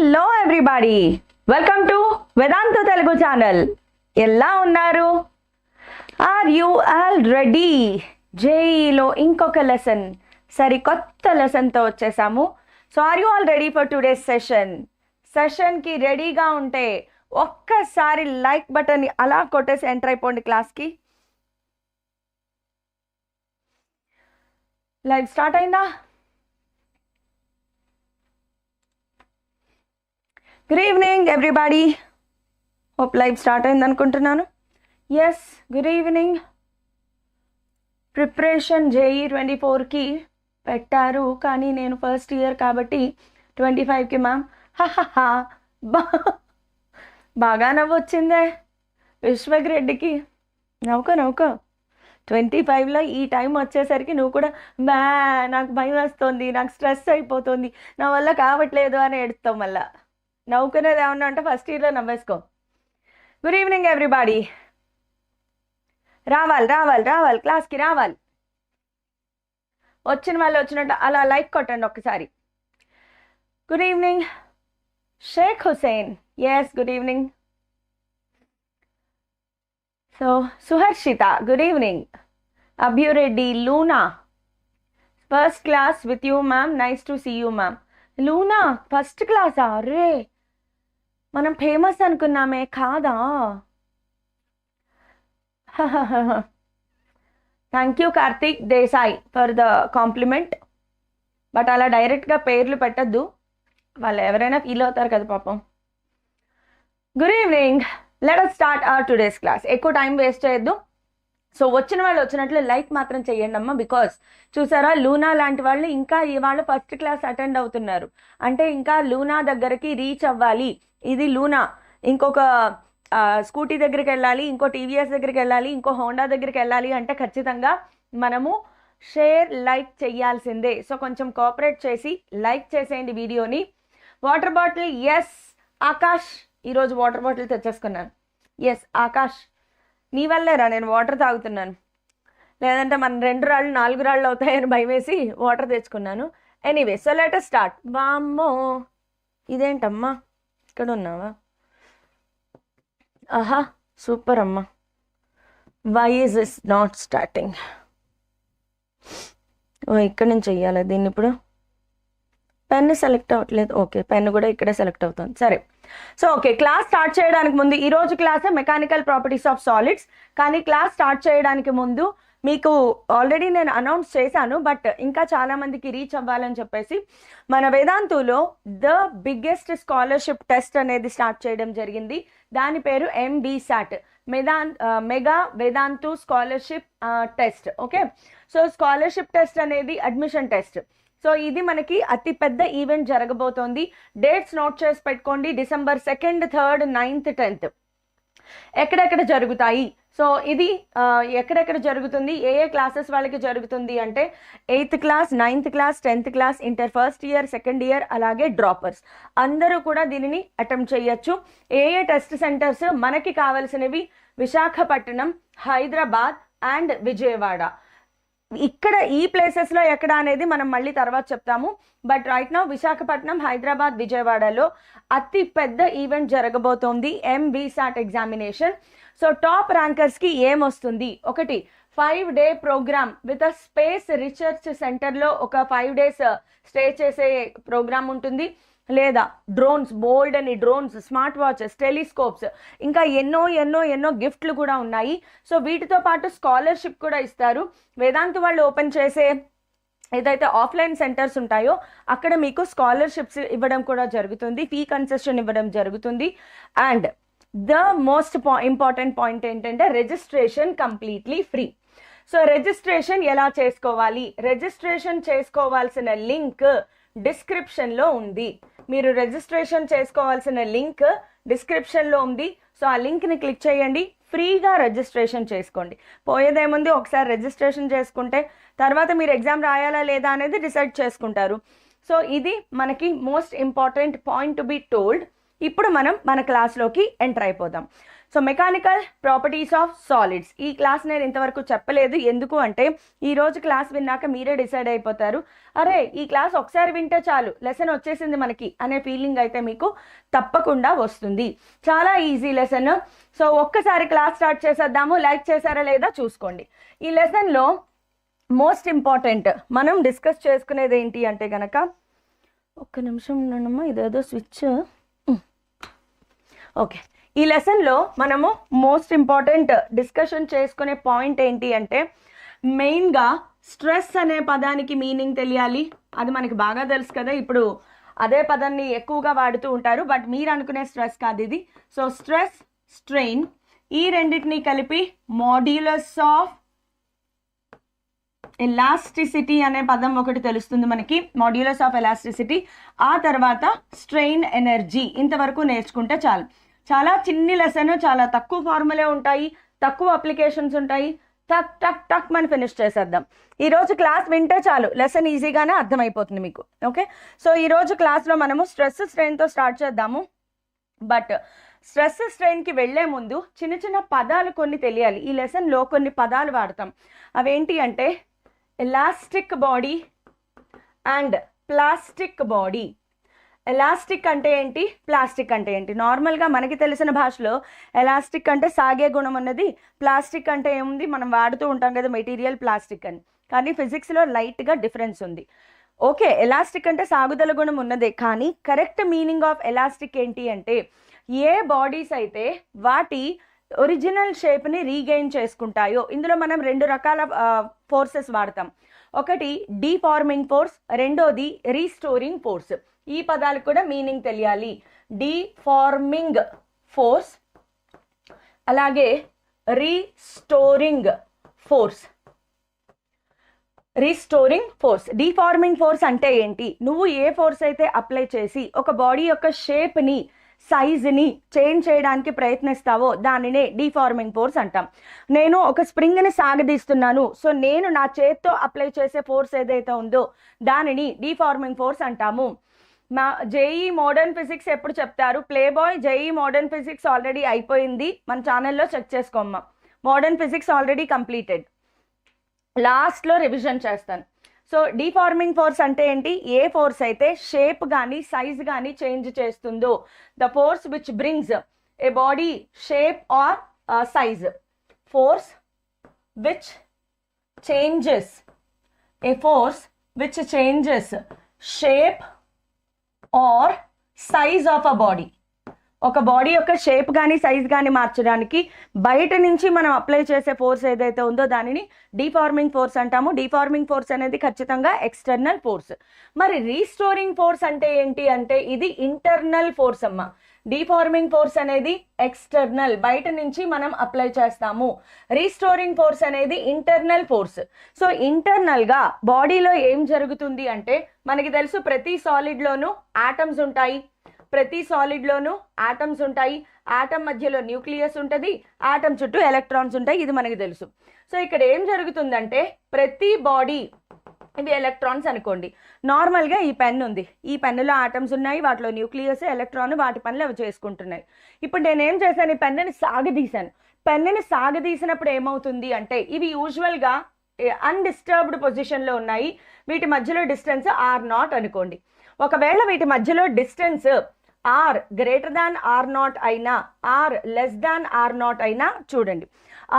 Hello everybody, welcome to Vedantu Telugu channel. Ella unnaru? Are you all ready? JEE lo inkoka lesson sari kotta lesson tho vachesaamu. So are you all ready for today's session ki ready ga unte ఒక్కసారి like button అలా కొట్టేసి enter అయిపోండి class కి. Live start అయిందా? Good evening everybody, hope live start అయింది అనుకుంటున్నాను. Yes, good evening. Preparation JEE 24కి పెట్టారు, కానీ నేను ఫస్ట్ ఇయర్ కాబట్టి 25కి మ్యామ్. బాగా నవ్వు వచ్చిందే విశ్వగ్రెడ్డికి. నవ్వుకో 25లో ఈ టైం వచ్చేసరికి నువ్వు కూడా నాకు భయం వస్తుంది, నాకు స్ట్రెస్ అయిపోతుంది, నా వల్ల కావట్లేదు అని ఏడుస్తావు. మళ్ళా నవ్వుకునేది ఏమన్నా అంటే ఫస్ట్ ఇయర్లో నవ్వేసుకో. Good evening everybody. రావాలి క్లాస్కి రావాలి. వచ్చిన వాళ్ళు వచ్చినట్టు అలా లైక్ కొట్టండి ఒక్కసారి. Good evening Shaik Hussain. Yes, good evening. So, Suharshita, good evening. Abhu Reddy, Luna. First class with you, ma'am. Nice to see you, ma'am. Luna, first class. Arre. Manam famous anukunname kada. Thank you, Karthik Desai, for the compliment. But ala direct ga పేర్లు పెట్టద్దు, వాళ్ళు ఎవరైనా feel అవుతారు కదా పాపం. Good evening. Let us start our today's class. ఎక్కువ time waste చేయొద్దు. So వచ్చిన వాళ్ళు వచ్చినట్లు లైక్ మాత్రం చేయండి అమ్మా. బికాస్ చూసారా, లూనా లాంటి వాళ్ళు ఇంకా ఇవాళ ఫస్ట్ క్లాస్ అటెండ్ అవుతున్నారు అంటే ఇంకా లూనా దగ్గరికి రీచ్ అవ్వాలి. ఇది లూనా, ఇంకొక స్కూటీ దగ్గరికి వెళ్ళాలి, ఇంకో టీవీఎస్ దగ్గరికి వెళ్ళాలి, ఇంకో హోండా దగ్గరికి వెళ్ళాలి అంటే ఖచ్చితంగా మనము షేర్ లైక్ చెయ్యాల్సిందే. సో కొంచెం కోఆపరేట్ చేసి లైక్ చేసేయండి వీడియోని. వాటర్ బాటిల్, ఎస్ ఆకాష్, ఈరోజు వాటర్ బాటిల్ తెచ్చేసుకున్నాను. ఎస్ ఆకాష్, నీ వల్లేరా నేను వాటర్ తాగుతున్నాను, లేదంటే మన 2 రాళ్ళు 4 రాళ్ళు అవుతాయని భయం వేసి వాటర్ తెచ్చుకున్నాను. Anyway, so let us start. వామ్మో, ఇదేంటమ్మా ఇక్కడ ఉన్నావా? ఆహా, సూపర్ అమ్మా. Why is is not starting? Oh, ఇక్కడ నుంచి చెయ్యాలి దీన్ని. ఇప్పుడు పెన్ సెలెక్ట్ అవ్వట్లేదు. ఓకే, పెన్ కూడా ఇక్కడే సెలెక్ట్ అవుతుంది. సరే, సో ఓకే, క్లాస్ స్టార్ట్ చేయడానికి ముందు, ఈరోజు class mechanical properties of solids. కానీ క్లాస్ స్టార్ట్ చేయడానికి ముందు మీకు ఆల్రెడీ నేను అనౌన్స్ చేశాను, బట్ ఇంకా చాలామందికి రీచ్ అవ్వాలని చెప్పేసి మన వేదాంతులో ద బిగ్గెస్ట్ స్కాలర్షిప్ టెస్ట్ అనేది స్టార్ట్ చేయడం జరిగింది. దాని పేరు MBSAT, mega Vedantu scholarship test. Okay, so scholarship test అనేది అడ్మిషన్ టెస్ట్. సో ఇది మనకి అతి పెద్ద ఈవెంట్ జరగబోతోంది. డేట్స్ నోట్ చేసి పెట్టుకోండి. December 2nd, 3rd, 9th, 10th ఎక్కడెక్కడ జరుగుతాయి. సో ఇది ఎక్కడెక్కడ జరుగుతుంది, ఏ క్లాసెస్ వాళ్ళకి జరుగుతుంది అంటే 8th class, 9th class, 10th class, inter first year, second year, అలాగే డ్రాపర్స్ అందరూ కూడా దీనిని అటెంప్ట్ చేయొచ్చు. ఏ టెస్ట్ సెంటర్స్ మనకి కావాల్సినవి విశాఖపట్నం, హైదరాబాద్ అండ్ విజయవాడ. ఇక్కడ ఈ ప్లేసెస్లో ఎక్కడ అనేది మనం మళ్ళీ తర్వాత చెప్తాము. But right now Visakhapatnam, Hyderabad, విజయవాడలో అతి పెద్ద ఈవెంట్ జరగబోతోంది, MBSAT ఎగ్జామినేషన్. సో టాప్ ర్యాంకర్స్కి ఏమొస్తుంది? ఒకటి 5-day program with a space research సెంటర్లో ఒక 5 days స్టే చేసే ప్రోగ్రామ్ ఉంటుంది. లేదా డ్రోన్స్, బోల్డ్ అని డ్రోన్స్, స్మార్ట్ వాచెస్, టెలిస్కోప్స్, ఇంకా ఎన్నో గిఫ్ట్లు కూడా ఉన్నాయి. సో వీటితో పాటు స్కాలర్షిప్ కూడా ఇస్తారు. వేదాంతు వాళ్ళు ఓపెన్ చేసే ఏదైతే ఆఫ్లైన్ సెంటర్స్ ఉంటాయో అక్కడ మీకు స్కాలర్షిప్స్ ఇవ్వడం కూడా జరుగుతుంది, ఫీ కన్సెషన్ ఇవ్వడం జరుగుతుంది. And the most important point ఏంటంటే registration completely free. So registration ఎలా చేసుకోవాలి? రిజిస్ట్రేషన్ చేసుకోవాల్సిన లింక్ డిస్క్రిప్షన్లో ఉంది. మీరు రిజిస్ట్రేషన్ చేసుకోవాల్సిన లింక్ డిస్క్రిప్షన్లో ఉంది. సో ఆ లింక్ని క్లిక్ చేయండి, ఫ్రీగా రిజిస్ట్రేషన్ చేసుకోండి. పోయేదేముంది, ఒకసారి రిజిస్ట్రేషన్ చేసుకుంటే తర్వాత మీరు ఎగ్జామ్ రాయాలా లేదా అనేది డిసైడ్ చేసుకుంటారు. సో ఇది మనకి most important point to be told. ఇప్పుడు మనం మన క్లాస్లోకి ఎంటర్ అయిపోదాం. So mechanical properties of solids ఈ క్లాస్ నేను ఇంతవరకు చెప్పలేదు. ఎందుకు అంటే ఈరోజు క్లాస్ విన్నాక మీరే డిసైడ్ అయిపోతారు, అరే ఈ క్లాస్ ఒకసారి వింటే చాలు లెసన్ వచ్చేసింది మనకి అనే ఫీలింగ్ అయితే మీకు తప్పకుండా వస్తుంది. చాలా ఈజీ లెసన్. సో ఒక్కసారి క్లాస్ స్టార్ట్ చేసేద్దాము. లైక్ చేశారా లేదా చూసుకోండి. ఈ లెసన్లో మోస్ట్ ఇంపార్టెంట్ మనం డిస్కస్ చేసుకునేది ఏంటి అంటే కనుక, ఒక్క నిమిషం ఉన్నానమ్మా, ఇదేదో స్విచ్. ఓకే, ఈ లెసన్లో మనము మోస్ట్ ఇంపార్టెంట్ డిస్కషన్ చేసుకునే పాయింట్ ఏంటి అంటే మెయిన్గా స్ట్రెస్ అనే పదానికి మీనింగ్ తెలియాలి. అది మనకి బాగా తెలుసు కదా, ఇప్పుడు అదే పదాన్ని ఎక్కువగా వాడుతూ ఉంటారు, బట్ మీరు అనుకునే స్ట్రెస్ కాదు ఇది. సో స్ట్రెస్, స్ట్రెయిన్ ఈ రెండింటిని కలిపి మాడ్యులస్ ఆఫ్ ఎలాస్టిసిటీ అనే పదం ఒకటి తెలుస్తుంది మనకి, మాడ్యులస్ ఆఫ్ ఎలాస్టిసిటీ. ఆ తర్వాత స్ట్రెయిన్ ఎనర్జీ. ఇంతవరకు నేర్చుకుంటే చాలు. చాలా చిన్ని లెసన్, చాలా తక్కువ ఫార్ములే ఉంటాయి, తక్కువ అప్లికేషన్స్ ఉంటాయి. టక్ టక్ టక్ మనం ఫినిష్ చేసేద్దాం. ఈరోజు క్లాస్ వింటే చాలు లెసన్ ఈజీగానే అర్థమైపోతుంది మీకు. ఓకే, సో ఈరోజు క్లాస్లో మనము స్ట్రెస్ స్ట్రెయిన్తో స్టార్ట్ చేద్దాము. బట్ స్ట్రెస్ స్ట్రెయిన్కి వెళ్లే ముందు చిన్న చిన్న పదాలు కొన్ని తెలియాలి. ఈ లెసన్లో కొన్ని పదాలు వాడతాం. అవేంటి అంటే elastic body and plastic body. Elastic అంటే ఏంటి, ప్లాస్టిక్ అంటే ఏంటి? నార్మల్గా మనకి తెలిసిన భాషలో ఎలాస్టిక్ అంటే సాగే గుణం ఉన్నది, ప్లాస్టిక్ అంటే ఏముంది మనం వాడుతూ ఉంటాం కదా మెటీరియల్ ప్లాస్టిక్ అని. కానీ ఫిజిక్స్లో లైట్గా డిఫరెన్స్ ఉంది. ఓకే, ఎలాస్టిక్ అంటే సాగుదల గుణం ఉన్నదే, కానీ కరెక్ట్ మీనింగ్ ఆఫ్ ఎలాస్టిక్ ఏంటి అంటే ఏ బాడీస్ అయితే వాటి ఒరిజినల్ షేప్ని రీగెయిన్ చేసుకుంటాయో. ఇందులో మనం రెండు రకాల ఫోర్సెస్ వాడతాం. ఒకటి డీఫార్మింగ్ ఫోర్స్, రెండోది రీస్టోరింగ్ ఫోర్స్. ఈ పదాలకు కూడా మీనింగ్ తెలియాలి. డీఫార్మింగ్ ఫోర్స్ అలాగే restoring force. Restoring force, deforming force అంటే ఏంటి? నువ్వు ఏ ఫోర్స్ అయితే అప్లై చేసి ఒక బాడీ యొక్క షేప్ని సైజుని చేంజ్ చేయడానికి ప్రయత్నిస్తావో దానినే డీఫార్మింగ్ ఫోర్స్ అంటాం. నేను ఒక స్ప్రింగ్ని సాగదీస్తున్నాను, సో నేను నా చేత్తో అప్లై చేసే ఫోర్స్ ఏదైతే ఉందో దానిని డీఫార్మింగ్ ఫోర్స్ అంటాము. మా జేఈ మోడర్న్ ఫిజిక్స్ ఎప్పుడు చెప్తారు? Play boy JEE modern physics already అయిపోయింది, మన ఛానల్లో చెక్ చేసుకోమ్మా. మోడర్న్ ఫిజిక్స్ ఆల్రెడీ కంప్లీటెడ్, లాస్ట్లో రివిజన్ చేస్తాను. సో డీఫార్మింగ్ ఫోర్స్ అంటే ఏంటి? ఏ ఫోర్స్ అయితే షేప్ కానీ సైజ్ కానీ చేంజ్ చేస్తుందో, the force which brings a body shape or size. Force which changes, a force which changes shape or size of a body. ఒక బాడీ యొక్క షేప్ కానీ సైజ్ కానీ మార్చడానికి బయట నుంచి మనం అప్లై చేసే ఫోర్స్ ఏదైతే ఉందో దానిని డీఫార్మింగ్ ఫోర్స్ అంటాము. డీఫార్మింగ్ ఫోర్స్ అనేది ఖచ్చితంగా ఎక్స్టర్నల్ ఫోర్స్. మరి రీస్టోరింగ్ ఫోర్స్ అంటే ఏంటి అంటే ఇది ఇంటర్నల్ ఫోర్స్ అమ్మ. డీఫార్మింగ్ ఫోర్స్ అనేది ఎక్స్టర్నల్, బయట నుంచి మనం అప్లై చేస్తాము. రీస్టోరింగ్ ఫోర్స్ అనేది ఇంటర్నల్ ఫోర్స్. సో ఇంటర్నల్గా బాడీలో ఏం జరుగుతుంది అంటే మనకి తెలుసు, ప్రతి సాలిడ్లోనూ ఆటమ్స్ ఉంటాయి, ప్రతి సాలిడ్లోనూ ఆటమ్స్ ఉంటాయి. ఆటమ్ మధ్యలో న్యూక్లియస్ ఉంటుంది, ఆటమ్ చుట్టూ ఎలక్ట్రాన్స్ ఉంటాయి, ఇది మనకి తెలుసు. సో ఇక్కడ ఏం జరుగుతుందంటే ప్రతి బాడీ, ఇవి ఎలక్ట్రాన్స్ అనుకోండి. నార్మల్గా ఈ పెన్ ఉంది, ఈ పెన్నులో ఆటమ్స్ ఉన్నాయి, వాటిలో న్యూక్లియస్ ఎలక్ట్రాన్ వాటి పనులు అవి చేసుకుంటున్నాయి. ఇప్పుడు నేనేం చేశాను, ఈ పెన్నుని సాగదీశాను. పెన్నుని సాగదీసినప్పుడు ఏమవుతుంది అంటే ఇవి యూజువల్గా అన్డిస్టర్బ్డ్ పొజిషన్లో ఉన్నాయి, వీటి మధ్యలో డిస్టెన్స్ R0 అనుకోండి. ఒకవేళ వీటి మధ్యలో distance R greater than R0 అయినా, R లెస్ దాన్ R0 అయినా, చూడండి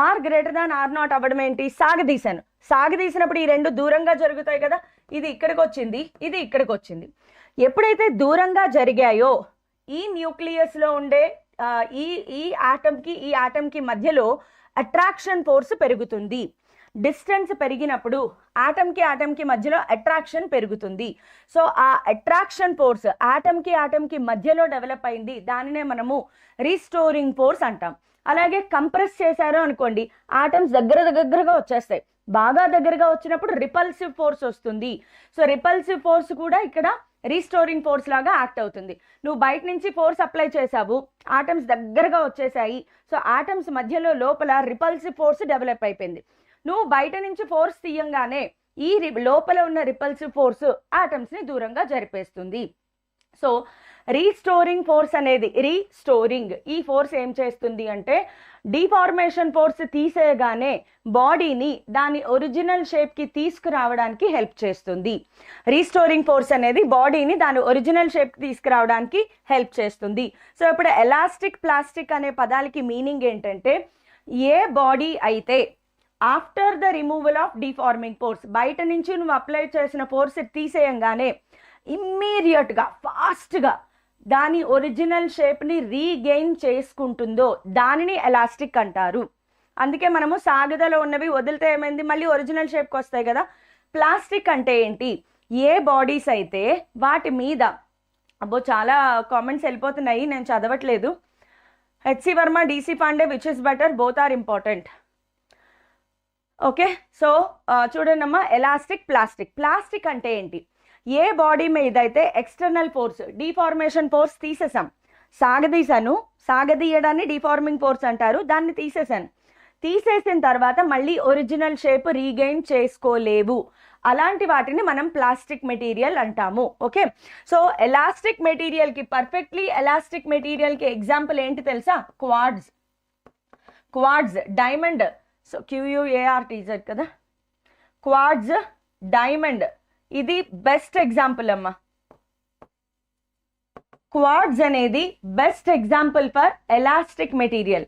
R గ్రేటర్ దాన్ R0 అవ్వడం ఏంటి? సాగదీశాను. సాగదీసినప్పుడు ఈ రెండు దూరంగా జరుగుతాయి కదా, ఇది ఇక్కడికి వచ్చింది, ఇది ఇక్కడికి వచ్చింది. ఎప్పుడైతే దూరంగా జరిగాయో ఈ న్యూక్లియస్లో ఉండే ఈ ఆటమ్కి మధ్యలో అట్రాక్షన్ ఫోర్స్ పెరుగుతుంది. డిస్టెన్స్ పెరిగినప్పుడు ఆటమ్కి మధ్యలో అట్రాక్షన్ పెరుగుతుంది. సో ఆ అట్రాక్షన్ ఫోర్స్ ఆటమ్కి మధ్యలో డెవలప్ అయింది, దానినే మనము రీస్టోరింగ్ ఫోర్స్ అంటాం. అలాగే కంప్రెస్ చేశారు అనుకోండి, ఆటమ్స్ దగ్గరగా వచ్చేస్తాయి. బాగా దగ్గరగా వచ్చినప్పుడు రిపల్సివ్ ఫోర్స్ వస్తుంది. సో రిపల్సివ్ ఫోర్స్ కూడా ఇక్కడ రీస్టోరింగ్ ఫోర్స్ లాగా యాక్ట్ అవుతుంది. నువ్వు బయట నుంచి ఫోర్స్ అప్లై చేసావు, ఆటమ్స్ దగ్గరగా వచ్చేసాయి, సో ఆటమ్స్ మధ్యలో లోపల రిపల్సివ్ ఫోర్స్ డెవలప్ అయిపోయింది. నువ్వు బయట నుంచి ఫోర్స్ తీయంగానే ఈ లోపల ఉన్న రిపల్సివ్ ఫోర్స్ ఆటమ్స్ని దూరంగా జరిపేస్తుంది. సో రీస్టోరింగ్ ఫోర్స్ అనేది రీస్టోరింగ్ ఈ ఫోర్స్ ఏం చేస్తుంది అంటే డిఫార్మేషన్ ఫోర్స్ తీసేయగానే బాడీని దాని ఒరిజినల్ షేప్కి తీసుకురావడానికి హెల్ప్ చేస్తుంది. రీస్టోరింగ్ ఫోర్స్ అనేది బాడీని దాని ఒరిజినల్ షేప్కి తీసుకురావడానికి హెల్ప్ చేస్తుంది. సో ఇప్పుడు ఎలాస్టిక్ ప్లాస్టిక్ అనే పదాలకి మీనింగ్ ఏంటంటే ఏ బాడీ అయితే after the removal of deforming force బయట నుంచి నువ్వు అప్లై చేసిన ఫోర్స్ తీసేయంగానే ఇమ్మీడియట్గా ఫాస్ట్గా దాని ఒరిజినల్ షేప్ని రీగెయిన్ చేసుకుంటుందో దానిని ఎలాస్టిక్ అంటారు. అందుకే మనము సాగదలో ఉన్నవి వదిలితే ఏమైంది మళ్ళీ ఒరిజినల్ షేప్కి వస్తాయి కదా. ప్లాస్టిక్ అంటే ఏంటి, ఏ బాడీస్ అయితే వాటి మీద అబ్బో చాలా కామెంట్స్ వెళ్ళిపోతున్నాయి నేను చదవట్లేదు. HC Verma, DC Pandey, which is better, both are important. Okay, so చూడండి అమ్మా, ఎలాస్టిక్ ప్లాస్టిక్. ప్లాస్టిక్ అంటే ఏంటి, ఏ బాడీ మీద అయితే ఎక్స్టర్నల్ ఫోర్స్ డిఫార్మేషన్ ఫోర్స్ తీసేసాం, సాగదీశాను, సాగదీయడాన్ని డిఫార్మింగ్ ఫోర్స్ అంటారు, దాన్ని తీసేసాను, తీసేసిన తర్వాత మళ్ళీ ఒరిజినల్ షేప్ రీగెయిన్ చేసుకోలేవు, అలాంటి వాటిని మనం ప్లాస్టిక్ మెటీరియల్ అంటాము. ఓకే, సో ఎలాస్టిక్ మెటీరియల్కి పర్ఫెక్ట్లీ ఎలాస్టిక్ మెటీరియల్కి ఎగ్జాంపుల్ ఏంటి తెలుసా, quartz. Quartz, diamond, so QUARTZ కదా, క్వాడ్స్, డైమండ్ ఇది బెస్ట్ ఎగ్జాంపుల్ అమ్మా. క్వాడ్స్ అనేది best example for elastic material.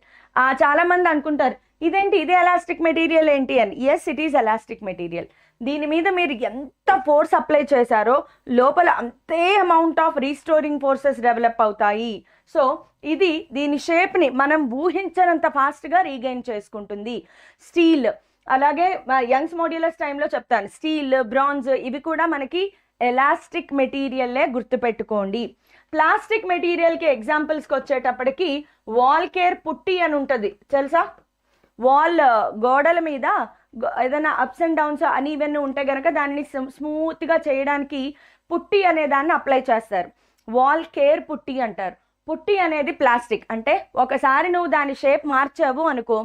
చాలా మంది అనుకుంటారు ఇదేంటి ఇదే ఎలాస్టిక్ మెటీరియల్ ఏంటి అని. Yes, it is elastic material. దీని మీద మీరు ఎంత ఫోర్స్ అప్లై చేశారో లోపల అంతే amount of restoring forces develop అవుతాయి. సో ఇది దీని షేప్ని మనం ఊహించనంత ఫాస్ట్గా రీగెయిన్ చేసుకుంటుంది. స్టీల్, అలాగే యంగ్స్ మోడ్యులస్ టైంలో చెప్తాను, స్టీల్, బ్రాంజ్ ఇవి కూడా మనకి ఎలాస్టిక్ మెటీరియల్లే, గుర్తుపెట్టుకోండి. ప్లాస్టిక్ మెటీరియల్కి ఎగ్జాంపుల్స్కి వచ్చేటప్పటికి వాల్ కేర్ పుట్టి అని ఉంటుంది తెలుసా. వాల్ గోడల మీద ఏదైనా అప్స్ అండ్ డౌన్స్ అన్ఈవెన్ ఉంటే కనుక దాన్ని స్మూత్గా చేయడానికి పుట్టి అనే దాన్ని అప్లై చేస్తారు, వాల్ కేర్ పుట్టి అంటారు. పుట్టి అనేది ప్లాస్టిక్, అంటే ఒకసారి నువ్వు దాని షేప్ మార్చావు అనుకో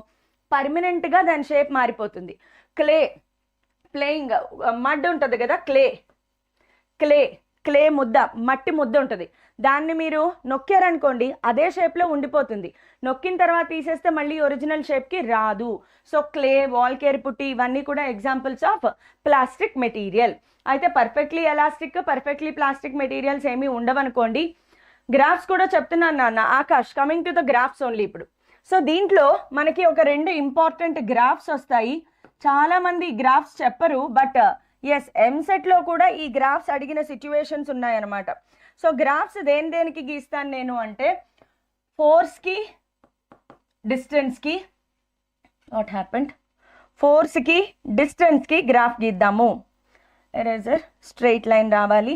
పర్మనెంట్గా దాని షేప్ మారిపోతుంది. క్లే, ప్లేయింగ్ మడ్ ఉంటుంది కదా, క్లే ముద్ద, మట్టి ముద్ద ఉంటుంది, దాన్ని మీరు నొక్కారనుకోండి అదే షేప్లో ఉండిపోతుంది, నొక్కిన తర్వాత తీసేస్తే మళ్ళీ ఒరిజినల్ షేప్కి రాదు. సో క్లే, వాల్ కేర్ పుట్టి ఇవన్నీ కూడా ఎగ్జాంపుల్స్ ఆఫ్ ప్లాస్టిక్ మెటీరియల్. అయితే perfectly elastic, perfectly plastic materials ఏమీ ఉండవనుకోండి. గ్రాఫ్స్ కూడా చెప్తున్నాను నాన్న Akash, coming to the graphs only ఇప్పుడు. సో దీంట్లో మనకి ఒక 2 ఇంపార్టెంట్ గ్రాఫ్స్ వస్తాయి. చాలామంది గ్రాఫ్స్ చెప్పరు, బట్ ఎస్ ఎంసెట్లో కూడా ఈ గ్రాఫ్స్ అడిగిన సిచ్యువేషన్స్ ఉన్నాయన్నమాట. సో గ్రాఫ్స్ దేనికి గీస్తాను నేను అంటే ఫోర్స్కి, డిస్టెన్స్కి, వాట్ హ్యాపెండ్, ఫోర్స్కి డిస్టెన్స్కి గ్రాఫ్ గీద్దాము. ఎరేజర్, స్ట్రైట్ లైన్ రావాలి.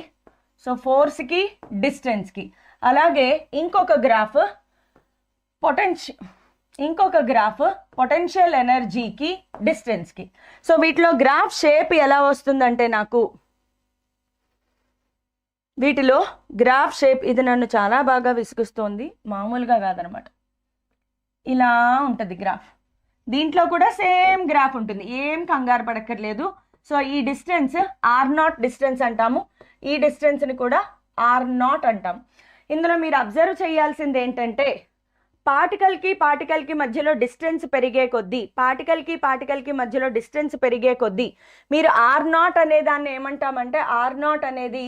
సో ఫోర్స్కి డిస్టెన్స్కి, అలాగే ఇంకొక గ్రాఫ్ పొటెన్షియల్ ఎనర్జీకి డిస్టెన్స్కి. సో వీటిలో గ్రాఫ్ షేప్ ఎలా వస్తుందంటే నాకు వీటిలో గ్రాఫ్ షేప్ ఇది నన్ను చాలా బాగా విసుగుస్తోంది, మామూలుగా కాదనమాట, ఇలా ఉంటుంది గ్రాఫ్. దీంట్లో కూడా సేమ్ గ్రాఫ్ ఉంటుంది, ఏం కంగారు పడక్కర్లేదు. సో ఈ డిస్టెన్స్ R0 డిస్టెన్స్ అంటాము, ఈ డిస్టెన్స్ని కూడా R0 అంటాం. ఇందులో మీరు అబ్జర్వ్ చేయాల్సింది ఏంటంటే పార్టికల్కి మధ్యలో డిస్టెన్స్ పెరిగే కొద్దీ, పార్టికల్కి మధ్యలో డిస్టెన్స్ పెరిగే కొద్దీ మీరు R0 అనే దాన్ని ఏమంటామంటే R0 అనేది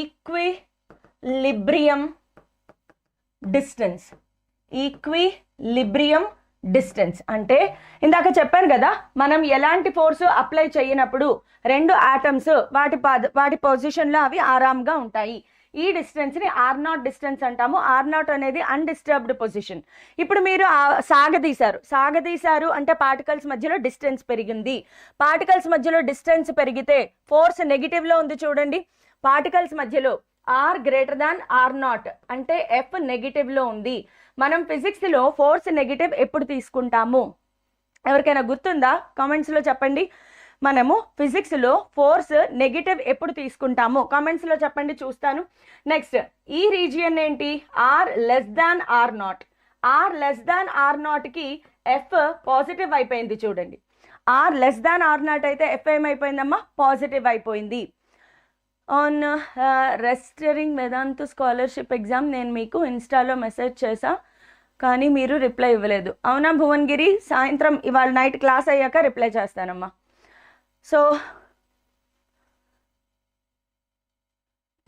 ఈక్విలిబ్రియం డిస్టెన్స్. అంటే ఇందాక చెప్పాను కదా, మనం ఎలాంటి ఫోర్సు అప్లై చేయనప్పుడు 2 ఆటమ్స్ వాటి పొజిషన్లో అవి ఆరాంగా ఉంటాయి. ఈ డిస్టెన్స్ని R0 డిస్టెన్స్ అంటాము. R0 అనేది అన్డిస్టర్బ్డ్ పొజిషన్. ఇప్పుడు మీరు సాగదీశారు అంటే పార్టికల్స్ మధ్యలో డిస్టెన్స్ పెరిగింది. పార్టికల్స్ మధ్యలో డిస్టెన్స్ పెరిగితే ఫోర్స్ నెగిటివ్లో ఉంది చూడండి. పార్టికల్స్ మధ్యలో R గ్రేటర్ దాన్ R0 అంటే F నెగిటివ్లో ఉంది. మనం ఫిజిక్స్లో ఫోర్స్ నెగిటివ్ ఎప్పుడు తీసుకుంటాము, ఎవరికైనా గుర్తుందా? కామెంట్స్లో చెప్పండి. మనము ఫిజిక్స్లో ఫోర్స్ నెగిటివ్ ఎప్పుడు తీసుకుంటాము, కామెంట్స్లో చెప్పండి, చూస్తాను. నెక్స్ట్ ఈ రీజియన్ ఏంటి, R less than R0. R less than R0కి F పాజిటివ్ అయిపోయింది చూడండి. R లెస్ దాన్ R0 అయితే F ఏమైపోయిందమ్మా, పాజిటివ్ అయిపోయింది. On registering Vedantu scholarship exam నేను మీకు ఇన్స్టాలో మెసేజ్ చేసా, కానీ మీరు రిప్లై ఇవ్వలేదు. అవునా భువన్గిరి? సాయంత్రం ఇవాళ నైట్ క్లాస్ అయ్యాక రిప్లై చేస్తానమ్మా. So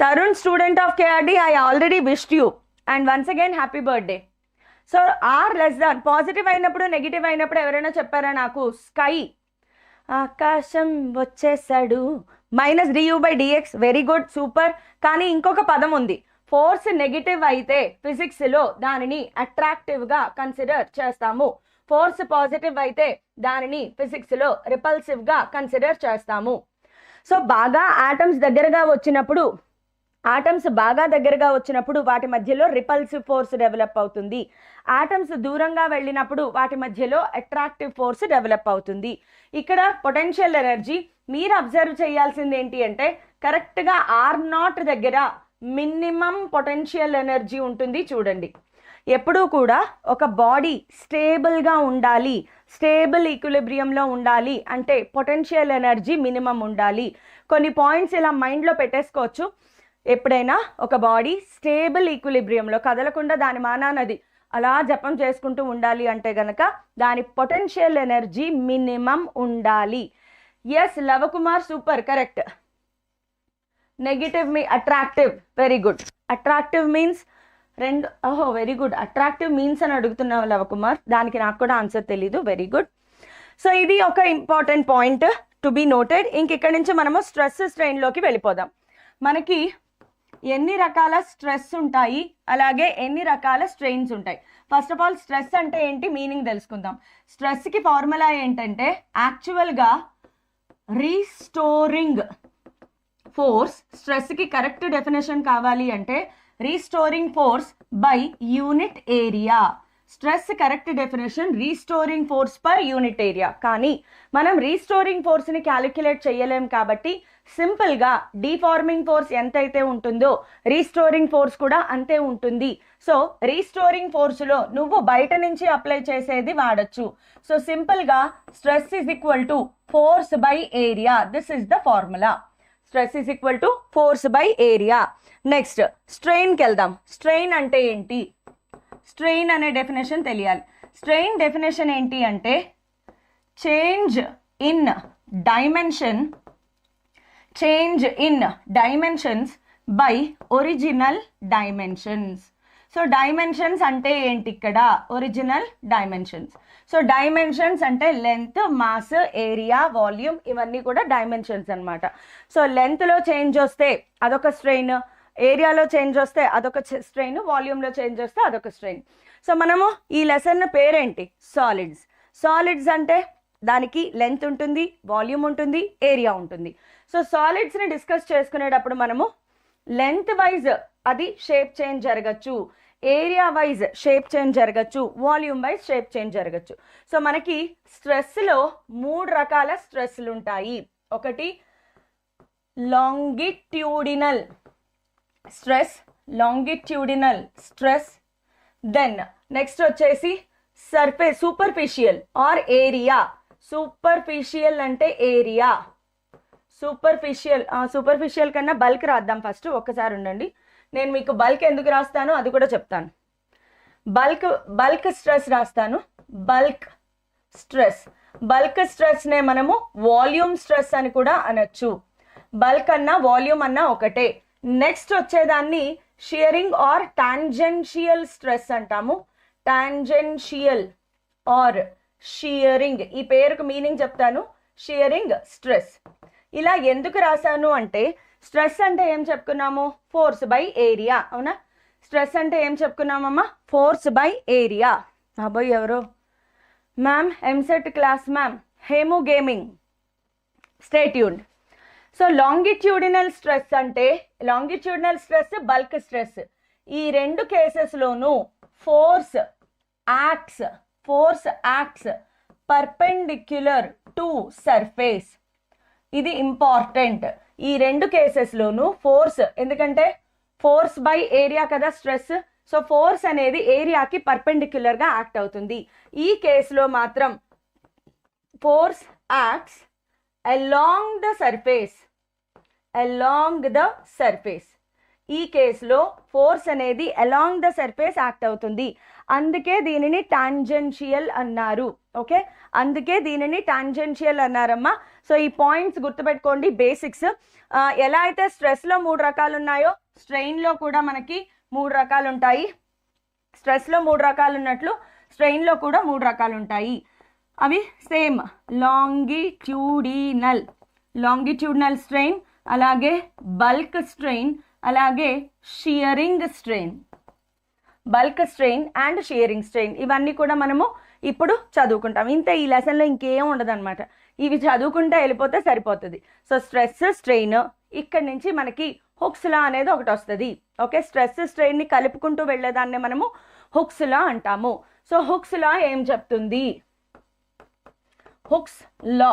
Tarun, student of KRD, I already wished you and once again happy birthday. So R less than, positive అయినప్పుడు నెగిటివ్ అయినప్పుడు ఎవరైనా చెప్పారా నాకు? స్కై, ఆకాశం వచ్చేసాడు, -du/dx, వెరీ గుడ్, సూపర్. కానీ ఇంకొక పదం ఉంది, ఫోర్స్ నెగిటివ్ అయితే ఫిజిక్స్లో దానిని అట్రాక్టివ్గా కన్సిడర్ చేస్తాము, ఫోర్స్ పాజిటివ్ అయితే దానిని ఫిజిక్స్లో రిపల్సివ్గా కన్సిడర్ చేస్తాము. సో బాగా ఆటమ్స్ దగ్గరగా వచ్చినప్పుడు వాటి మధ్యలో రిపల్సివ్ ఫోర్స్ డెవలప్ అవుతుంది. ఆటమ్స్ దూరంగా వెళ్ళినప్పుడు వాటి మధ్యలో అట్రాక్టివ్ ఫోర్స్ డెవలప్ అవుతుంది. ఇక్కడ పొటెన్షియల్ ఎనర్జీ మీరు అబ్జర్వ్ చేయాల్సింది ఏంటి అంటే, కరెక్ట్గా R0 దగ్గర మినిమం పొటెన్షియల్ ఎనర్జీ ఉంటుంది. చూడండి, ఎప్పుడూ కూడా ఒక బాడీ స్టేబుల్గా ఉండాలి, స్టేబుల్ ఈక్విలిబ్రియంలో ఉండాలి అంటే పొటెన్షియల్ ఎనర్జీ మినిమం ఉండాలి. కొన్ని పాయింట్స్ ఇలా మైండ్లో పెట్టేసుకోవచ్చు. ఎప్పుడైనా ఒక బాడీ స్టేబుల్ ఈక్విలిబ్రియంలో కదలకుండా దాని మానానది అలా జపం చేసుకుంటూ ఉండాలి అంటే గనక దాని పొటెన్షియల్ ఎనర్జీ మినిమం ఉండాలి. Yes Lavakumar, super, correct. Negative మీ attractive, very good. Attractive means రెండు, ఓహో వెరీ గుడ్. అట్రాక్టివ్ మీన్స్ అని అడుగుతున్నావు లవకుమార్, దానికి నాకు కూడా ఆన్సర్ తెలీదు, వెరీ గుడ్. సో ఇది ఒక important point to be noted. ఇంక ఇక్కడ నుంచి మనము స్ట్రెస్ స్ట్రెయిన్లోకి వెళ్ళిపోదాం. మనకి ఎన్ని రకాల స్ట్రెస్ ఉంటాయి, అలాగే ఎన్ని రకాల స్ట్రెయిన్స్ ఉంటాయి. ఫస్ట్ ఆఫ్ ఆల్ స్ట్రెస్ అంటే ఏంటి మీనింగ్ తెలుసుకుందాం. స్ట్రెస్కి ఫార్ములా ఏంటంటే, యాక్చువల్గా రీస్టోరింగ్ ఫోర్స్, స్ట్రెస్కి కరెక్ట్ డెఫినేషన్ కావాలి అంటే restoring force by unit area. Stress correct definition restoring force per unit area. కానీ మనం రీస్టోరింగ్ ఫోర్స్ని క్యాలిక్యులేట్ చేయలేం కాబట్టి సింపుల్గా డిఫార్మింగ్ ఫోర్స్ ఎంతైతే ఉంటుందో రీస్టోరింగ్ ఫోర్స్ కూడా అంతే ఉంటుంది. సో రీస్టోరింగ్ ఫోర్స్లో నువ్వు బయట నుంచి అప్లై చేసేది వాడచ్చు. సో సింపుల్గా stress is equal to force by area. This is the formula. Stress is equal to force by area. Next స్ట్రెయిన్కి వెళ్దాం. స్ట్రెయిన్ అంటే ఏంటి? స్ట్రెయిన్ అనే డెఫినేషన్ తెలియాలి. స్ట్రెయిన్ డెఫినేషన్ ఏంటి అంటే, change in dimensions by original dimensions. So dimensions అంటే ఏంటి ఇక్కడ? Original dimensions. సో డైమెన్షన్స్ అంటే లెంత్, మాస్, ఏరియా, వాల్యూమ్, ఇవన్నీ కూడా డైమెన్షన్స్ అనమాట. సో లెంత్లో చేంజ్ వస్తే అదొక స్ట్రెయిన్, ఏరియాలో చేంజ్ వస్తే అదొక స్ట్రెయిన్, వాల్యూమ్లో చేంజ్ వస్తే అదొక స్ట్రెయిన్. సో మనము ఈ లెసన్ పేరేంటి? సాలిడ్స్. సాలిడ్స్ అంటే దానికి లెంత్ ఉంటుంది, వాల్యూమ్ ఉంటుంది, ఏరియా ఉంటుంది. సో సాలిడ్స్ని డిస్కస్ చేసుకునేటప్పుడు మనము లెంత్ వైజ్ అది షేప్ చేంజ్ జరగచ్చు, ఏరియా వైజ్ షేప్ చేంజ్ జరగచ్చు, వాల్యూమ్ వైజ్ షేప్ చేంజ్ జరగచ్చు. సో మనకి స్ట్రెస్లో 3 రకాల స్ట్రెస్లు ఉంటాయి. ఒకటి లాంగిట్యూడినల్ స్ట్రెస్, దెన్ నెక్స్ట్ వచ్చేసి సూపర్ఫిషియల్ ఆర్ ఏరియా. సూపర్ఫిషియల్ అంటే ఏరియా. సూపర్ఫిషియల్ కన్నా బల్క్ రాద్దాం ఫస్ట్, ఒక్కసారి ఉండండి. నేను మీకు బల్క్ ఎందుకు రాస్తానో అది కూడా చెప్తాను. బల్క్ స్ట్రెస్ రాస్తాను. బల్క్ స్ట్రెస్నే మనము వాల్యూమ్ స్ట్రెస్ అని కూడా అనొచ్చు. బల్క్ అన్నా వాల్యూమ్ అన్నా ఒకటే. నెక్స్ట్ వచ్చేదాన్ని షియరింగ్ ఆర్ టాంజెన్షియల్ స్ట్రెస్ అంటాము. టాంజెన్షియల్ ఆర్ షియరింగ్, ఈ పేరుకు మీనింగ్ చెప్తాను. Shearing stress. ఇలా ఎందుకు రాశాను అంటే, స్ట్రెస్ అంటే ఏం చెప్పుకున్నాము? Force by area. అవునా? స్ట్రెస్ అంటే ఏం చెప్పుకున్నామమ్మా? Force by area. అబ్బాయి ఎవరో ma'am, EAMCET class ma'am, Hemu gaming, stay tuned. So longitudinal stress అంటే, లాంగిట్యూడినల్ స్ట్రెస్, బల్క్ స్ట్రెస్, ఈ రెండు కేసెస్లోనూ force acts perpendicular to surface. ఇది ఇంపార్టెంట్. ఈ రెండు కేసెస్లోనూ ఫోర్స్, ఎందుకంటే ఫోర్స్ బై ఏరియా కదా స్ట్రెస్. సో ఫోర్స్ అనేది ఏరియాకి పర్పెండిక్యులర్గా యాక్ట్ అవుతుంది. ఈ కేసులో మాత్రం force acts along the surface. Along the surface. ఈ కేసులో ఫోర్స్ అనేది అలాంగ్ ద సర్ఫేస్ యాక్ట్ అవుతుంది, అందుకే దీనిని టాంజెన్షియల్ అన్నారు. ఓకే, అందుకే దీనిని టాంజెన్షియల్ అన్నారమ్మా. సో ఈ పాయింట్స్ గుర్తుపెట్టుకోండి, బేసిక్స్. ఎలా అయితే స్ట్రెస్లో 3 రకాలు ఉన్నాయో స్ట్రెయిన్లో కూడా మనకి 3 రకాలు ఉంటాయి. స్ట్రెస్లో 3 రకాలు ఉన్నట్లు స్ట్రెయిన్లో కూడా 3 రకాలు ఉంటాయి. అవి సేమ్, లాంగిట్యూడినల్ స్ట్రెయిన్, అలాగే బల్క్ స్ట్రెయిన్, అలాగే shearing strain. Bulk strain and shearing strain ఇవన్నీ కూడా మనము ఇప్పుడు చదువుకుంటాం. ఇంతే, ఈ లెసన్లో ఇంకేం ఉండదు అనమాట. ఇవి చదువుకుంటే వెళ్ళిపోతే సరిపోతుంది. సో స్ట్రెస్, స్ట్రెయిన్, ఇక్కడ నుంచి మనకి హుక్స్ లా అనేది ఒకటి వస్తుంది. ఓకే, స్ట్రెస్ స్ట్రెయిన్ని కలుపుకుంటూ వెళ్ళేదాన్ని మనము హుక్స్ లా అంటాము. సో హుక్స్ లా ఏం చెప్తుంది? Hooke's law,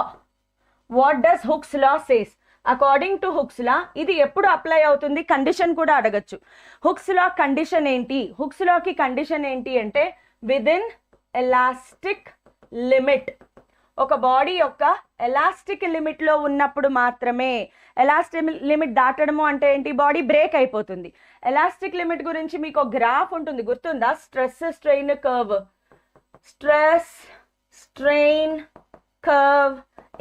what does Hooke's law says? According to Hooke's law ఇది ఎప్పుడు అప్లై అవుతుంది? కండిషన్ కూడా అడగచ్చు. హుక్స్ లా కండిషన్ ఏంటి? హుక్స్ లాకి కండిషన్ ఏంటి అంటే విదిన్ ఎలాస్టిక్ లిమిట్. ఒక బాడీ యొక్క ఎలాస్టిక్ లిమిట్లో ఉన్నప్పుడు మాత్రమే. ఎలాస్టిక్ లిమిట్ దాటడము అంటే ఏంటి? బాడీ బ్రేక్ అయిపోతుంది. ఎలాస్టిక్ లిమిట్ గురించి మీకు ఒక గ్రాఫ్ ఉంటుంది, గుర్తుందా? Stress strain curve, stress strain curve,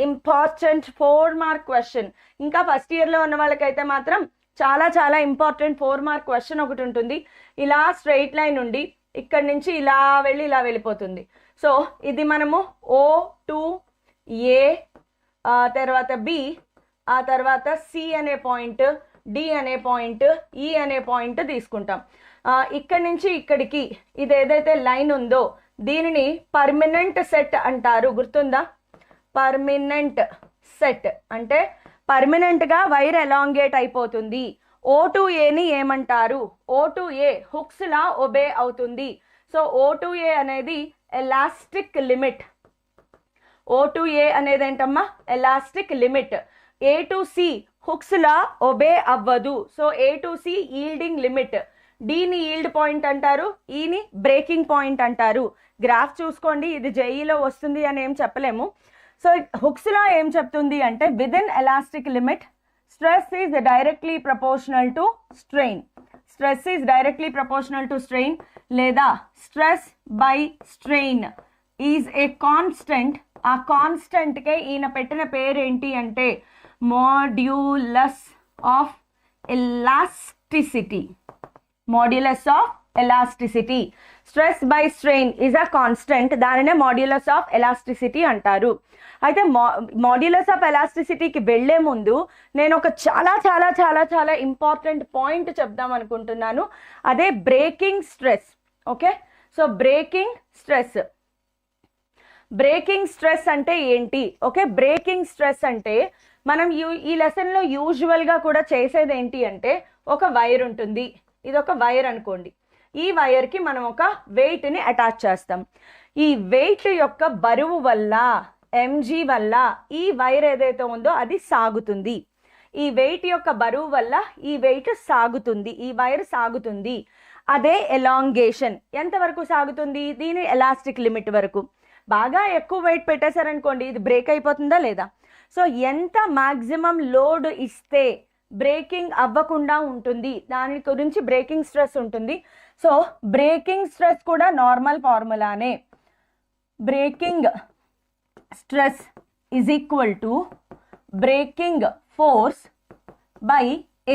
important 4 mark question. ఇంకా ఫస్ట్ ఇయర్లో ఉన్న వాళ్ళకైతే మాత్రం చాలా చాలా ఇంపార్టెంట్ 4 మార్క్ క్వశ్చన్ ఒకటి ఉంటుంది. ఇలా స్ట్రెయిట్ లైన్ ఉండి ఇక్కడి నుంచి ఇలా వెళ్ళి ఇలా వెళ్ళిపోతుంది. సో ఇది మనము O2A, ఆ తర్వాత B, ఆ తర్వాత C అనే పాయింట్, D అనే పాయింట్, E అనే పాయింట్ తీసుకుంటాం. ఇక్కడి నుంచి ఇక్కడికి ఇది ఏదైతే లైన్ ఉందో దీనిని పర్మనెంట్ సెట్ అంటారు, గుర్తుందా? పర్మనెంట్ సెట్ అంటే పర్మనెంట్గా వైర్ ఎలాంగేట్ అయిపోతుంది. O2Aని ఏమంటారు? O2A హుక్స్ లా ఒబే అవుతుంది. సో O2A అనేది ఎలాస్టిక్ లిమిట్. O2A అనేది ఏంటమ్మా? Elastic limit. A to C Hooke's law obey అవ్వదు. So A to C yielding limit. డీని ఈల్డ్ పాయింట్ అంటారు, ఈని బ్రేకింగ్ పాయింట్ అంటారు. గ్రాఫ్ చూసుకోండి, ఇది జేఈలో వస్తుంది అని ఏం చెప్పలేము. సో హుక్స్ లా ఏం చెప్తుంది అంటే within elastic limit stress is directly proportional to strain. Stress is directly proportional to strain లేదా stress by strain is a constant. ఆ కాన్స్టెంట్కే ఈయన పెట్టిన పేరు ఏంటి అంటే modulus of elasticity. Modulus of elasticity. Stress by strain is a constant, దానినే modulus of elasticity అంటారు. అయితే మాడ్యులస్ ఆఫ్ ఎలాస్టిసిటీకి వెళ్లే ముందు నేను ఒక చాలా చాలా చాలా చాలా ఇంపార్టెంట్ పాయింట్ చెప్దాం అనుకుంటున్నాను, అదే breaking stress. Okay, so breaking stress. Breaking stress అంటే ఏంటి? ఓకే, బ్రేకింగ్ స్ట్రెస్ అంటే మనం ఈ లెసన్లో యూజువల్గా కూడా చేసేది ఏంటి అంటే ఒక వైర్ ఉంటుంది, ఇది ఒక వైర్ అనుకోండి. ఈ వైర్కి మనం ఒక వెయిట్ని అటాచ్ చేస్తాం. ఈ వెయిట్ యొక్క బరువు వల్ల, mg వల్ల ఈ వైర్ ఏదైతే ఉందో అది సాగుతుంది. ఈ వెయిట్ యొక్క బరువు వల్ల ఈ వెయిట్ సాగుతుంది, ఈ వైర్ సాగుతుంది. అదే ఎలాంగేషన్. ఎంతవరకు సాగుతుంది? దీని ఎలాస్టిక్ లిమిట్ వరకు. బాగా ఎక్కువ వెయిట్ పెట్టేశారనుకోండి, ఇది బ్రేక్ అయిపోతుందా లేదా? సో ఎంత మ్యాక్సిమం లోడ్ ఇస్తే బ్రేకింగ్ అవ్వకుండా ఉంటుంది, దాని గురించి బ్రేకింగ్ స్ట్రెస్ ఉంటుంది. సో బ్రేకింగ్ స్ట్రెస్ కూడా నార్మల్ ఫార్ములానే. Breaking stress is equal to breaking force by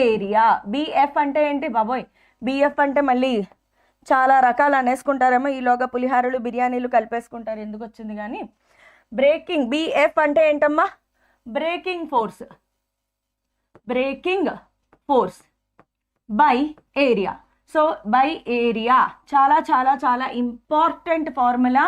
area. BF అంటే ఏంటి బాబోయ్? బిఎఫ్ అంటే మళ్ళీ చాలా రకాలు అనేసుకుంటారేమో, ఈలోగా పులిహారలు బిర్యానీలు కలిపేసుకుంటారు, ఎందుకు వచ్చింది కానీ. బ్రేకింగ్ బిఎఫ్ అంటే ఏంటమ్మా? Breaking force. Breaking force by area. So by area చాలా చాలా చాలా ఇంపార్టెంట్ ఫార్ములా.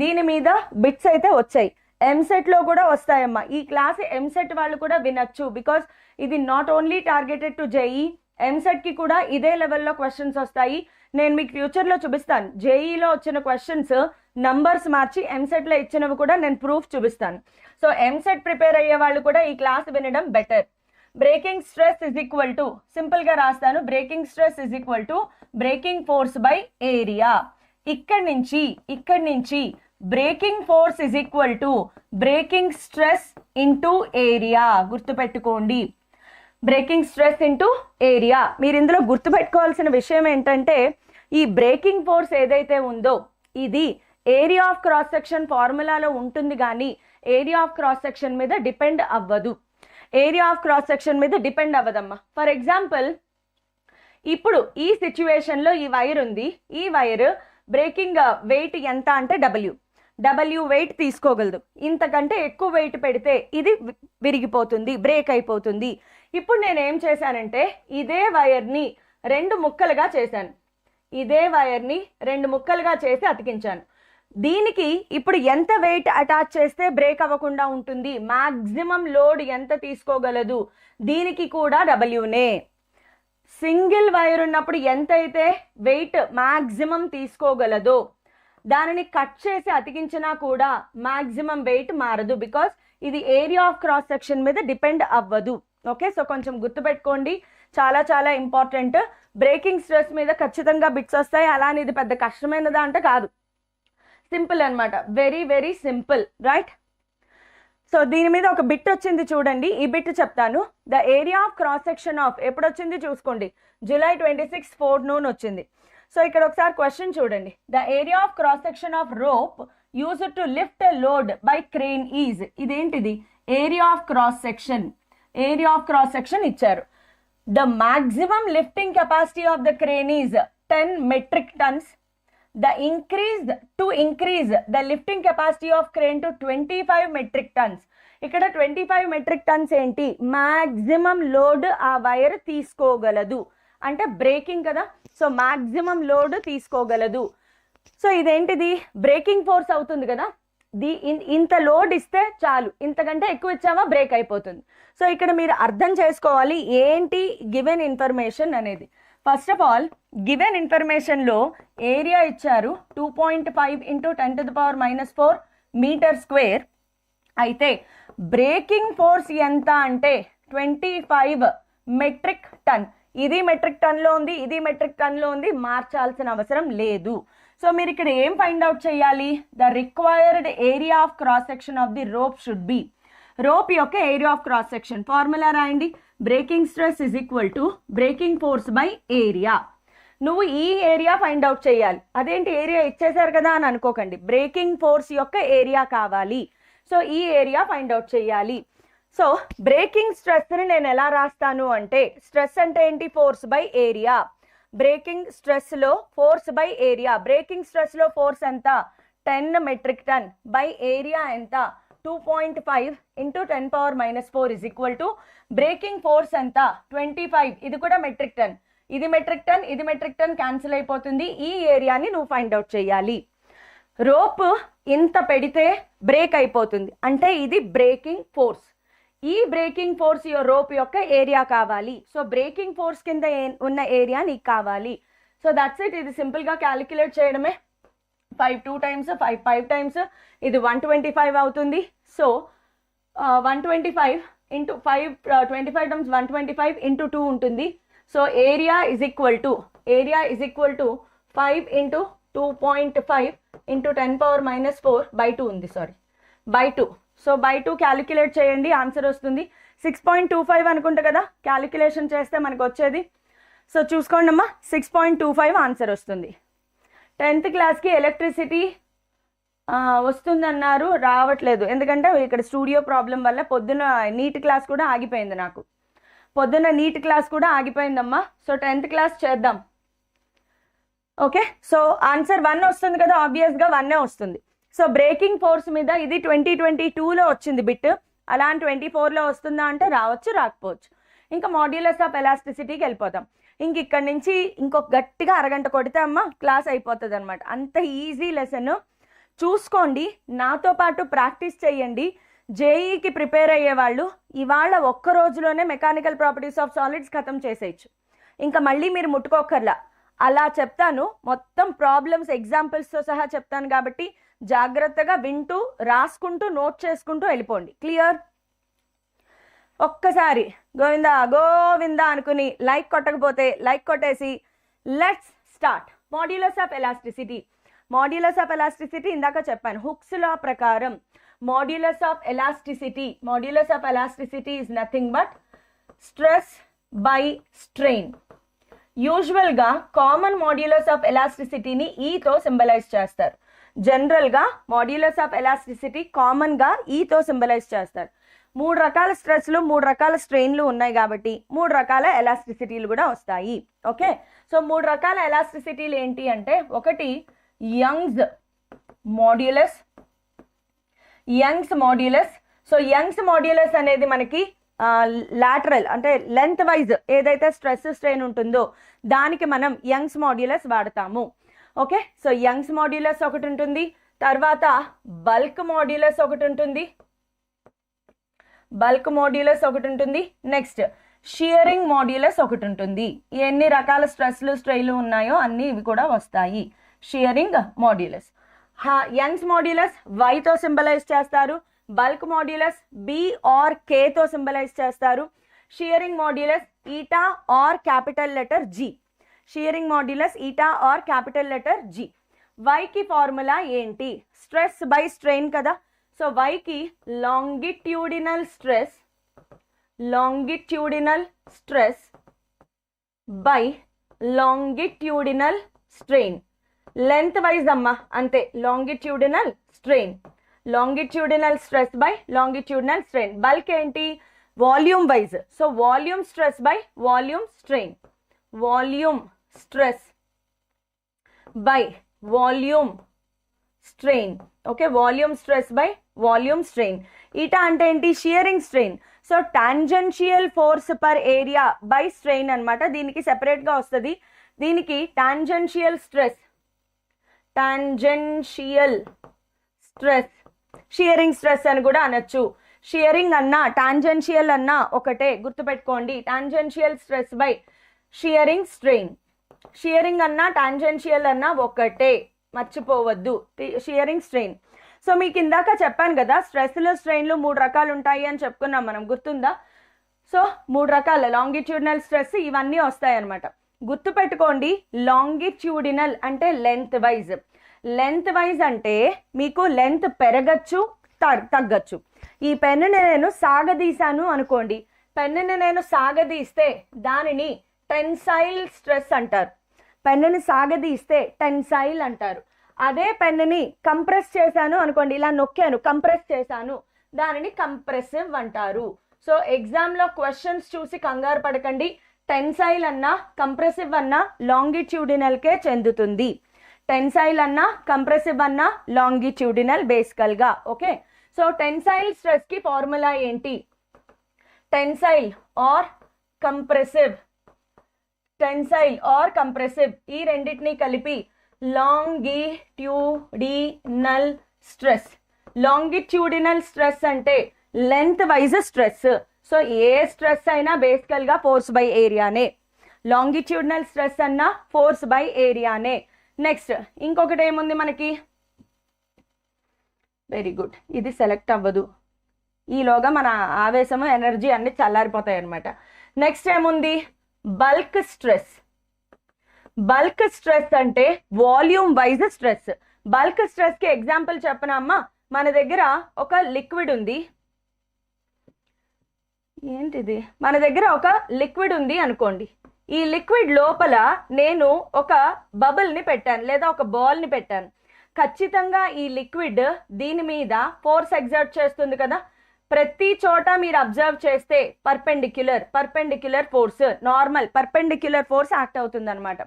దీని మీద బిట్స్ అయితే వచ్చాయి, ఎంసెట్లో కూడా వస్తాయమ్మా. ఈ క్లాస్ ఎంసెట్ వాళ్ళు కూడా వినొచ్చు, బికాస్ ఇది not only targeted to JEE, ఎంసెట్కి కూడా ఇదే లెవెల్లో క్వశ్చన్స్ వస్తాయి. నేను మీకు ఫ్యూచర్లో చూపిస్తాను. జేఈలో వచ్చిన క్వశ్చన్స్ నంబర్స్ మార్చి ఎంసెట్లో ఇచ్చినవి కూడా నేను ప్రూఫ్ చూపిస్తాను. సో ఎంసెట్ ప్రిపేర్ అయ్యే వాళ్ళు కూడా ఈ క్లాస్ వినడం better. Breaking stress is equal to, సింపుల్గా రాస్తాను, breaking stress is equal to breaking force by area. ఇక్కడి నుంచి breaking force is equal to breaking stress into area. గుర్తుపెట్టుకోండి, బ్రేకింగ్ స్ట్రెస్ ఇంటూ ఏరియా. మీరు ఇందులో గుర్తుపెట్టుకోవాల్సిన విషయం ఏంటంటే ఈ బ్రేకింగ్ ఫోర్స్ ఏదైతే ఉందో ఇది ఏరియా ఆఫ్ క్రాస్ సెక్షన్ ఫార్ములాలో ఉంటుంది, కానీ ఏరియా ఆఫ్ క్రాస్ సెక్షన్ మీద డిపెండ్ అవ్వదు. ఏరియా ఆఫ్ క్రాస్ సెక్షన్ మీద డిపెండ్ అవ్వదమ్మా. ఫర్ ఎగ్జాంపుల్ ఇప్పుడు ఈ సిచ్యువేషన్లో ఈ వైర్ ఉంది, ఈ వైర్ బ్రేకింగ్ వెయిట్ ఎంత అంటే డబ్ల్యూ వెయిట్ తీసుకోగలదు. ఇంతకంటే ఎక్కువ వెయిట్ పెడితే ఇది విరిగిపోతుంది, బ్రేక్ అయిపోతుంది. ఇప్పుడు నేను ఏం చేశానంటే ఇదే వైర్ని 2 ముక్కలుగా చేశాను, చేసి అతికించాను. దీనికి ఇప్పుడు ఎంత వెయిట్ అటాచ్ చేస్తే బ్రేక్ అవ్వకుండా ఉంటుంది, మ్యాక్సిమం లోడ్ ఎంత తీసుకోగలదు, దీనికి కూడా డబ్ల్యూనే. సింగిల్ వైర్ ఉన్నప్పుడు ఎంతైతే వెయిట్ మ్యాక్సిమం తీసుకోగలదో దానిని కట్ చేసి అతికించినా కూడా మ్యాక్సిమం వెయిట్ మారదు, బికాస్ ఇది ఏరియా ఆఫ్ క్రాస్ సెక్షన్ మీద డిపెండ్ అవ్వదు. ఓకే, సో కొంచెం గుర్తుపెట్టుకోండి, చాలా చాలా ఇంపార్టెంట్. బ్రేకింగ్ స్ట్రెస్ మీద ఖచ్చితంగా బిట్స్ వస్తాయి, అలానే ఇది పెద్ద కష్టమైనదా అంటే కాదు, సింపుల్ అనమాట, very very simple, right? So దీని మీద ఒక బిట్ వచ్చింది చూడండి, ఈ బిట్ చెప్తాను. The area of cross section of ఎప్పుడు వచ్చింది చూసుకోండి, July 26 forenoon వచ్చింది. సో ఇక్కడ ఒకసారి క్వశ్చన్ చూడండి. The area of cross section of rope used to lift a load by crane is. ఇదేంటిది? Area of cross section. Area of cross section ఇచ్చారు. The maximum lifting capacity of the crane is 10 metric tons. To increase the lifting capacity of crane to 25 metric tons. ఇక్కడ 25 metric tons ఏంటి? Maximum load ఆ wire తీసుకోగలదు, అంటే breaking కదా, so maximum load తీసుకోగలదు. So ఇదేంటిది? Breaking force అవుతుంది కదా, ఇంత load ఇస్తే చాలు, ఇంతకంటే ఎక్కువ ఇచ్చావా బ్రేక్ అయిపోతుంది. సో ఇక్కడ మీరు అర్థం చేసుకోవాలి ఏంటి గివెన్ ఇన్ఫర్మేషన్ అనేది. ఫస్ట్ ఆఫ్ ఆల్ గివెన్ ఇన్ఫర్మేషన్లో ఏరియా ఇచ్చారు 2.5 × 10⁻⁻⁴ మీటర్ స్క్వేర్. అయితే బ్రేకింగ్ ఫోర్స్ ఎంత అంటే 25 మెట్రిక్ టన్. ఇది మెట్రిక్ టన్లో ఉంది, ఇది మెట్రిక్ టన్లో ఉంది, మార్చాల్సిన అవసరం లేదు. సో మీరు ఇక్కడ ఏం ఫైండ్ అవుట్ చేయాలి? The required area of cross section of the rope should be. Rope యొక్క area of cross section formula రాయండి. Breaking stress is equal to breaking force by area. నువ్వు ఈ ఏరియా ఫైండ్ అవుట్ చేయాలి. అదేంటి area ఇచ్చేసారు కదా అని అనుకోకండి, బ్రేకింగ్ ఫోర్స్ యొక్క ఏరియా కావాలి. సో ఈ ఏరియా ఫైండ్ అవుట్ చేయాలి. సో బ్రేకింగ్ స్ట్రెస్ని నేను ఎలా రాస్తాను అంటే, స్ట్రెస్ అంటే ఏంటి? Force by area. బ్రేకింగ్ స్ట్రెస్లో ఫోర్స్ బై ఏరియా. బ్రేకింగ్ స్ట్రెస్లో ఫోర్స్ ఎంత? 10 మెట్రిక్ టన్ బై ఏరియా ఎంత? 2.5 × 10⁻⁻⁴ is equal to breaking force ఎంత? 25. ఇది కూడా మెట్రిక్ టన్, ఇది మెట్రిక్ టన్, ఇది మెట్రిక్ టన్ క్యాన్సిల్ అయిపోతుంది. ఈ ఏరియాని నువ్వు ఫైండ్ అవుట్ చేయాలి. రోప్ ఇంత పెడితే బ్రేక్ అయిపోతుంది, అంటే ఇది బ్రేకింగ్ ఫోర్స్. ఈ బ్రేకింగ్ ఫోర్స్ రోప్ యొక్క ఏరియా కావాలి. సో బ్రేకింగ్ ఫోర్స్ కింద ఉన్న ఏరియా నీకు కావాలి. So that's it. ఇది సింపుల్గా క్యాలిక్యులేట్ చేయడమే. 5 2 times, 5 5 times, ఇది 125 అవుతుంది. సో 125 × 5 25 times 125 × 2 ఉంటుంది. So area is equal to 5 × 2.5 × 10⁻⁻⁴/2 ఉంది, sorry by 2. So by 2 calculate చేయండి, ఆన్సర్ వస్తుంది 6.25 అనుకుంటా కదా క్యాలిక్యులేషన్ చేస్తే మనకు వచ్చేది. సో చూసుకోండి అమ్మా, 6.25 ఆన్సర్ వస్తుంది. 10th క్లాస్కి ఎలక్ట్రిసిటీ వస్తుందన్నారు, రావట్లేదు. ఎందుకంటే ఇక్కడ స్టూడియో ప్రాబ్లం వల్ల పొద్దున నీట్ క్లాస్ కూడా ఆగిపోయింది. నాకు పొద్దున్న నీట్ క్లాస్ కూడా ఆగిపోయిందమ్మా. సో 10th క్లాస్ చేద్దాం. ఓకే, సో ఆన్సర్ 1 వస్తుంది కదా, ఆబ్వియస్గా 1 వస్తుంది. సో బ్రేకింగ్ ఫోర్స్ మీద ఇది 2022లో వచ్చింది బిట్, అలా 24లో వస్తుందా అంటే రావచ్చు, రాకపోవచ్చు. ఇంకా మాడ్యులస్ ఆఫ్ ఎలాస్టిసిటీకి వెళ్ళిపోతాం. ఇంక ఇక్కడ నుంచి ఇంకొక గట్టిగా అరగంట కొడితే అమ్మ క్లాస్ అయిపోతుంది అనమాట. అంత ఈజీ లెసన్. చూసుకోండి, నాతో పాటు ప్రాక్టీస్ చేయండి. జేఈకి ప్రిపేర్ అయ్యే వాళ్ళు ఇవాళ ఒక్క రోజులోనే మెకానికల్ ప్రాపర్టీస్ ఆఫ్ సాలిడ్స్ ఖతం చేసేయచ్చు. ఇంకా మళ్ళీ మీరు ముట్టుకోకర్లా, అలా చెప్తాను. మొత్తం ప్రాబ్లమ్స్ ఎగ్జాంపుల్స్తో సహా చెప్తాను కాబట్టి జాగ్రత్తగా వింటూ రాసుకుంటూ నోట్ చేసుకుంటూ వెళ్ళిపోండి. క్లియర్? ఒక్కసారి గోవిందా గోవిందా అనుకుని లైక్ కొట్టకపోతే లైక్ కొట్టేసి let's start. Modulus of elasticity. Modulus of elasticity ఇందాక చెప్పాను, హుక్స్ లా ప్రకారం modulus of elasticity is nothing but stress by strain. యూజువల్గా కామన్ మాడ్యులస్ ఆఫ్ ఎలాస్టిసిటీని ఈతో సింబలైజ్ చేస్తారు. జనరల్గా మాడ్యులస్ ఆఫ్ ఎలాస్టిసిటీ కామన్గా ఈతో సింబలైజ్ చేస్తారు. 3 రకాల స్ట్రెస్లు 3 రకాల స్ట్రెయిన్లు ఉన్నాయి కాబట్టి 3 రకాల ఎలాస్టిసిటీలు కూడా వస్తాయి. ఓకే, సో 3 రకాల ఎలాస్టిసిటీలు ఏంటి అంటే, ఒకటి Young's modulus. So Young's modulus అనేది మనకి లాటరల్ అంటే లెంత్ వైజ్ ఏదైతే స్ట్రెస్ స్ట్రెయిన్ ఉంటుందో దానికి మనం యంగ్స్ మాడ్యులస్ వాడతాము. ఓకే, సో యంగ్స్ మాడ్యులస్ ఒకటి ఉంటుంది. తర్వాత బల్క్ మాడ్యులస్ ఒకటి ఉంటుంది. నెక్స్ట్ షియరింగ్ మాడ్యులస్ ఒకటి ఉంటుంది. ఎన్ని రకాల స్ట్రెస్లు స్ట్రెయిన్లు ఉన్నాయో అన్ని ఇవి కూడా వస్తాయి. Shearing modulus. యంగ్స్ మాడ్యులస్ వైతో సింబలైజ్ చేస్తారు. బల్క్ మాడ్యులస్ బి ఆర్ కేతో సింబలైజ్ చేస్తారు. Shearing modulus eta or capital letter G. G. వైకి ఫార్ములా ఏంటి? స్ట్రెస్ బై స్ట్రెయిన్ కదా. సో వైకి longitudinal stress by longitudinal strain. Length wise అమ్మా అంతే, longitudinal stress by longitudinal strain. Bulk ఏంటి? Volume wise. So volume stress by volume strain. Okay, volume stress by volume strain. Eta అంటే ఏంటి? Shearing strain. So tangential force per area by strain అనమాట. దీనికి సెపరేట్గా వస్తుంది. దీనికి టాంజెన్షియల్ స్ట్రెస్, షియరింగ్ స్ట్రెస్ అని కూడా అనొచ్చు. షియరింగ్ అన్నా టాంజెన్షియల్ అన్నా ఒకటే, గుర్తుపెట్టుకోండి. Tangential stress by shearing strain. Shearing అన్నా టాంజెన్షియల్ అన్నా ఒకటే, మర్చిపోవద్దు. Shearing strain. సో మీకు ఇందాక చెప్పాను కదా, స్ట్రెస్లు స్ట్రెయిన్లు 3 రకాలు ఉంటాయి అని చెప్పుకున్నాం మనం, గుర్తుందా? సో 3 రకాల లాంగిట్యూడినల్ స్ట్రెస్ ఇవన్నీ వస్తాయి అనమాట. గుర్తుపెట్టుకోండి, లాంగిట్యూడినల్ అంటే లెంత్ వైజ్ అంటే మీకు లెంత్ పెరగచ్చు తగ్గచ్చు. ఈ పెన్నుని నేను సాగదీశాను అనుకోండి, పెన్నుని నేను సాగదీస్తే దానిని టెన్సైల్ స్ట్రెస్ అంటారు. పెన్నుని సాగదీస్తే టెన్సైల్ అంటారు. అదే పెన్నుని కంప్రెస్ చేశాను అనుకోండి, ఇలా నొక్కాను కంప్రెస్ చేశాను, దానిని కంప్రెసివ్ అంటారు. సో ఎగ్జామ్లో క్వశ్చన్స్ చూసి కంగారు పడకండి. టెన్సైల్ అన్నా కంప్రెసివ్ అన్నా లాంగిట్యూడినల్కే చెందుతుంది. టెన్సైల్ అన్నా కంప్రెసివ్ అన్నా లాంగిట్యూడినల్ బేసికల్గా. ఓకే, సో టెన్సైల్ స్ట్రెస్కి ఫార్ములా ఏంటి? టెన్సైల్ ఆర్ కంప్రెసివ్ ఈ రెండింటినీ కలిపి లాంగిట్యూడినల్ స్ట్రెస్ అంటే లెంత్ వైజ్ స్ట్రెస్. సో ఏ స్ట్రెస్ అయినా బేసికల్గా ఫోర్స్ బై ఏరియానే. లాంగిట్యూడినల్ స్ట్రెస్ అన్నా ఫోర్స్ బై ఏరియానే. నెక్స్ట్ ఇంకొకటి ఏముంది మనకి? వెరీ గుడ్, ఇది సెలెక్ట్ అవ్వదు. ఈలోగా మన ఆవేశము ఎనర్జీ అన్ని చల్లారిపోతాయి అనమాట. నెక్స్ట్ ఏముంది? బల్క్ స్ట్రెస్ అంటే వాల్యూమ్ వైజ్ స్ట్రెస్. బల్క్ స్ట్రెస్కి ఎగ్జాంపుల్ చెప్పనా అమ్మా? మన దగ్గర ఒక లిక్విడ్ ఉంది. ఏంటిది? మన దగ్గర ఒక లిక్విడ్ ఉంది అనుకోండి. ఈ లిక్విడ్ లోపల నేను ఒక బబుల్ని పెట్టాను లేదా ఒక బాల్ని పెట్టాను. ఖచ్చితంగా ఈ లిక్విడ్ దీని మీద ఫోర్స్ ఎగ్జర్ట్ చేస్తుంది కదా. ప్రతి చోట మీరు అబ్జర్వ్ చేస్తే perpendicular force, normal perpendicular force act అవుతుంది అనమాట.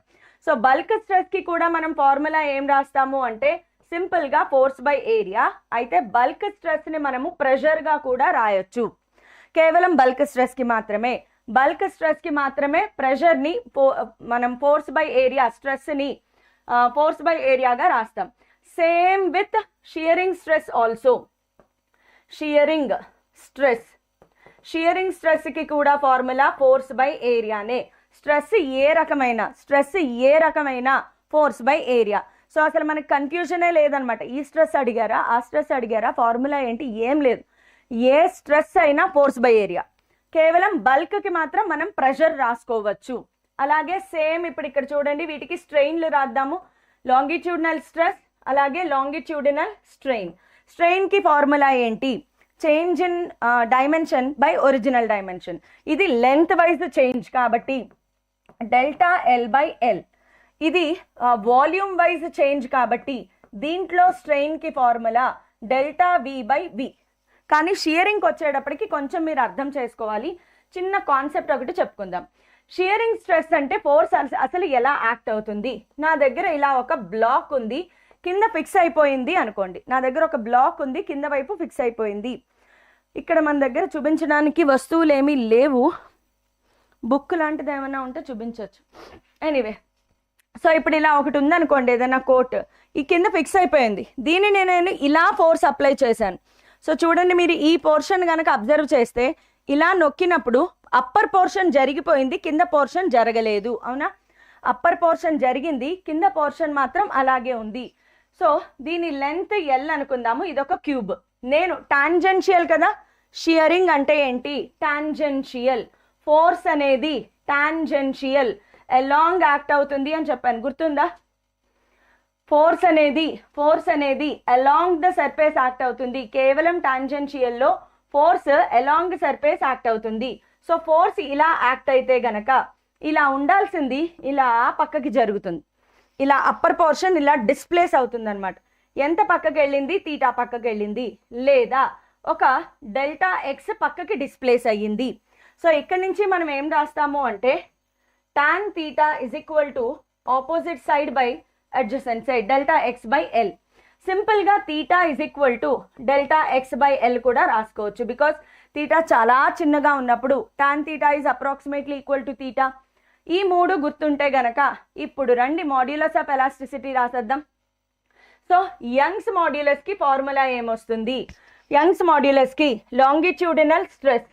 సో బల్క్ స్ట్రెస్కి కూడా మనం ఫార్ములా ఏం రాస్తాము అంటే సింపుల్గా ఫోర్స్ బై ఏరియా. అయితే బల్క్ స్ట్రెస్ని మనము ప్రెషర్గా కూడా రాయొచ్చు. కేవలం బల్క్ స్ట్రెస్కి మాత్రమే ప్రెషర్ని మనం ఫోర్స్ బై ఏరియా, స్ట్రెస్ని ఫోర్స్ బై ఏరియాగా రాస్తాం. Same with shearing stress also. షియరింగ్ స్ట్రెస్కి కూడా ఫార్ములా ఫోర్స్ బై ఏరియానే. స్ట్రెస్ ఏ రకమైన ఫోర్స్ బై ఏరియా. సో అసలు మనకి కన్ఫ్యూజనే లేదనమాట. ఈ స్ట్రెస్ అడిగారా, ఆ స్ట్రెస్ అడిగారా, ఫార్ములా ఏంటి, ఏం లేదు. ఏ స్ట్రెస్ అయినా ఫోర్స్ బై ఏరియా. కేవలం బల్క్కి మాత్రం మనం ప్రెషర్ రాసుకోవచ్చు. అలాగే సేమ్ ఇప్పుడు ఇక్కడ చూడండి, వీటికి స్ట్రెయిన్లు రాద్దాము. లాంగిట్యూడినల్ స్ట్రెస్ అలాగే లాంగిట్యూడినల్ స్ట్రెయిన్కి ఫార్ములా ఏంటి? Change in dimension by original dimension. ఇది లెంత్ వైజ్ చేంజ్ కాబట్టి డెల్టా ఎల్ బై ఎల్. ఇది వాల్యూమ్ వైజ్ చేంజ్ కాబట్టి దీంట్లో స్ట్రెయిన్కి ఫార్ములా డెల్టా వి బై వి. కానీ షియరింగ్కి వచ్చేటప్పటికి కొంచెం మీరు అర్థం చేసుకోవాలి. చిన్న కాన్సెప్ట్ ఒకటి చెప్పుకుందాం. షియరింగ్ స్ట్రెస్ అంటే ఫోర్స్ అసలు ఎలా యాక్ట్ అవుతుంది. నా దగ్గర ఇలా ఒక బ్లాక్ ఉంది, కింద ఫిక్స్ అయిపోయింది అనుకోండి. నా దగ్గర ఒక బ్లాక్ ఉంది, కింద వైపు ఫిక్స్ అయిపోయింది. ఇక్కడ మన దగ్గర చూపించడానికి వస్తువులు ఏమీ లేవు, బుక్ లాంటిది ఏమైనా ఉంటే చూపించవచ్చు. ఎనీవే, సో ఇప్పుడు ఇలా ఒకటి ఉందనుకోండి, ఏదైనా కోట్ ఈ కింద ఫిక్స్ అయిపోయింది. దీనిని నేను ఇలా ఫోర్స్ అప్లై చేశాను. సో చూడండి, మీరు ఈ పోర్షన్ కనుక అబ్జర్వ్ చేస్తే ఇలా నొక్కినప్పుడు అప్పర్ పోర్షన్ జరిగిపోయింది, కింద పోర్షన్ జరగలేదు. అవునా? అప్పర్ పోర్షన్ జరిగింది, కింద పోర్షన్ మాత్రం అలాగే ఉంది. సో దీని లెంత్ ఎల్ అనుకుందాము. ఇదొక క్యూబ్. నేను టాంజెన్షియల్ కదా, షియరింగ్ అంటే ఏంటి? టాంజెన్షియల్. ఫోర్స్ అనేది టాంజెన్షియల్ అలాంగ్ యాక్ట్ అవుతుంది అని చెప్పాను, గుర్తుందా? ఫోర్స్ అనేది అలాంగ్ ద సర్ఫేస్ యాక్ట్ అవుతుంది. కేవలం టాంజెన్షియల్లో ఫోర్స్ అలాంగ్ సర్ఫేస్ యాక్ట్ అవుతుంది. సో ఫోర్స్ ఇలా యాక్ట్ అయితే గనక ఇలా ఉండాల్సింది ఇలా పక్కకి జరుగుతుంది. ఇలా అప్పర్ పోర్షన్ ఇలా డిస్ప్లేస్ అవుతుంది అనమాట. ఎంత పక్కకి వెళ్ళింది? తీటా పక్కకి వెళ్ళింది, లేదా ఒక డెల్టా ఎక్స్ పక్కకి డిస్ప్లేస్ అయ్యింది. సో ఇక్కడ నుంచి మనం ఏం రాస్తాము అంటే tan theta is equal to opposite side by adjacent side delta X by L. సింపుల్గా theta is equal to delta X by L కూడా రాసుకోవచ్చు. బికాస్ తీటా చాలా చిన్నగా ఉన్నప్పుడు tan theta is approximately equal to theta. ఈ మూడు గుర్తుంటే గనక ఇప్పుడు రండి మాడ్యులస్ ఆఫ్ ఎలాస్టిసిటీ రాసేద్దాం. సో యంగ్స్ మాడ్యులస్కి ఫార్ములా ఏమొస్తుంది? Young's మాడ్యులస్కి longitudinal stress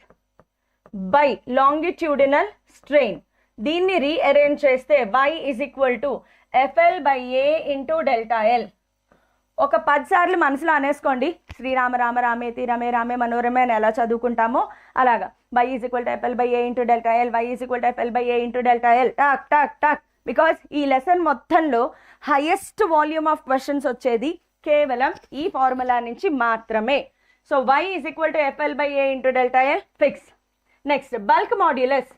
by longitudinal strain. దీన్ని రీఅరేంజ్ చేస్తే y is equal to FL by A into delta L. ఒక 10 సార్లు మనసులో అనేసుకోండి. శ్రీరామ రామ రామేతి రమే రామే మనోరమే అని ఎలా చదువుకుంటామో అలాగా. y is equal to FL by A into delta L, y is equal to FL by A into delta L. టాక్ టాక్ టాక్. బికాస్ ఈ లెసన్ మొత్తంలో హైయెస్ట్ వాల్యూమ్ ఆఫ్ క్వశ్చన్స్ వచ్చేది కేవలం ఈ ఫార్ములా నుంచి మాత్రమే. So y is equal to FL by A into delta L fix. Next bulk modulus,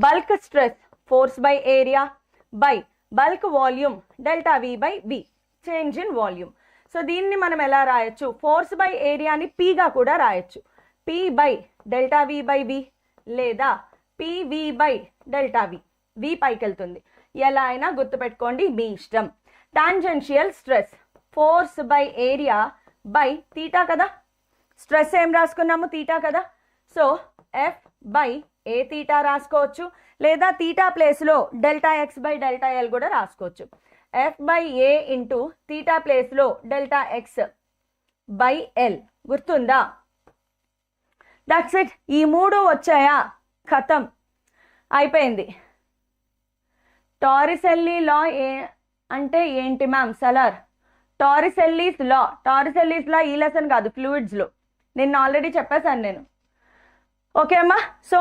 bulk stress force by area by bulk volume delta V by V, change in volume. So దీన్ని మనం ఎలా రాయొచ్చు? Force by ఏరియాని పీగా కూడా రాయొచ్చు. P by delta V by V, లేదా PV by delta V. V పైకి వెళ్తుంది, ఎలా అయినా గుర్తుపెట్టుకోండి, మీ ఇష్టం. Tangential stress force by area by theta కదా, స్ట్రెస్ ఏం రాసుకున్నాము? తీటా కదా. So F by A theta రాసుకోవచ్చు, లేదా తీటా ప్లేస్లో delta X by delta L కూడా రాసుకోవచ్చు. F by A into theta ప్లేస్లో డెల్టా ఎక్స్ బై ఎల్. గుర్తుందా? That's it. ఈ మూడు వచ్చాయా? ఖతం, అయిపోయింది. టారిసెల్లి లా అంటే ఏంటి మ్యామ్? సలార్ టారిసెల్లీస్ లా ఈ లెసన్ కాదు, ఫ్లూయిడ్స్లో. నిన్న ఆల్రెడీ చెప్పేశాను నేను. ఓకే అమ్మా. So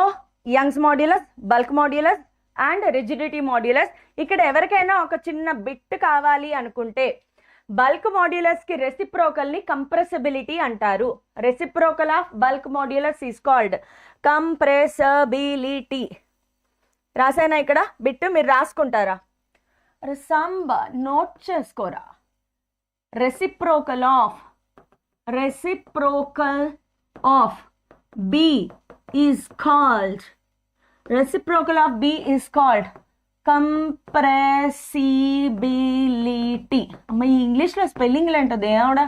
Young's modulus, bulk modulus and rigidity modulus. ఇక్కడ ఎవరికైనా ఒక చిన్న బిట్ కావాలి అనుకుంటే బల్క్ మాడ్యులస్కి రెసిప్రోకల్ని కంప్రెసిబిలిటీ అంటారు. Reciprocal of bulk modulus is called compressibility. రాసానా ఇక్కడ బిట్? మీరు రాసుకుంటారా? సంబ నోట్ చేసుకోరా. Reciprocal of B is called compressibility. అమ్మ ఈ ఇంగ్లీష్లో స్పెల్లింగ్లు ఏంటది ఏమడా?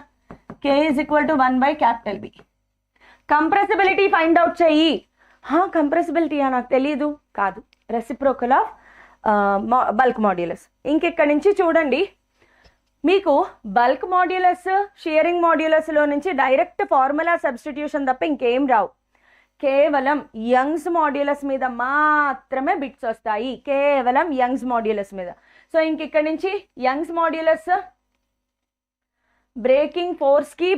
K is equal to 1 by capital B. Compressibility find out చెయ్యి. కంప్రెసిబిలిటీయా? నాకు తెలీదు. కాదు, రెసిప్రోకల్ ఆఫ్ బల్క్ మాడ్యులస్. ఇంకెక్కడి నుంచి చూడండి, మీకు బల్క్ మాడ్యులస్, షియరింగ్ మాడ్యులస్లో నుంచి డైరెక్ట్ ఫార్ములా సబ్స్టిట్యూషన్ తప్ప ఇంకేం రావు. కేవలం యంగ్స్ మాడ్యులస్ మీద మాత్రమే బిట్స్ వస్తాయి, కేవలం యంగ్స్ మాడ్యులస్ మీద. సో ఇంకెక్కడి నుంచి యంగ్స్ మాడ్యులస్ బ్రేకింగ్ ఫోర్స్కి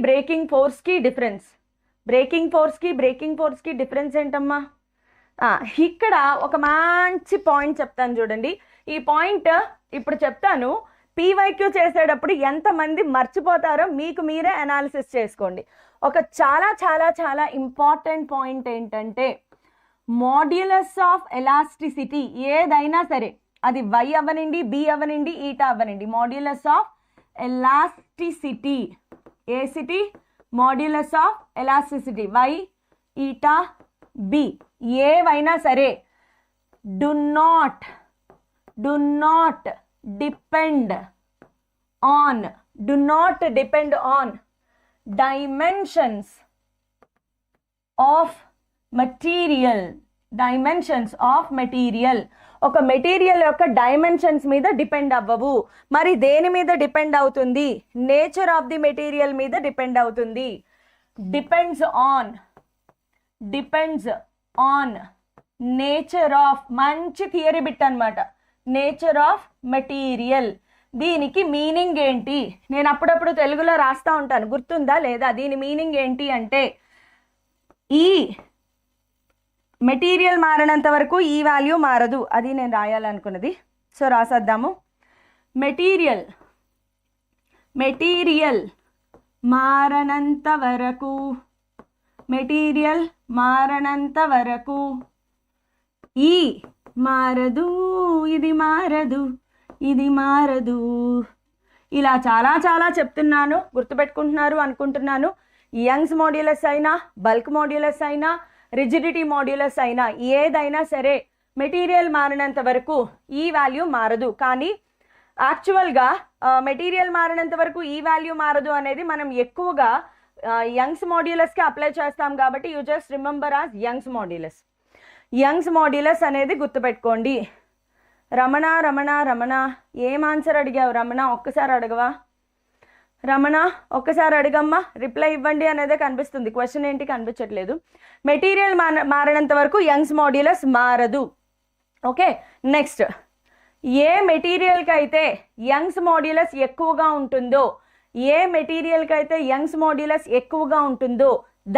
డిఫరెన్స్. బ్రేకింగ్ ఫోర్స్కి డిఫరెన్స్ ఏంటమ్మా? ఇక్కడ ఒక మంచి పాయింట్ చెప్తాను చూడండి. ఈ పాయింట్ ఇప్పుడు చెప్తాను. పీవైక్యూ చేసేటప్పుడు ఎంతమంది మర్చిపోతారో మీకు మీరే అనాలిసిస్ చేసుకోండి. ఒక చాలా చాలా చాలా ఇంపార్టెంట్ పాయింట్ ఏంటంటే మాడ్యులస్ ఆఫ్ ఎలాస్టిసిటీ ఏదైనా సరే, అది y అవ్వనండి, b అవ్వనండి, ఈటా అవ్వనండి, మాడ్యులస్ ఆఫ్ ఎలాస్టిసిటీ, ఏ సిటీ, modulus of elasticity y, eta, b ఏవైనా సరే do not depend on dimensions of material. ఒక మెటీరియల్ యొక్క డైమెన్షన్స్ మీద డిపెండ్ అవ్వవు. మరి దేని మీద డిపెండ్ అవుతుంది? నేచర్ ఆఫ్ ది మెటీరియల్ మీద డిపెండ్ అవుతుంది. డిపెండ్స్ ఆన్ నేచర్ ఆఫ్, మంచి థియరీ బిట్ అన్నమాట, నేచర్ ఆఫ్ మెటీరియల్. దీనికి మీనింగ్ ఏంటి? నేను అప్పుడప్పుడు తెలుగులో రాస్తా ఉంటాను, గుర్తుందా లేదా? దీని మీనింగ్ ఏంటి అంటే, ఈ మెటీరియల్ మారినంత వరకు ఈ వాల్యూ మారదు, అది నేను రాయాలనుకున్నది. సో రాసేద్దాము. మెటీరియల్ మారనంత వరకు ఈ మారదు, ఇది మారదు. ఇలా చాలా చాలా చెప్తున్నాను, గుర్తుపెట్టుకుంటున్నారు అనుకుంటున్నాను. యంగ్స్ మాడ్యులస్ అయినా, బల్క్ మాడ్యులస్ అయినా, రిజిడిటీ మాడ్యులస్ అయినా, ఏదైనా సరే మెటీరియల్ మారినంత వరకు ఈ వాల్యూ మారదు. కానీ యాక్చువల్గా మెటీరియల్ మారినంత వరకు ఈ వాల్యూ మారదు అనేది మనం ఎక్కువగా యంగ్స్ మాడ్యులస్కి అప్లై చేస్తాం కాబట్టి you just remember as Young's modulus అనేది గుర్తుపెట్టుకోండి. రమణ ఏం ఆన్సర్ అడిగావు రమణ? ఒక్కసారి అడగవా రమణ? ఒక్కసారి అడగమ్మా, రిప్లై ఇవ్వండి అనేదే కనిపిస్తుంది, క్వశ్చన్ ఏంటి కనిపించట్లేదు. మెటీరియల్ మారినంత వరకు యంగ్స్ మాడ్యులస్ మారదు. ఓకే, నెక్స్ట్, ఏ మెటీరియల్కి అయితే యంగ్స్ మాడ్యులస్ ఎక్కువగా ఉంటుందో,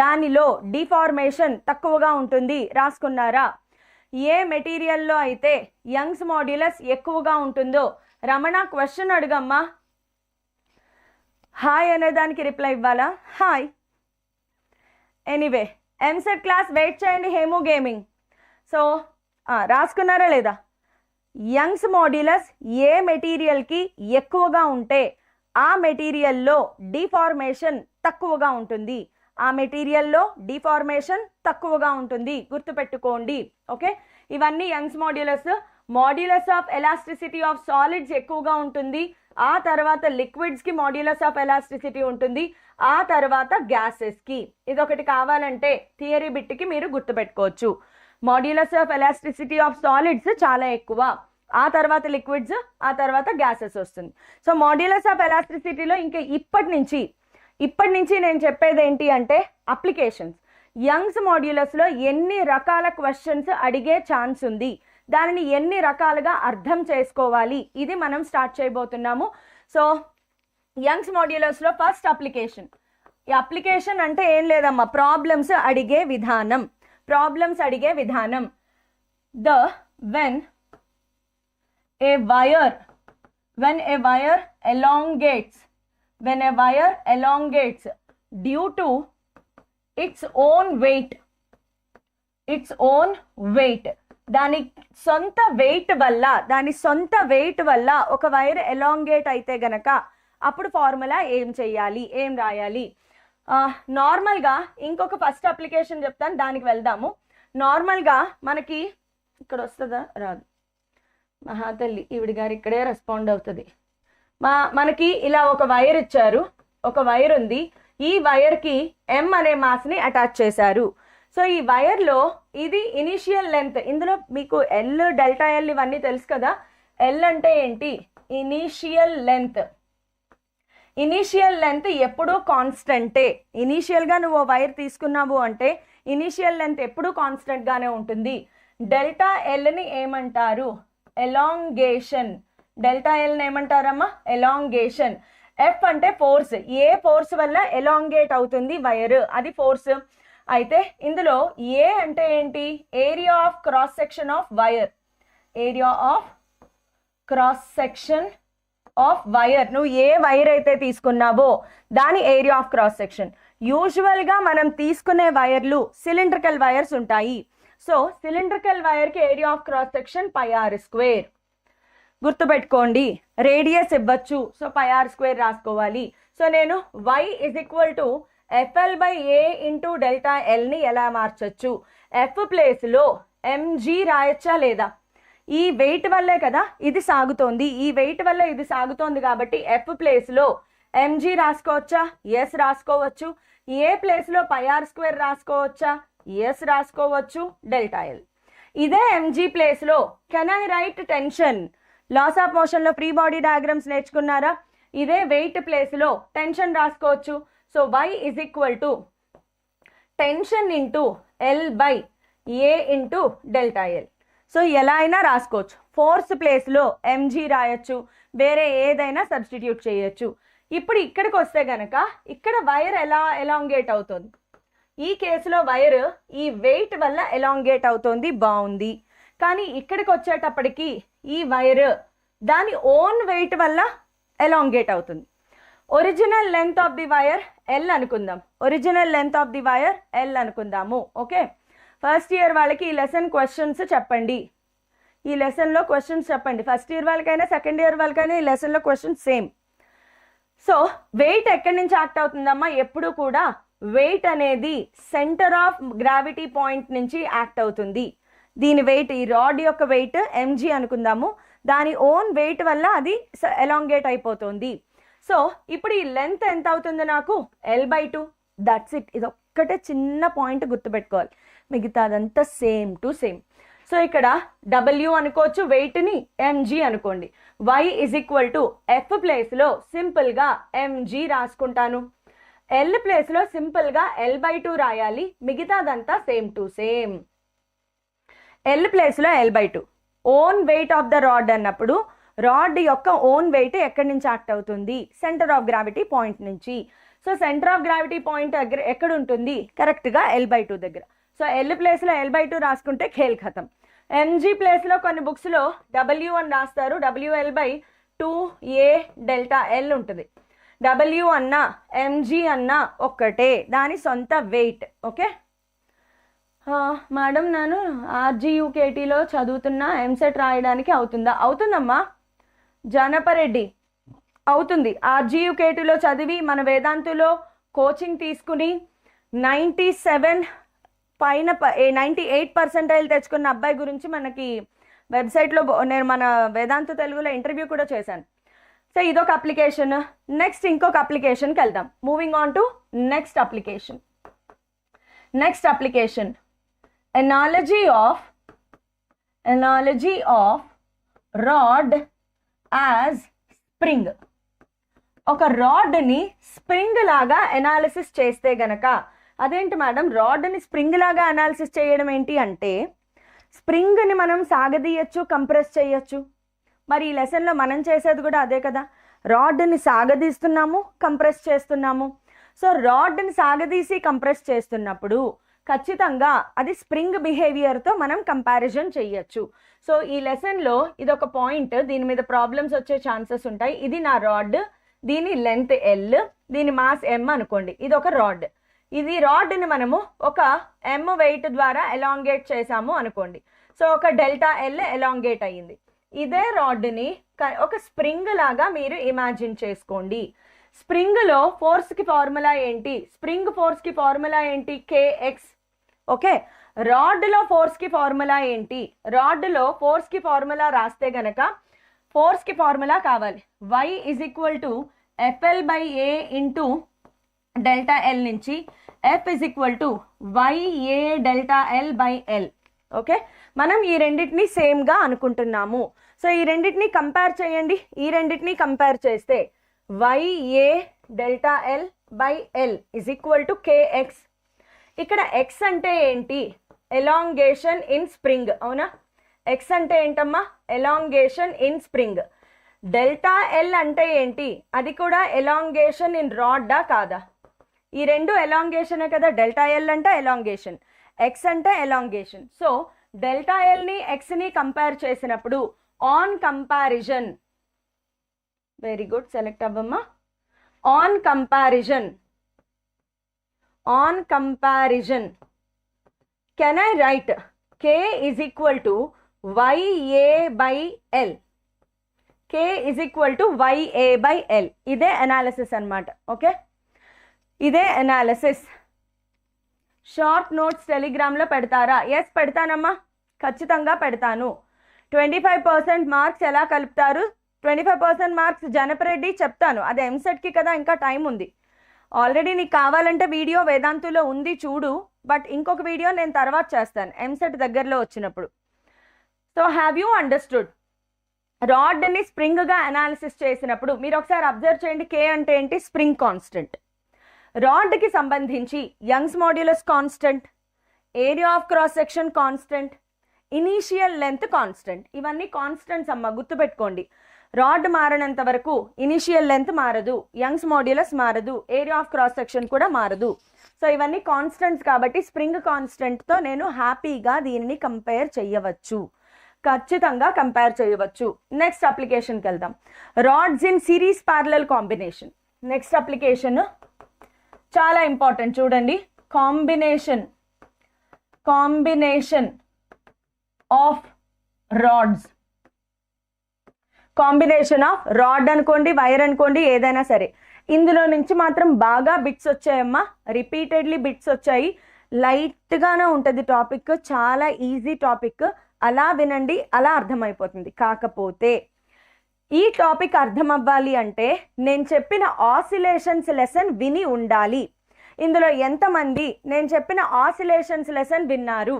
దానిలో డిఫార్మేషన్ తక్కువగా ఉంటుంది. రాసుకున్నారా? ఏ మెటీరియల్లో అయితే యంగ్స్ మాడ్యులస్ ఎక్కువగా ఉంటుందో, రమణ క్వశ్చన్ అడుగమ్మా. హాయ్ అనే దానికి రిప్లై ఇవ్వాలా? Hi. Anyway, EAMCET class wait చేయండి, హేమో గేమింగ్. సో రాసుకున్నారా లేదా? యంగ్స్ మాడ్యులస్ ఏ మెటీరియల్కి ఎక్కువగా ఉంటే ఆ మెటీరియల్లో డిఫార్మేషన్ తక్కువగా ఉంటుంది. గుర్తుపెట్టుకోండి. ఓకే, ఇవన్నీ Young's modulus. Modulus of elasticity of solids ఎక్కువగా ఉంటుంది. ఆ తర్వాత లిక్విడ్స్కి మాడ్యులస్ ఆఫ్ ఎలాస్టిసిటీ ఉంటుంది. ఆ తర్వాత గ్యాసెస్కి. ఇదొకటి కావాలంటే థియరీ బిట్కి మీరు గుర్తుపెట్టుకోవచ్చు. Modulus of elasticity of solids చాలా ఎక్కువ, ఆ తర్వాత లిక్విడ్స్, ఆ తర్వాత గ్యాసెస్ వస్తుంది. సో మాడ్యులస్ ఆఫ్ ఎలాస్టిసిటీలో ఇంకా ఇప్పటి నుంచి నేను చెప్పేది ఏంటి అంటే అప్లికేషన్స్. యంగ్స్ మాడ్యులస్లో ఎన్ని రకాల క్వశ్చన్స్ అడిగే ఛాన్స్ ఉంది, దానిని ఎన్ని రకాలుగా అర్థం చేసుకోవాలి, ఇది మనం స్టార్ట్ చేయబోతున్నాము. సో యంగ్స్ మాడ్యులస్లో ఫస్ట్ అప్లికేషన్. ఈ అప్లికేషన్ అంటే ఏం లేదమ్మా, ప్రాబ్లమ్స్ అడిగే విధానం. when a wire elongates due to its own weight, దాని సొంత వెయిట్ వల్ల ఒక వైర్ ఎలాంగేట్ అయితే గనక అప్పుడు ఫార్ములా ఏం చేయాలి, ఏం రాయాలి? నార్మల్గా ఇంకొక ఫస్ట్ అప్లికేషన్ చెప్తాను, దానికి వెళ్దాము. నార్మల్గా మనకి ఇక్కడ వస్తుందా? రాదు. మహాతల్లి ఈవిడి గారు ఇక్కడే రెస్పాండ్ అవుతుంది. మనకి ఇలా ఒక వైర్ ఇచ్చారు, ఒక వైర్ ఉంది. ఈ వైర్కి M అనే మాస్ని అటాచ్ చేశారు. సో ఈ వైర్లో ఇది ఇనిషియల్ లెంత్. ఇందులో మీకు L, డెల్టా L ఇవన్నీ తెలుసు కదా. L అంటే ఏంటి? ఇనిషియల్ లెంత్ ఎప్పుడూ కాన్స్టెంటే. ఇనీషియల్గా నువ్వు వైర్ తీసుకున్నావు అంటే ఇనిషియల్ లెంత్ ఎప్పుడూ కాన్స్టెంట్గానే ఉంటుంది. డెల్టా Lని ఏమంటారు? ఎలాంగేషన్. డెల్టా Lని ఏమంటారమ్మా? ఎలాంగేషన్. F అంటే ఫోర్స్. ఏ ఫోర్స్ వల్ల ఎలాంగేట్ అవుతుంది వైర్, అది ఫోర్స్. అయితే ఇందులో ఏ అంటే ఏంటి? Area of cross section of wire. నువ్వు ఏ వైర్ అయితే తీసుకున్నావో దాని ఏరియా ఆఫ్ క్రాస్ సెక్షన్. యూజువల్గా మనం తీసుకునే వైర్లు సిలిండ్రికల్ వైర్స్ ఉంటాయి. సో సిలిండ్రికల్ వైర్కి area of cross section πr². గుర్తుపెట్టుకోండి, రేడియస్ ఇవ్వచ్చు, సో πr² రాసుకోవాలి. సో నేను y = FL/A × ΔLని ఎలా మార్చచ్చు? ఎఫ్ ప్లేస్లో mg రాయచ్చా లేదా? ఈ వెయిట్ వల్లే కదా ఇది సాగుతోంది, ఈ వెయిట్ వల్ల ఇది సాగుతోంది కాబట్టి ఎఫ్ ప్లేస్లో mg రాసుకోవచ్చా? ఎస్ రాసుకోవచ్చు. ఏ ప్లేస్లో πr² రాసుకోవచ్చా? ఎస్ రాసుకోవచ్చు. ΔL ఇదే mg ప్లేస్లో can I write tension? Laws of మోషన్లో ఫ్రీ బాడీ డయాగ్రామ్స్ నేర్చుకున్నారా? ఇదే వెయిట్ ప్లేస్లో టెన్షన్ రాసుకోవచ్చు. So y = tension × L/A × ΔL. So ఎలా అయినా రాసుకోవచ్చు. ఫోర్స్ ప్లేస్లో mg రాయొచ్చు, వేరే ఏదైనా సబ్స్టిట్యూట్ చేయొచ్చు. ఇప్పుడు ఇక్కడికి వస్తే గనక ఇక్కడ వైర్ ఎలా ఎలాంగేట్ అవుతుంది? ఈ కేసులో వైర్ ఈ వెయిట్ వల్ల ఎలాంగేట్ అవుతుంది, బాగుంది. కానీ ఇక్కడికి వచ్చేటప్పటికి ఈ వైర్ దాని ఓన్ వెయిట్ వల్ల ఎలాంగేట్ అవుతుంది. Original length of the wire L అనుకుందాం, original length of the wire L అనుకుందాము. ఓకే, ఫస్ట్ ఇయర్ వాళ్ళకి ఈ లెసన్ క్వశ్చన్స్ చెప్పండి, ఈ లెసన్లో క్వశ్చన్స్ చెప్పండి. ఫస్ట్ ఇయర్ వాళ్ళకైనా సెకండ్ ఇయర్ వాళ్ళకైనా ఈ లెసన్లో క్వశ్చన్స్ సేమ్. సో వెయిట్ ఎక్కడి నుంచి యాక్ట్ అవుతుందమ్మా? ఎప్పుడు కూడా వెయిట్ అనేది సెంటర్ ఆఫ్ గ్రావిటీ పాయింట్ నుంచి యాక్ట్ అవుతుంది. దీని వెయిట్, ఈ రాడ్ యొక్క వెయిట్ mg అనుకుందాము, దాని ఓన్ వెయిట్ వల్ల అది ఎలాంగేట్ అయిపోతుంది. సో ఇప్పుడు ఈ లెంత్ ఎంత అవుతుంది నాకు? L/2. That's it. ఇది ఒక్కటే చిన్న పాయింట్ గుర్తుపెట్టుకోవాలి, మిగతాదంతా సేమ్ టు సేమ్. సో ఇక్కడ W అనుకోవచ్చు, వెయిట్ని mg అనుకోండి. y = F ప్లేస్లో సింపుల్గా mg రాసుకుంటాను. L ప్లేస్లో సింపుల్గా L/2 రాయాలి, మిగతాదంతా సేమ్ టు సేమ్. L ప్లేస్లో L/2. Own weight of the rod అన్నప్పుడు రాడ్ యొక్క ఓన్ వెయిట్ ఎక్కడి నుంచి యాక్ట్ అవుతుంది? సెంటర్ ఆఫ్ గ్రావిటీ పాయింట్ నుంచి. So centre of gravity point దగ్గర ఎక్కడ ఉంటుంది? కరెక్ట్గా L/2 దగ్గర. సో L ప్లేస్లో L/2 రాసుకుంటే ఖేల్ ఖతం. mg ప్లేస్లో కొన్ని బుక్స్లో W అని రాస్తారు, WL/2A ΔL ఉంటుంది. W అన్నా mg అన్నా ఒక్కటే, దాని సొంత వెయిట్. ఓకే మేడం, నేను RGUKTలో చదువుతున్నా, ఎంసెట్ రాయడానికి అవుతుందా? అవుతుందమ్మా జానపరెడ్డి, అవుతుంది. RGUKTలో చదివి మన వేదాంతులో కోచింగ్ తీసుకుని 97 పైన 98% తెచ్చుకున్న అబ్బాయి గురించి మనకి వెబ్సైట్లో నేను మన వేదాంతు తెలుగులో ఇంటర్వ్యూ కూడా చేశాను. సో ఇదొక అప్లికేషన్. నెక్స్ట్ ఇంకొక అప్లికేషన్కి వెళ్దాం. Moving on to next application. Next application analogy of rod as spring. ఒక రాడ్ని స్ప్రింగ్ లాగా అనాలిసిస్ చేస్తే గనక, అదేంటి మేడం రాడ్ని స్ప్రింగ్ లాగా అనాలిసిస్ చేయడం ఏంటి అంటే, స్ప్రింగ్ని మనం సాగదీయచ్చు, కంప్రెస్ చేయొచ్చు. మరి ఈ లెసన్లో మనం చేసేది కూడా అదే కదా, రాడ్ని సాగదీస్తున్నాము, కంప్రెస్ చేస్తున్నాము. సో రాడ్ని సాగదీసి కంప్రెస్ చేస్తున్నప్పుడు ఖచ్చితంగా అది స్ప్రింగ్ బిహేవియర్తో మనం కంపారిజన్ చేయొచ్చు. సో ఈ లెసన్లో ఇదొక పాయింట్, దీని మీద ప్రాబ్లమ్స్ వచ్చే ఛాన్సెస్ ఉంటాయి. ఇది నా రాడ్, దీని లెంత్ L, దీని మాస్ M అనుకోండి. ఇది ఒక రాడ్, ఇది రాడ్ని మనము ఒక M వెయిట్ ద్వారా ఎలాంగేట్ చేసాము అనుకోండి. సో ఒక ΔL ఎలాంగేట్ అయ్యింది. ఇదే రాడ్ని ఒక స్ప్రింగ్ లాగా మీరు ఇమాజిన్ చేసుకోండి. స్ప్రింగ్లో ఫోర్స్కి ఫార్ములా ఏంటి? స్ప్రింగ్ ఫోర్స్కి ఫార్ములా ఏంటి? KX. ఓకే, రాడ్లో ఫోర్స్కి ఫార్ములా ఏంటి? రాడ్లో ఫోర్స్కి ఫార్ములా రాస్తే గనక ఫోర్స్కి ఫార్ములా కావాలి. y = FL/A × ΔL నుంచి F = YA ΔL/L. ఓకే, మనం ఈ రెండింటిని సేమ్గా అనుకుంటున్నాము. సో ఈ రెండింటిని కంపేర్ చేయండి. ఈ రెండింటిని కంపేర్ చేస్తే YA ΔL/L = KX. ఇక్కడ x అంటే ఏంటి? ఎలాంగేషన్ ఇన్ స్ప్రింగ్, అవునా? x అంటే ఏంటమ్మా? Elongation in spring. ΔL అంటే ఏంటి? అది కూడా ఎలాంగేషన్ ఇన్ రాడ్డా కాదా? ఈ రెండు ఎలాంగేషనే కదా. ΔL అంటే ఎలాంగేషన్, x అంటే ఎలాంగేషన్. సో ΔLని xని కంపేర్ చేసినప్పుడు on comparison, very good, select అవ్వమ్మా. On comparison on comparison, can I write K is equal to YA by L? K is equal to YA by L. ఇదే analysis అన్నమాట. Okay, ఇదే analysis. Short notes టెలిగ్రామ్లో పెడతారా? Yes పెడతానమ్మా, ఖచ్చితంగా పెడతాను. 25% marks ఎలా కలుపుతారు? 25% మార్క్స్ జనపరెడ్డి చెప్తాను. అది ఎంసెట్కి కదా, ఇంకా టైం ఉంది. ఆల్రెడీ నీకు కావాలంటే వీడియో వేదాంతులో ఉంది చూడు, బట్ ఇంకొక వీడియో నేను తర్వాత చేస్తాను ఎంసెట్ దగ్గరలో వచ్చినప్పుడు. So have you understood? రాడ్ని స్ప్రింగ్గా అనాలిసిస్ చేసినప్పుడు మీరు ఒకసారి అబ్జర్వ్ చేయండి. కే అంటే ఏంటి? Spring constant. రాడ్కి సంబంధించి young's modulus constant, area of cross section constant, initial length constant. ఇవన్నీ కాన్స్టెంట్స్ అమ్మ, గుర్తుపెట్టుకోండి. రాడ్ మారనంత వరకు ఇనీషియల్ లెంత్ మారదు, యంగ్స్ మాడ్యులస్ మారదు, ఏరియా ఆఫ్ క్రాస్ సెక్షన్ కూడా మారదు. సో ఇవన్నీ కాన్స్టెంట్స్ కాబట్టి స్ప్రింగ్ కాన్స్టెంట్తో నేను హ్యాపీగా దీనిని కంపేర్ చేయవచ్చు, ఖచ్చితంగా కంపేర్ చేయవచ్చు. నెక్స్ట్ అప్లికేషన్కి వెళ్దాం. Rods in series parallel combination. Next application చాలా ఇంపార్టెంట్, చూడండి. Combination of rods. Combination of rod అనుకోండి, వైర్ అనుకోండి, ఏదైనా సరే. ఇందులో నుంచి మాత్రం బాగా బిట్స్ వచ్చాయమ్మా, రిపీటెడ్లీ బిట్స్ వచ్చాయి. లైట్గానే ఉంటుంది టాపిక్, చాలా ఈజీ టాపిక్. అలా వినండి, అలా అర్థమైపోతుంది. కాకపోతే ఈ టాపిక్ అర్థం అవ్వాలి అంటే నేను చెప్పిన ఆసిలేషన్స్ లెసన్ విని ఉండాలి. ఇందులో ఎంతమంది నేను చెప్పిన ఆసిలేషన్స్ లెసన్ విన్నారు?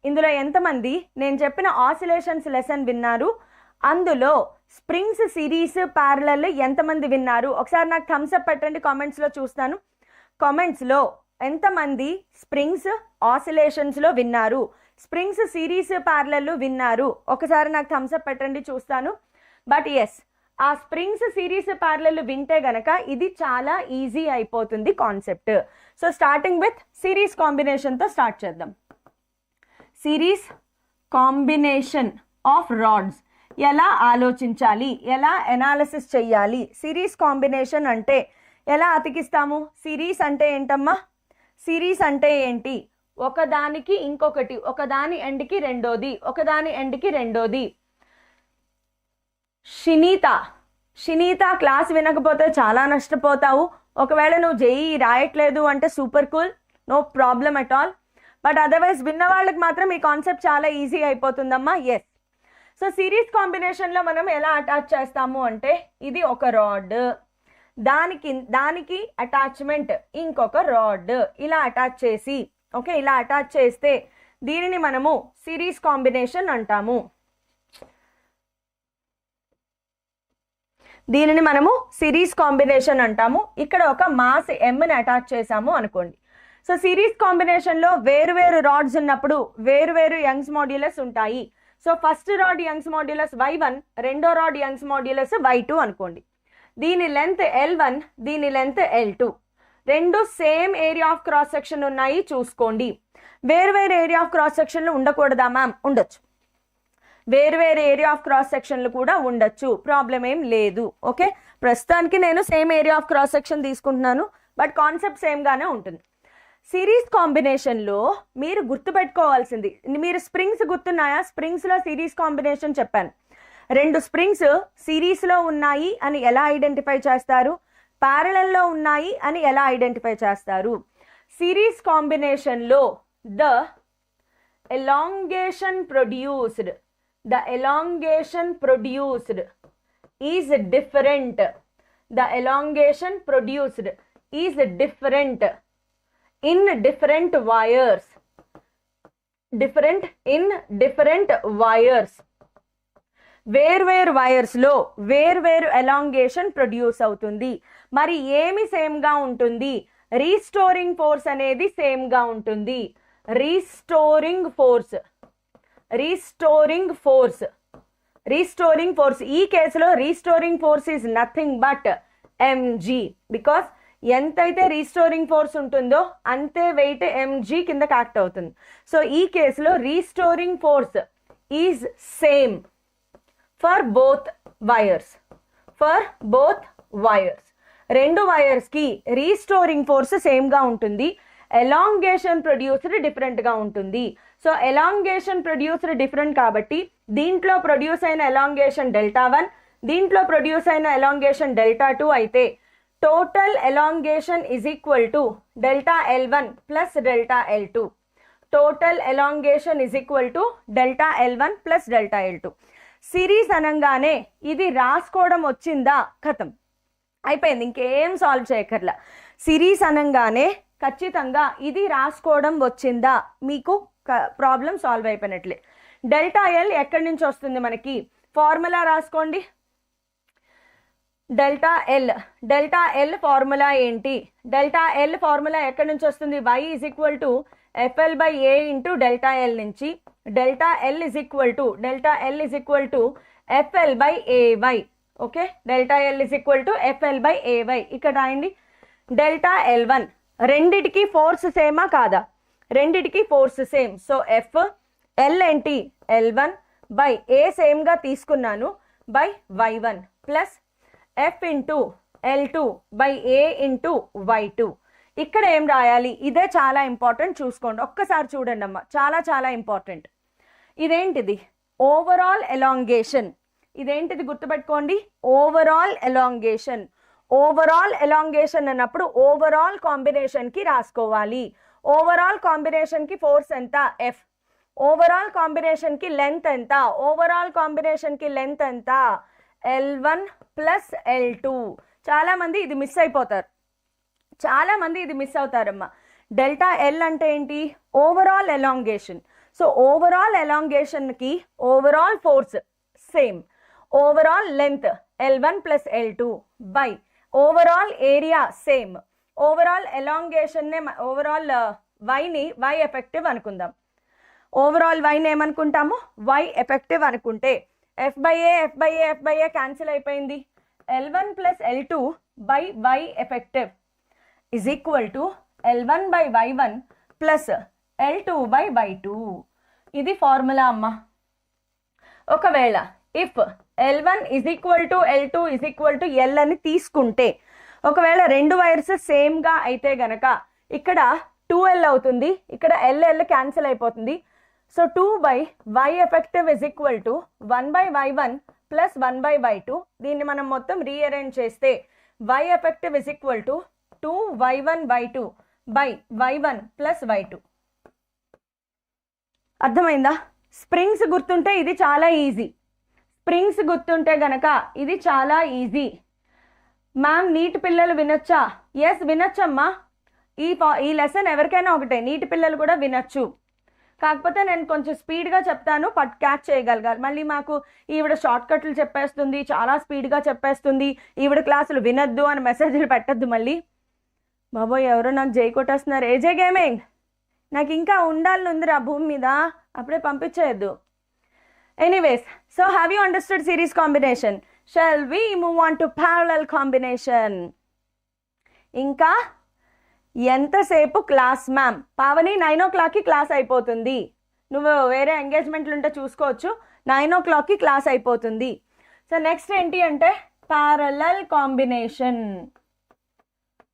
ఇందులో ఎంతమంది నేను చెప్పిన ఆసిలేషన్స్ లెసన్ విన్నారు? అందులో స్ప్రింగ్స్ సిరీస్ ప్యారలల్ ఎంతమంది విన్నారు? ఒకసారి నాకు థమ్స్ అప్ పెట్టండి, కామెంట్స్లో చూస్తాను. కామెంట్స్లో ఎంతమంది స్ప్రింగ్స్ ఆసిలేషన్స్లో విన్నారు, స్ప్రింగ్స్ సిరీస్ ప్యారలల్ విన్నారు? ఒకసారి నాకు థమ్స్ అప్ పెట్టండి, చూస్తాను. బట్ ఎస్, ఆ స్ప్రింగ్స్ సిరీస్ ప్యారలల్ వింటే గనక ఇది చాలా ఈజీ అయిపోతుంది concept. So starting with series కాంబినేషన్తో స్టార్ట్ చేద్దాం. సిరీస్ కాంబినేషన్ ఆఫ్ రాడ్స్ ఎలా ఆలోచించాలి, ఎలా అనాలిసిస్ చెయ్యాలి? సిరీస్ కాంబినేషన్ అంటే ఎలా అతికిస్తాము? సిరీస్ అంటే ఏంటమ్మా? సిరీస్ అంటే ఏంటి? ఒకదానికి ఇంకొకటి, ఒకదాని ఎండ్కి రెండోది, ఒకదాని ఎండ్కి రెండోది. షినీత క్లాస్ వినకపోతే చాలా నష్టపోతావు. ఒకవేళ నువ్వు జేఈ రాయట్లేదు అంటే super cool, no problem at all. But otherwise విన్న వాళ్ళకి మాత్రం ఈ కాన్సెప్ట్ చాలా ఈజీ అయిపోతుందమ్మా. ఎస్, సో సిరీస్ కాంబినేషన్లో మనం ఎలా అటాచ్ చేస్తాము అంటే, ఇది ఒక రాడ్, దానికి అటాచ్మెంట్ ఇంకొక రాడ్, ఇలా అటాచ్ చేసి, ఓకే, ఇలా అటాచ్ చేస్తే దీనిని మనము సిరీస్ కాంబినేషన్ అంటాము. దీనిని మనము సిరీస్ కాంబినేషన్ అంటాము. ఇక్కడ ఒక మాస్ ఎంని అటాచ్ చేసాము అనుకోండి. సో సిరీస్ కాంబినేషన్లో వేరు రాడ్స్ ఉన్నప్పుడు వేరు యంగ్స్ మాడ్యులస్ ఉంటాయి. So first rod Young's modulus y1, రెండో రాడ్ యంగ్స్ మాడ్యులస్ y2 అనుకోండి. దీని లెంత్ L1, దీని లెంత్ L2. రెండు same area of cross section ఉన్నాయి చూసుకోండి. వేరు ఏరియా ఆఫ్ క్రాస్ సెక్షన్లు ఉండకూడదా మ్యామ్? ఉండొచ్చు. వేరు ఏరియా ఆఫ్ క్రాస్ సెక్షన్లు కూడా ఉండొచ్చు, ప్రాబ్లం ఏం లేదు. ఓకే, ప్రస్తుతానికి నేను same area of cross section తీసుకుంటున్నాను, బట్ కాన్సెప్ట్ సేమ్గానే ఉంటుంది. సిరీస్ కాంబినేషన్లో మీరు గుర్తుపెట్టుకోవాల్సింది, మీరు స్ప్రింగ్స్ గుర్తున్నాయా? స్ప్రింగ్స్లో సిరీస్ కాంబినేషన్ చెప్పాను. రెండు స్ప్రింగ్స్ సిరీస్లో ఉన్నాయి అని ఎలా ఐడెంటిఫై చేస్తారు? ప్యారలల్లో ఉన్నాయి అని ఎలా ఐడెంటిఫై చేస్తారు? సిరీస్ కాంబినేషన్లో the elongation produced is different. The elongation produced is different in different wires. Different in different wires. వేర్వేరు వైర్స్లో వేర్వేరు ఎలాంగేషన్ ప్రొడ్యూస్ అవుతుంది. మరి ఏమి సేమ్గా ఉంటుంది? రీస్టోరింగ్ ఫోర్స్ అనేది సేమ్గా ఉంటుంది. రీస్టోరింగ్ ఫోర్స్ ఈ కేసులో restoring force is nothing but mg. Because ఎంతైతే రీస్టోరింగ్ ఫోర్స్ ఉంటుందో అంతే వెయిట్ mg కిందకి యాక్ట్ అవుతుంది. సో ఈ కేసులో restoring force is same for both wires. రెండు వైర్స్కి రీస్టోరింగ్ ఫోర్స్ సేమ్గా ఉంటుంది. ఎలాంగేషన్ ప్రొడ్యూస్డ్ డిఫరెంట్గా ఉంటుంది. సో ఎలాంగేషన్ ప్రొడ్యూస్డ్ డిఫరెంట్ కాబట్టి దీంట్లో ప్రొడ్యూస్ అయిన ఎలాంగేషన్ Δ1, దీంట్లో ప్రొడ్యూస్ అయిన ఎలాంగేషన్ Δ2 అయితే total elongation is equal to Δl1 plus Δl2. Total elongation is equal to Δl1 plus Δl2. Series అనగానే ఇది రాసుకోవడం వచ్చిందా, కథం అయిపోయింది, ఇంకేం సాల్వ్ చేయక్కర్లా. సిరీస్ అనగానే ఖచ్చితంగా ఇది రాసుకోవడం వచ్చిందా, మీకు ప్రాబ్లం సాల్వ్ అయిపోయినట్లే. Δl ఎక్కడి నుంచి వస్తుంది మనకి, ఫార్ములా రాసుకోండి. Δl ఫార్ములా ఏంటి, Δl ఫార్ములా ఎక్కడి నుంచి వస్తుంది, y is equal to FL/A into Δl నుంచి Δl is equal to FL/AY. Okay, Δl is equal to FL/AY. ఇక్కడ రాయండి. Δl1 రెండిటికి ఫోర్స్ సేమా కాదా, రెండిటికి ఫోర్స్ సేమ్. సో L ఏంటి L1 బై A సేమ్గా తీసుకున్నాను by Y1 plus F into L2 by A into Y2. ఇక్కడ ఏం రాయాలి, ఇదే చాలా ఇంపార్టెంట్, చూసుకోండి ఒక్కసారి చూడండి అమ్మ, చాలా చాలా ఇంపార్టెంట్. ఇదేంటిది ఓవరాల్ ఎలాంగేషన్, ఇదేంటిది గుర్తుపెట్టుకోండి, ఓవరాల్ ఎలాంగేషన్. ఓవరాల్ ఎలాంగేషన్ అన్నప్పుడు ఓవరాల్ కాంబినేషన్కి రాసుకోవాలి. ఓవరాల్ కాంబినేషన్కి ఫోర్స్ ఎంత F, ఓవరాల్ కాంబినేషన్కి లెంత్ ఎంత, ఓవరాల్ కాంబినేషన్కి లెంత్ ఎంత L1 ప్లస్ L2. చాలామంది ఇది మిస్ అయిపోతారు, చాలామంది ఇది మిస్ అవుతారమ్మా. Δl అంటే ఏంటి, ఓవరాల్ ఎలాంగేషన్. సో ఓవరాల్ ఎలాంగేషన్కి overall force same, overall length L1 plus L2 by overall area same. Overall ఎలాంగేషన్నే ఓవరాల్ వైని వై ఎఫెక్టివ్ అనుకుందాం. ఓవరాల్ వైని ఏమనుకుంటాము, వై ఎఫెక్టివ్ అనుకుంటే F/A క్యాన్సిల్ అయిపోయింది. L1 plus L2 by Y effective is equal to L1 by Y1 plus L2 by Y2. ఇది formula అమ్మ. ఒకవేళ if L1 is equal to L2 is equal to L అని తీసుకుంటే, ఒకవేళ రెండు wires సేమ్గా అయితే గనక ఇక్కడ 2L అవుతుంది, ఇక్కడ L క్యాన్సిల్ అయిపోతుంది. So 2 by Y effective is equal to 1 by Y1 plus 1 by Y2. దీన్ని మనం మొత్తం రీఅరేంజ్ చేస్తే Y effective is equal to 2y1 y2 by y1 plus y2. అర్థమైందా? స్ప్రింగ్స్ గుర్తుంటే ఇది చాలా ఈజీ, స్ప్రింగ్స్ గుర్తుంటే గనక ఇది చాలా ఈజీ. మ్యామ్ నీట్ పిల్లలు వినొచ్చా? ఎస్ వినొచ్చమ్మా. ఈ లెసన్ ఎవరికైనా ఒకటే, నీటి పిల్లలు కూడా వినొచ్చు. కాకపోతే నేను కొంచెం స్పీడ్గా చెప్తాను, క్యాచ్ చేయగలగాలి. మళ్ళీ మాకు ఈవిడ షార్ట్ కట్లు చెప్పేస్తుంది, చాలా స్పీడ్గా చెప్పేస్తుంది, ఈవిడ క్లాసులు వినొద్దు అని మెసేజ్లు పెట్టద్దు మళ్ళీ. బాబోయ్ ఎవరో నాకు జై కొట్టేస్తున్నారు. ఏజే గేమింగ్ నాకు ఇంకా ఉండాలని ఉందిరా భూమి మీద, అప్పుడే పంపించేయద్దు. Anyways, so have you understood series combination? Shall we move on to parallel combination? ఇంకా ఎంతసేపు క్లాస్ మ్యామ్? పావని 9 o'clockకి క్లాస్ అయిపోతుంది, నువ్వు వేరే ఎంగేజ్మెంట్లు ఉంటే చూసుకోవచ్చు. 9 o'clockకి క్లాస్ అయిపోతుంది. సో నెక్స్ట్ ఏంటి అంటే parallel combination.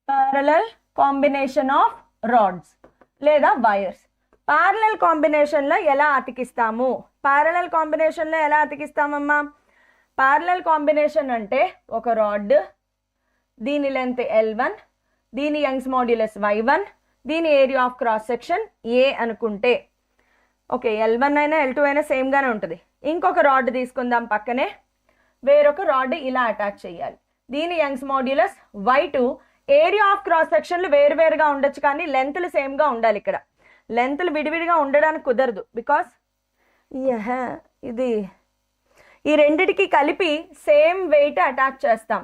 Parallel combination of rods లేదా వైర్స్. ప్యారలల్ కాంబినేషన్లో ఎలా అతికిస్తాము? ప్యారలల్ కాంబినేషన్లో ఎలా అతికిస్తామమ్మా? ప్యారలల్ కాంబినేషన్ అంటే ఒక రాడ్, దీని లెంత్ L1, దీని యంగ్స్ మాడ్యులస్ Y1, దీని area of cross section A అనుకుంటే, ఓకే L1 అయినా L2 అయినా సేమ్గానే ఉంటుంది. ఇంకొక రాడ్ తీసుకుందాం పక్కనే, వేరొక రాడ్ ఇలా అటాచ్ చేయాలి. దీని Young's modulus Y2, area of cross సెక్షన్లు వేరువేరుగా ఉండొచ్చు కానీ లెంత్లు సేమ్గా ఉండాలి. ఇక్కడ లెంత్లు విడివిడిగా ఉండడానికి కుదరదు, బికాస్ ఇది ఈ రెండిటికి కలిపి సేమ్ వెయిట్ అటాచ్ చేస్తాం.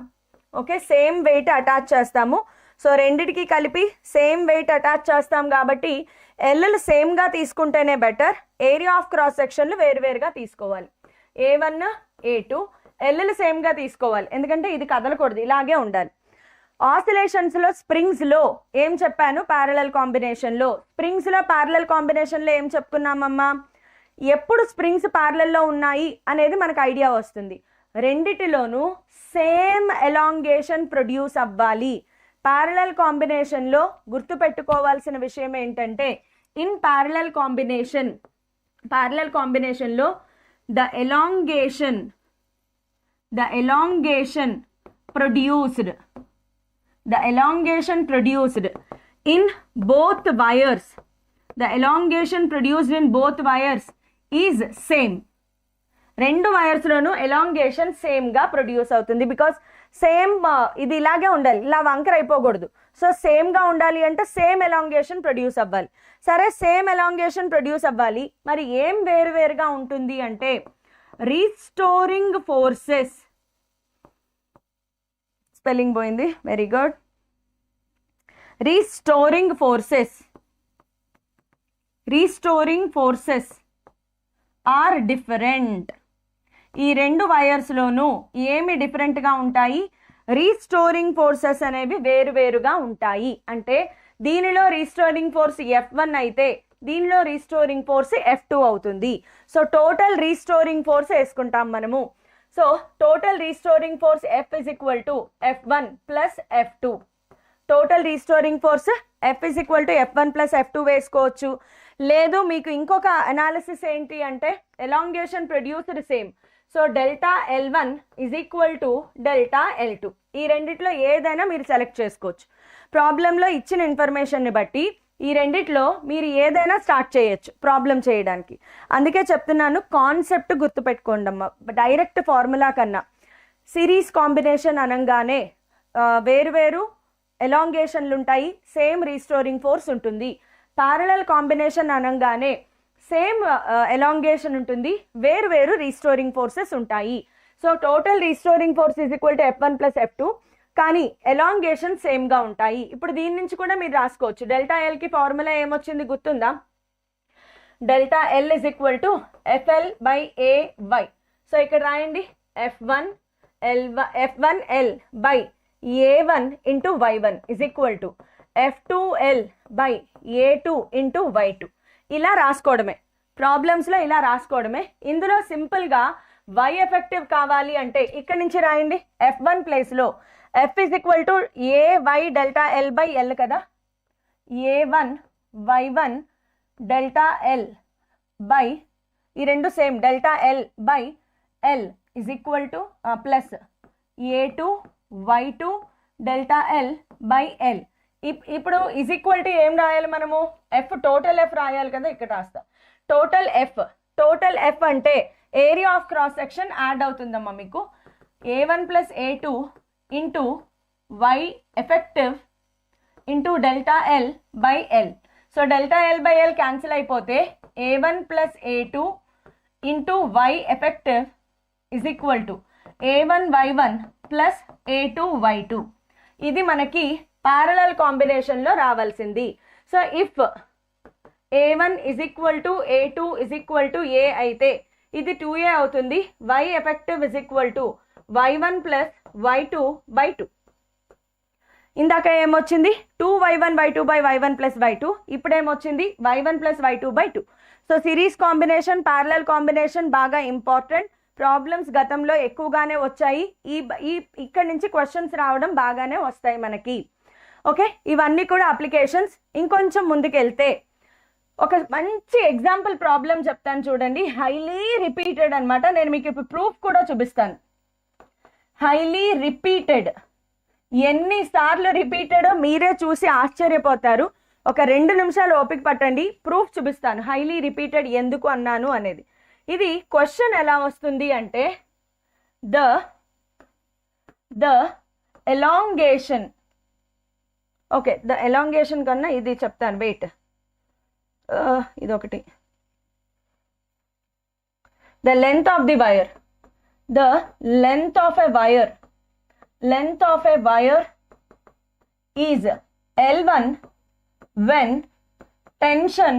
ఓకే, సేమ్ వెయిట్ అటాచ్ చేస్తాము. సో రెండిటికి కలిపి సేమ్ వెయిట్ అటాచ్ చేస్తాం కాబట్టి ఎల్లు సేమ్గా తీసుకుంటేనే బెటర్. ఏరియా ఆఫ్ క్రాస్ సెక్షన్లు వేరువేరుగా తీసుకోవాలి. A1 A2 ఎల్లు సేమ్గా తీసుకోవాలి, ఎందుకంటే ఇది కదలకూడదు, ఇలాగే ఉండాలి. ఆసిలేషన్స్లో స్ప్రింగ్స్లో ఏం చెప్పాను? ప్యారలల్ కాంబినేషన్లో. స్ప్రింగ్స్లో ప్యారలల్ కాంబినేషన్లో ఏం చెప్పుకున్నామమ్మా? ఎప్పుడు స్ప్రింగ్స్ ప్యారలల్లో ఉన్నాయి అనేది మనకు ఐడియా వస్తుంది. రెండిటిలోనూ సేమ్ ఎలాంగేషన్ ప్రొడ్యూస్ అవ్వాలి. ప్యారలల్ కాంబినేషన్లో గుర్తుపెట్టుకోవాల్సిన విషయం ఏంటంటే ఇన్ ప్యారలల్ కాంబినేషన్లో the elongation produced in both wires is same. రెండు వైర్స్లోనూ ఎలాంగేషన్ సేమ్గా ప్రొడ్యూస్ అవుతుంది. బికాస్ సేమ్ ఇది ఇలాగే ఉండాలి, ఇలా వంకర అయిపోకూడదు. సో సేమ్గా ఉండాలి అంటే సేమ్ ఎలాంగేషన్ ప్రొడ్యూస్ అవ్వాలి. సరే, సేమ్ ఎలాంగేషన్ ప్రొడ్యూస్ అవ్వాలి, మరి ఏం వేరువేరుగా ఉంటుంది అంటే రీస్టోరింగ్ ఫోర్సెస్, స్పెల్లింగ్ పోయింది, very good, restoring forces are different. ఈ రెండు వైర్స్లోనూ ఏమి డిఫరెంట్గా ఉంటాయి? రీస్టోరింగ్ ఫోర్సెస్ అనేవి వేరువేరుగా ఉంటాయి. అంటే దీనిలో రీస్టోరింగ్ ఫోర్స్ F1 అయితే దీనిలో రీస్టోరింగ్ ఫోర్స్ F2 అవుతుంది. సో టోటల్ రీస్టోరింగ్ ఫోర్స్ వేసుకుంటాం మనము. So total restoring force F is equal to F1 plus F2. Total restoring force F is equal to F1 plus F2 వేసుకోవచ్చు. లేదు మీకు ఇంకొక analysis ఏంటి అంటే elongation produced same. So delta L1 is equal to delta L2. ఈ రెండిట్లో ఏదైనా మీరు సెలెక్ట్ చేసుకోవచ్చు. ప్రాబ్లంలో ఇచ్చిన ఇన్ఫర్మేషన్ని బట్టి ఈ రెండిట్లో మీరు ఏదైనా స్టార్ట్ చేయొచ్చు ప్రాబ్లం చేయడానికి. అందుకే చెప్తున్నాను, కాన్సెప్ట్ గుర్తుపెట్టుకోండి అమ్మ. డైరెక్ట్ ఫార్ములా కన్నా సిరీస్ కాంబినేషన్ అనగానే వేరువేరు ఎలాంగేషన్లు ఉంటాయి, సేమ్ రీస్టోరింగ్ ఫోర్స్ ఉంటుంది. ప్యారలల్ కాంబినేషన్ అనగానే సేమ్ ఎలాంగేషన్ ఉంటుంది, వేరువేరు రీస్టోరింగ్ ఫోర్సెస్ ఉంటాయి. So total restoring force is equal to F1 plus F2, కానీ ఎలాంగేషన్ సేమ్గా ఉంటాయి. ఇప్పుడు దీని నుంచి కూడా మీరు రాసుకోవచ్చు. డెల్టా ఎల్కి ఫార్ములా ఏమొచ్చింది గుర్తుందా? Delta L is equal to FL by AY. So ఇక్కడ రాయండి, F1L by A1 into Y1 is equal to F2L by A2 into Y2. ఇలా రాసుకోవడమే, ప్రాబ్లమ్స్లో ఇలా రాసుకోవడమే. ఇందులో సింపుల్గా Y ఎఫెక్టివ్ కావాలి అంటే ఇక్కడ నుంచి రాయండి. F1 ప్లేస్లో F is equal to AY delta L by L కదా, A1 Y1 delta L by ఈ రెండు same delta L by L is equal to plus A2 Y2 delta L by L. ఇప్పుడు is equal to ఏం రాయాలి మనము? F total F రాయాలి కదా, ఇక్కడ రాస్తా. టోటల్ F అంటే area of cross section add అవుతుందమ్మా మీకు. A1 plus A2 into Y effective into delta L by L. So delta L by L cancel అయిపోతే A1 plus A2 into Y effective is equal to A1 Y1 plus A2 Y2. ఇది మనకి parallel కాంబినేషన్లో రావాల్సింది. So if A1 is equal to A2 is equal to A అయితే ఇది 2A అవుతుంది. Y effective is equal to Y1 plus Y2 by 2. ఇందాక ఏమొచ్చింది? 2Y1 by 2 by Y1 plus Y2. ఇప్పుడు ఏమొచ్చింది? Y1 plus Y2 by 2. So series combination, parallel combination బాగా important. Problems గతంలో ఎక్కువగానే వచ్చాయి. ఇక్కడి నుంచి క్వశ్చన్స్ రావడం బాగానే వస్తాయి మనకి. ఓకే, ఇవన్నీ కూడా అప్లికేషన్స్. ఇంకొంచెం ముందుకెళ్తే ఒక మంచి ఎగ్జాంపుల్ ప్రాబ్లం చెప్తాను చూడండి. హైలీ రిపీటెడ్ అనమాట. నేను మీకు ఇప్పుడు ప్రూఫ్ కూడా చూపిస్తాను. హైలీ రిపీటెడ్, ఎన్నిసార్లు రిపీటెడో మీరే చూసి ఆశ్చర్యపోతారు. ఒక 2 నిమిషాలు ఓపిక పట్టండి, ప్రూఫ్ చూపిస్తాను హైలీ రిపీటెడ్ ఎందుకు అన్నాను అనేది. ఇది క్వశ్చన్ ఎలా వస్తుంది అంటే the elongation, okay the elongation కన్నా ఇది చెప్తాను, వెయిట్, ఇదొకటి. The length of the wire, the length of a wire is L1 when tension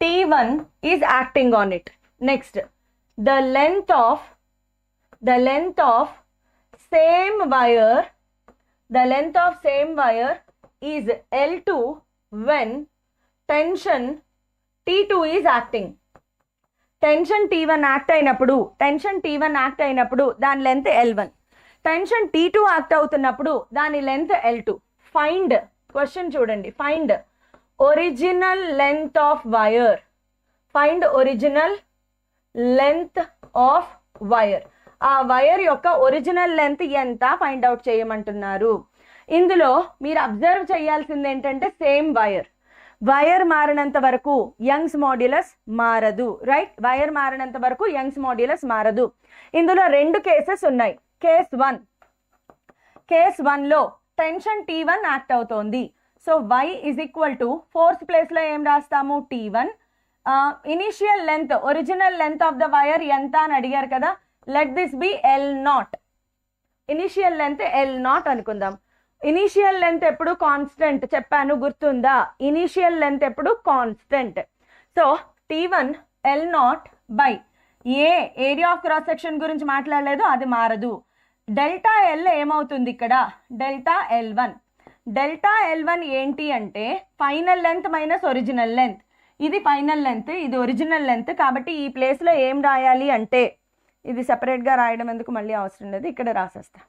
T1 is acting on it. Next, the length of same wire is L2 when tension T2 is acting. Tension T1 act అయినప్పుడు దాని length L1. Tension T2 act అవుతున్నప్పుడు దాని length L2. Find, question చూడండి, find original length of wire. Find original length of wire. ఆ wire యొక్క original length ఎంత find out చేయమంటున్నారు. ఇందులో మీరు అబ్జర్వ్ చేయాల్సింది ఏంటంటే సేమ్ వైర్ మారినంత వరకు యంగ్స్ మాడ్యులస్ మారదు, రైట్? వైర్ మారినంత వరకు యంగ్స్ మాడ్యులస్ మారదు. ఇందులో 2 కేసెస్ ఉన్నాయి. కేస్ 1లో టెన్షన్ T1 యాక్ట్ అవుతోంది. So y is equal to fourth ప్లేస్లో ఏం రాస్తాము? T1. Initial length, original length of the wire ఎంత అని అడిగారు కదా, let this be L0. Initial length L0 అనుకుందాం. ఇనిషియల్ లెంత్ ఎప్పుడు కాన్స్టెంట్ చెప్పాను, గుర్తుందా? ఇనిషియల్ లెంత్ ఎప్పుడు constant. So T1 L0 by area of cross section గురించి మాట్లాడలేదు, అది మారదు. డెల్టా ఎల్ ఏమవుతుంది ఇక్కడ? Delta L1. డెల్టా L1 ఏంటి అంటే final length minus original length. ఇది ఫైనల్ లెంత్, ఇది ఒరిజినల్ లెంత్. కాబట్టి ఈ ప్లేస్లో ఏం రాయాలి అంటే, ఇది సెపరేట్గా రాయడం ఎందుకు, మళ్ళీ అవసరం లేదు, ఇక్కడ రాసేస్తా.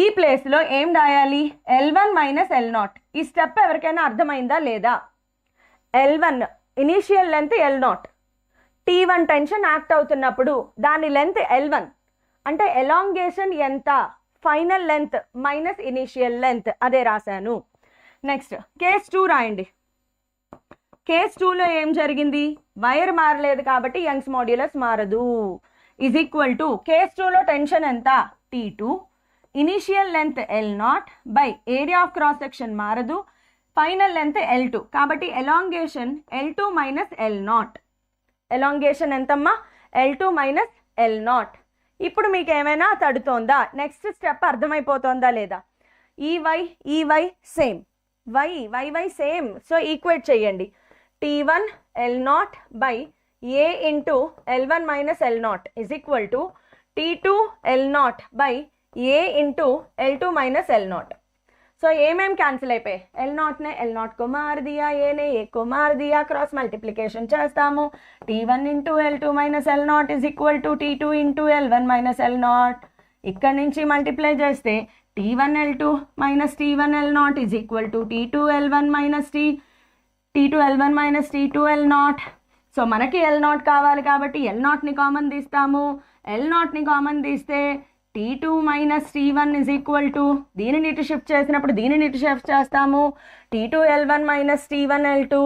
ఈ ప్లేస్లో ఏం రాయాలి? L1 minus L0. ఈ స్టెప్ ఎవరికైనా అర్థమైందా లేదా? L1 initial length L0. T1 tension act అవుతున్నప్పుడు దాని లెంత్ L1 అంటే ఎలాంగేషన్ ఎంత? Final length minus initial length, అదే రాశాను. నెక్స్ట్ కేస్ 2 రాయండి. కేస్ 2లో ఏం జరిగింది? వైర్ మారలేదు కాబట్టి యంగ్స్ మాడ్యులస్ మారదు. ఈజ్ ఈక్వల్ టు కేస్ 2లో టెన్షన్ ఎంత? T2. Initial length L0 by area of cross section మారదు, ఫైనల్ లెంత్ L2. కాబట్టి elongation L2 minus L0. Elongation ఎంతమ్మా? L2 minus L0. ఇప్పుడు మీకు ఏమైనా తడుతోందా? నెక్స్ట్ స్టెప్ అర్థమైపోతుందా లేదా? ఈ Y same, Y same. So equate చేయండి. T1 L0 by A into L1 minus L0 is equal to T2 L0 by A into L2 minus L0. So ఏమేం cancel అయిపోయి? L0 ने L0 को मार दिया, A ने A को मार दिया, क्रॉस మల్టిప్లికేషన్ చేస్తాము. T1 into L2 minus L0 is equal to T2 into L1 minus L0. ఇక్కడ నుంచి మల్టిప్లై చేస్తే T1 L2 minus T1 L0 is equal to T2 L1 minus T2 L1 minus T2 L0. So మనకి L0 కావాలి కాబట్టి L0ని common తీస్తాము. L0ని common తీస్తే T2 minus T1 is equal to, దీనిని ఇటు shift చేసినప్పుడు దీనిని ఇటు షిఫ్ట్ చేస్తాము. T2 L1 minus T1 L2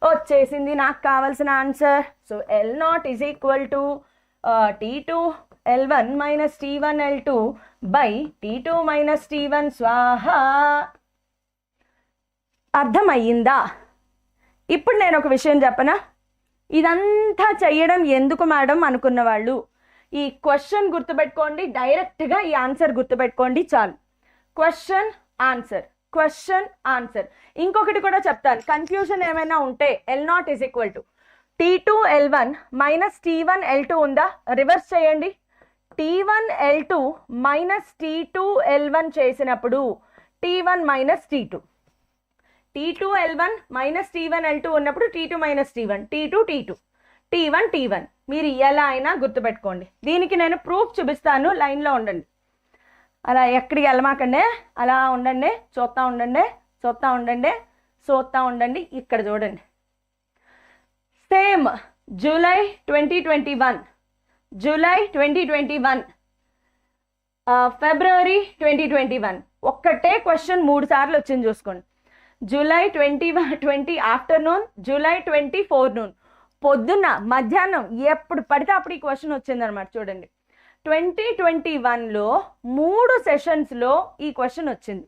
వచ్చేసింది నాకు కావాల్సిన answer. So L0 is equal to T2 L1 minus T1 L2 by T2 minus T1 స్వాహా. అర్థమయ్యిందా? ఇప్పుడు నేను ఒక విషయం చెప్పనా? ఇదంతా చెయ్యడం ఎందుకు మేడం అనుకున్న వాళ్ళు ఈ క్వశ్చన్ గుర్తుపెట్టుకోండి, డైరెక్ట్గా ఈ ఆన్సర్ గుర్తుపెట్టుకోండి చాలు. Question answer. ఇంకొకటి కూడా చెప్తాను, కన్ఫ్యూజన్ ఏమైనా ఉంటే L0 is equal to T2 L1 minus T1 L2 ఉందా? రివర్స్ చేయండి. T1 L2 minus T2 L1 చేసినప్పుడు T1 minus T2. T2 L1 minus T1 L2 ఉన్నప్పుడు T2 minus T1, T2 T1 మీరు ఎలా అయినా గుర్తుపెట్టుకోండి. దీనికి నేను ప్రూఫ్ చూపిస్తాను, లైన్లో ఉండండి. అలా ఎక్కడికి వెళ్ళమాకండి, అలా ఉండండి, చూస్తూ ఉండండి. ఇక్కడ చూడండి. సేమ్ జూలై 2021, ఫిబ్రవరి 2021 ఒక్కటే క్వశ్చన్ 3 సార్లు వచ్చింది చూసుకోండి. జూలై 20 ఆఫ్టర్నూన్, జూలై 20 ఫోర్నూన్, పొద్దున్న మధ్యాహ్నం ఎప్పుడు పడితే అప్పుడు ఈ క్వశ్చన్ వచ్చిందనమాట. చూడండి 2021లో 3 సెషన్స్లో ఈ క్వశ్చన్ వచ్చింది.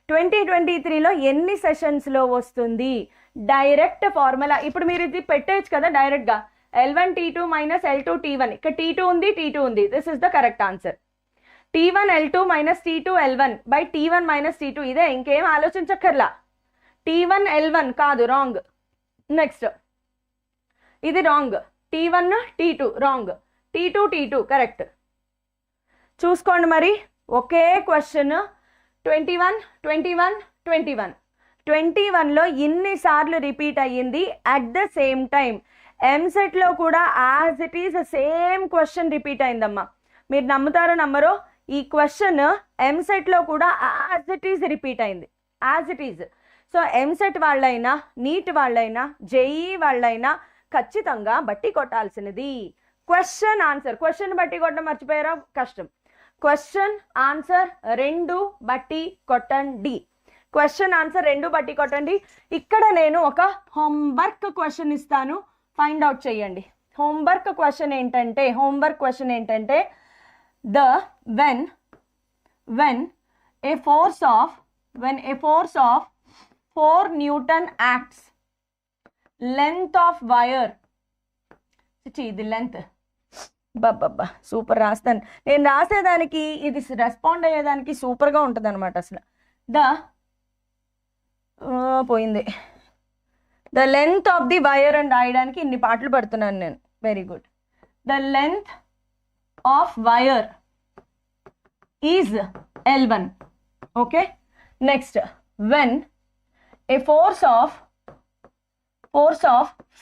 2023లో ఎన్ని సెషన్స్లో వస్తుంది? Direct formula. ఇప్పుడు మీరు ఇది పెట్టేయచ్చు కదా డైరెక్ట్గా, L1 T2 minus L2 T1. ఇక్కడ T2 ఉంది. This is the correct answer. T1 L2 minus T2 L1 by T1 minus T2. ఇదే, ఇంకేం ఆలోచించక్కర్లా. T1 L1 కాదు, రాంగ్. నెక్స్ట్ ఇది wrong. T1 T2 wrong, T2 correct. చూసుకోండి మరి, ఒకే క్వశ్చన్ 21లో ఇన్నిసార్లు repeat అయ్యింది అట్ ద సేమ్ టైం. ఎంసెట్లో కూడా as it is same question repeat అయిందమ్మా. మీరు నమ్ముతారో నమ్మరో, ఈ క్వశ్చన్ ఎంసెట్లో కూడా యాజ్ ఇట్ ఈజ్ రిపీట్ అయింది, as it is. So EAMCET వాళ్ళైనా నీట్ వాళ్ళైనా జేఈ వాళ్ళైనా ఖచ్చితంగా బట్టి కొట్టాల్సినది. క్వశ్చన్ ఆన్సర్, క్వశ్చన్ బట్టి కొట్టడం మర్చిపోయారా, కష్టం. క్వశ్చన్ ఆన్సర్ రెండు బట్టి కొట్టండి, క్వశ్చన్ ఆన్సర్ రెండు బట్టి కొట్టండి. ఇక్కడ నేను ఒక హోంవర్క్ క్వశ్చన్ ఇస్తాను, ఫైండ్ అవుట్ చేయండి. హోంవర్క్ క్వశ్చన్ ఏంటంటే when a force of 4 Newton acts, length of wire, ఇది లెంత్, బాబ్బా సూపర్ రాస్తాను నేను, రాసేదానికి ఇది రెస్పాండ్ అయ్యేదానికి సూపర్గా ఉంటుంది అనమాట అసలు. పోయింది. The length of the wire అని రాయడానికి ఇన్ని పాటలు పడుతున్నాను నేను. Very good. The length of wire is L1. Okay, next when a force of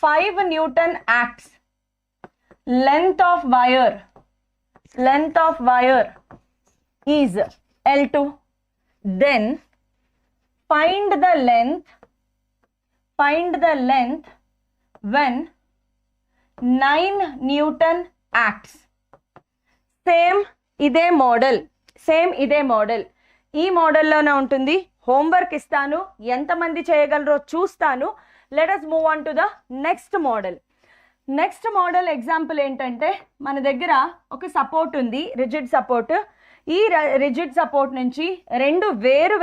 5 Newton acts, length of wire is L2. Then find the length when 9 Newton acts. Same ఇదే model ఈ మోడల్లోనే ఉంటుంది. Homework ఇస్తాను, ఎంతమంది చేయగలరో చూస్తాను. Let us move on to the next model example ఏంటంటే, మన దగ్గర ఒక సపోర్ట్ ఉంది, రిజిడ్ సపోర్ట్. ఈ రిజిడ్ సపోర్ట్ నుంచి రెండు వేరు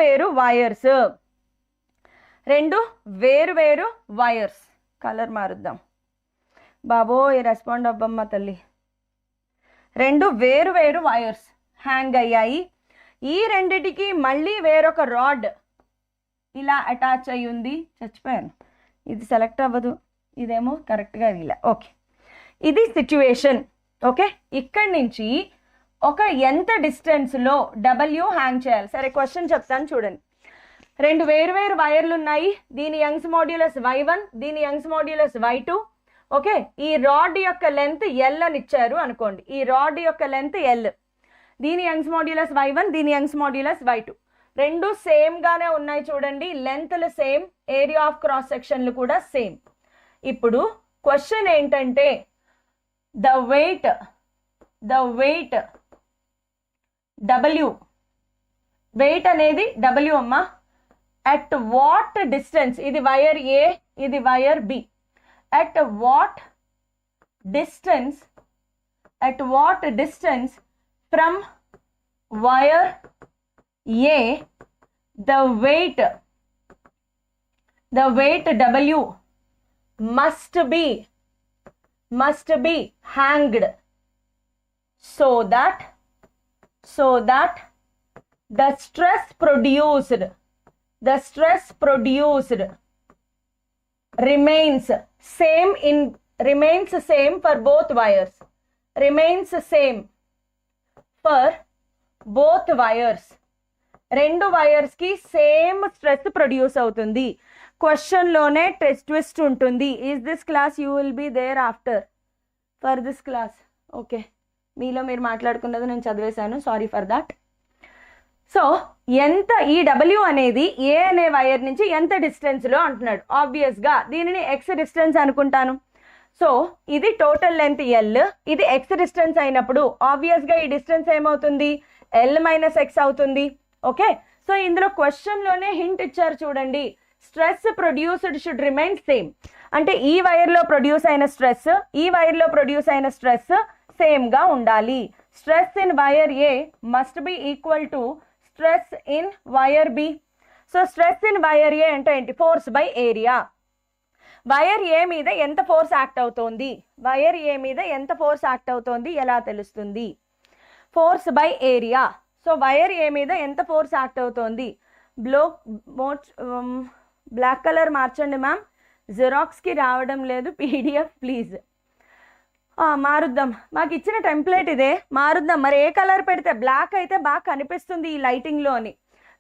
వైర్స్, కలర్ మారుద్దాం బాబోయ్, రెస్పాండ్ అవ్వమ్మ తల్లి. రెండు వేరు వైర్స్ హ్యాంగ్ అయ్యాయి. ఈ రెండిటికి మళ్ళీ వేరొక రాడ్ ఇలా అటాచ్ అయ్యి ఉంది. చచ్చిపోయాను, ఇది సెలెక్ట్ అవ్వదు, ఇదేమో కరెక్ట్గా ఇలా. ఓకే, ఇది సిచ్యువేషన్. ఓకే, ఇక్కడి నుంచి ఒక ఎంత డిస్టెన్స్లో డబ్ల్యూ హ్యాంగ్ చేయాలి. సరే, క్వశ్చన్ చెప్తాను చూడండి. రెండు వేరు వైర్లు ఉన్నాయి. దీని యంగ్స్ మాడ్యులస్ y1, దీని యంగ్స్ మాడ్యులస్ y2. ఓకే, ఈ రాడ్ యొక్క లెంత్ L అని ఇచ్చారు అనుకోండి. ఈ రాడ్ యొక్క లెంత్ L, దీని యంగ్స్ మాడ్యులస్ y1, దీని యంగ్స్ మాడ్యులస్ y2. రెండు సేమ్ గానే ఉన్నాయి చూడండి, లెంత్లు సేమ్, ఏరియా ఆఫ్ క్రాస్ సెక్షన్లు కూడా సేమ్. ఇప్పుడు క్వశ్చన్ ఏంటంటే, ద వెయిట్ W, వెయిట్ అనేది W అమ్మా, అట్ వాట్ డిస్టెన్స్, ఇది వైర్ A, ఇది wire B, at what distance from wire A the weight W must be hanged so that the stress produced remains same for both wires, రెండు wires కి same stress produce అవుతుంది. Question లోనే twist ఉంటుంది. Is this class you will be there after for this class. Okay, మీలో మీరు మాట్లాడుకున్నది నేను చదివేశాను, సారీ ఫర్ దాట్. సో ఎంత ఈ డబ్ల్యూ అనేది ఏ అనే వైర్ నుంచి ఎంత డిస్టెన్స్లో అంటున్నాడు. ఆబ్వియస్గా దీనిని ఎక్స్ డిస్టెన్స్ అనుకుంటాను. సో ఇది టోటల్ లెంత్ L, ఇది ఎక్స్ డిస్టెన్స్ అయినప్పుడు ఆబ్వియస్గా ఈ డిస్టెన్స్ ఏమవుతుంది, L - x అవుతుంది. ఓకే, సో ఇందులో క్వశ్చన్లోనే హింట్ ఇచ్చారు చూడండి, stress produced should remain same. అంటే ఈ వైర్లో ప్రొడ్యూస్ అయిన స్ట్రెస్, ఈ వైర్లో ప్రొడ్యూస్ అయిన స్ట్రెస్ సేమ్గా ఉండాలి. Stress in wire A must be equal to stress in wire B. So stress in wire A అంటే ఏంటి, force by area. Wire A మీద ఎంత ఫోర్స్ యాక్ట్ అవుతోంది ఎలా తెలుస్తుంది, force by area. So wire A మీద ఎంత ఫోర్స్ యాక్ట్ అవుతోంది, బ్లాక్ కలర్ మార్చండి మ్యామ్, జిరాక్స్కి రావడం లేదు, PDF ప్లీజ్. మారుద్దాం, మాకు ఇచ్చిన టెంప్లెట్ ఇదే, మారుద్దాం. మరి ఏ కలర్ పెడితే, బ్లాక్ అయితే బాగా కనిపిస్తుంది ఈ లైటింగ్లో అని,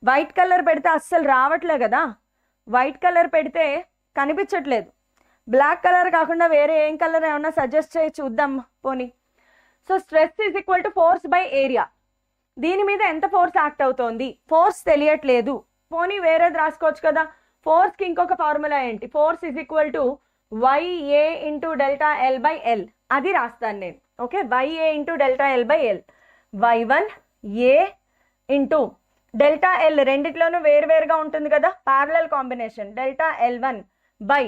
వైట్ కలర్ పెడితే అస్సలు రావట్లే కదా, వైట్ కలర్ పెడితే కనిపించట్లేదు. బ్లాక్ కలర్ కాకుండా వేరే ఏం కలర్ ఏమన్నా సజెస్ట్ చేసి చూద్దాం పోనీ. So stress is equal to force by area. దీని మీద ఎంత ఫోర్స్ యాక్ట్ అవుతోంది, ఫోర్స్ తెలియట్లేదు, పోనీ వేరేది రాసుకోవచ్చు కదా. ఫోర్స్కి ఇంకొక ఫార్ములా ఏంటి, force is equal to YA into delta L by L, అది రాస్తాను నేను. Okay, YA into delta L by L, Y1 A into delta L రెండిట్లోనూ వేరువేరుగా ఉంటుంది కదా, parallel combination, delta L1 by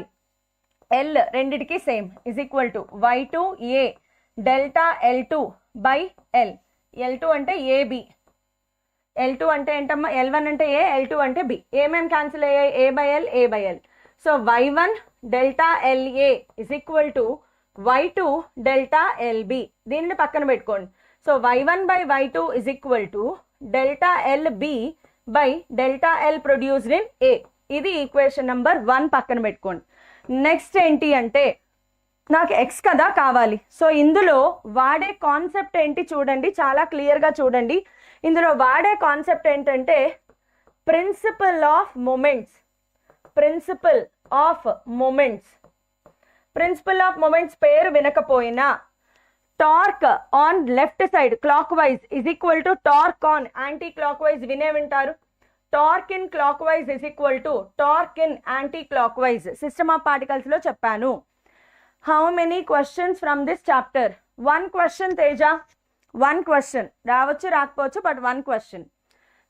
L రెండిటికి same is equal to Y2 A delta L2 by L. L2 అంటే AB, L2 అంటే ఏంటమ్మా, L1 అంటే A, L2 అంటే B. ఏమేమి క్యాన్సిల్ అయ్యాయి, A by L, A by L. So Y1 delta LA is equal to Y2 delta LB. దీనిని పక్కన పెట్టుకోండి. So Y1 by Y2 is equal to delta LB by delta L produced in A. ఇది equation number 1 పక్కన పెట్టుకోండి. Next ఏంటి అంటే నాకు X కదా కావాలి. సో ఇందులో వాడే కాన్సెప్ట్ ఏంటి చూడండి, చాలా క్లియర్గా చూడండి. ఇందులో వాడే కాన్సెప్ట్ ఏంటంటే principle of moments. Principle of moments, principle of moments పేరు వినకపోయినా torque on left side clockwise is equal to torque on anticlockwise వినే వింటారు. Torque in clockwise is equal to torque in anticlockwise system of పార్టికల్స్లో చెప్పాను. How many questions from this chapter? One question, Teja. One question. రావచ్చు రాకపోవచ్చు, but one question.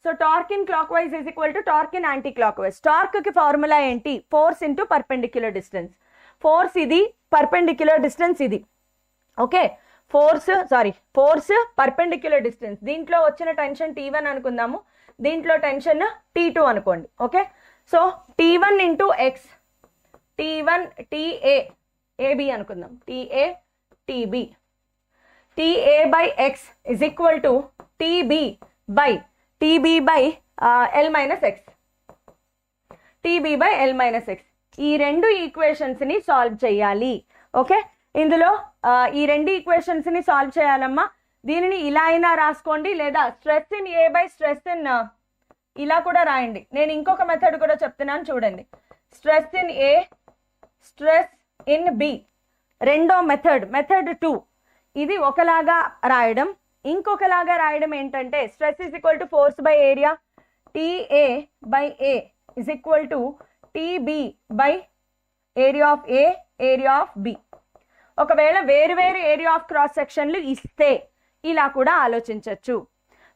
So torque in clockwise is equal to torque in anticlockwise. టార్క్కి formula ఏంటి, force into perpendicular distance. Force ఇది, perpendicular distance ఇది. Okay, force perpendicular distance. దీంట్లో వచ్చిన tension T1 అనుకుందాము, దీంట్లో టెన్షన్ T2 అనుకోండి. Okay, so T1 into X, T1 TA AB అనుకుందాం, TA TB, TA by X is equal to TB by L minus X, TB by L minus X. ఈ రెండు ఈక్వేషన్స్ని solve చేయాలి. Okay, ఇందులో ఈ రెండు ఈక్వేషన్స్ని సాల్వ్ చేయాలమ్మా. దీనిని ఇలా అయినా రాసుకోండి, లేదా stress in A by stress in ఇలా కూడా రాయండి. నేను ఇంకొక మెథడ్ కూడా చెప్తున్నాను చూడండి. Stress in A, stress in B, రెండో మెథడ్ 2. ఇది ఒకలాగా రాయడం. ఇంకొకలాగా రాయడం ఏంటంటే stress is equal to force by area, TA by A is equal to TB by area of A, area of B. ఒకవేళ వేరు ఏరియా ఆఫ్ క్రాస్ సెక్షన్లు ఇస్తే ఇలా కూడా ఆలోచించవచ్చు.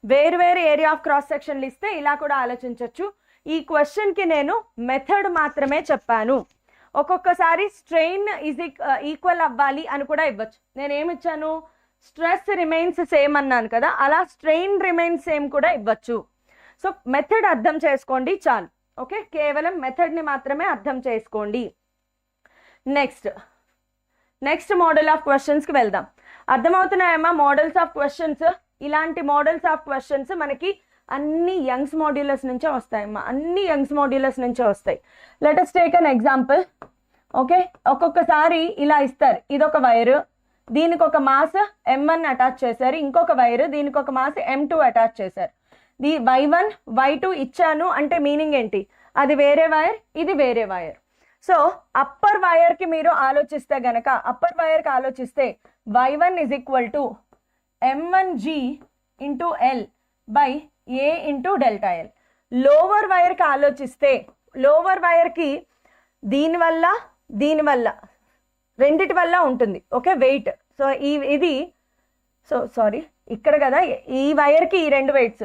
వేరు ఏరియా ఆఫ్ క్రాస్ సెక్షన్లు ఇస్తే ఇలా కూడా ఆలోచించవచ్చు. ఈ క్వశ్చన్కి నేను మెథడ్ మాత్రమే చెప్పాను. ఒక్కొక్కసారి స్ట్రెయిన్ ఈజ్ ఈక్వల్ అవ్వాలి అని కూడా ఇవ్వచ్చు. నేను ఏమి ఇచ్చాను, స్ట్రెస్ రిమైన్స్ సేమ్ అన్నాను కదా, అలా స్ట్రెయిన్ రిమైన్స్ సేమ్ కూడా ఇవ్వచ్చు. సో మెథడ్ అర్థం చేసుకోండి చాలు. ఓకే, కేవలం మెథడ్ని మాత్రమే అర్థం చేసుకోండి. నెక్స్ట్ మోడల్ ఆఫ్ క్వశ్చన్స్కి వెళ్దాం. అర్థమవుతున్నాయమ్మా మోడల్స్ ఆఫ్ క్వశ్చన్స్? ఇలాంటి మోడల్స్ ఆఫ్ క్వశ్చన్స్ మనకి అన్ని యంగ్స్ మాడ్యులస్ నుంచే వస్తాయమ్మా, అన్ని యంగ్స్ మాడ్యులస్ నుంచే వస్తాయి. Let us take an example. Okay, ఒక్కొక్కసారి ఇలా ఇస్తారు, ఇదొక వైర్, దీనికి ఒక మాస్ M1 అటాచ్ చేశారు, ఇంకొక వైర్ దీనికి ఒక మాస్ M2 అటాచ్ చేశారు. Y1 Y2 ఇచ్చాను అంటే మీనింగ్ ఏంటి, అది వేరే వైర్, ఇది వేరే వైర్. సో అప్పర్ వైర్కి మీరు ఆలోచిస్తే గనక, అప్పర్ వైర్కి ఆలోచిస్తే Y1 is equal to M1G into L by A into delta L. Lower వైర్కి ఆలోచిస్తే, లోవర్ వైర్కి దీనివల్ల రెండిటి వల్ల ఉంటుంది. Okay, wait. సో ఇది సారీ ఇక్కడ కదా, ఈ వైర్కి ఈ రెండు వెయిట్స్,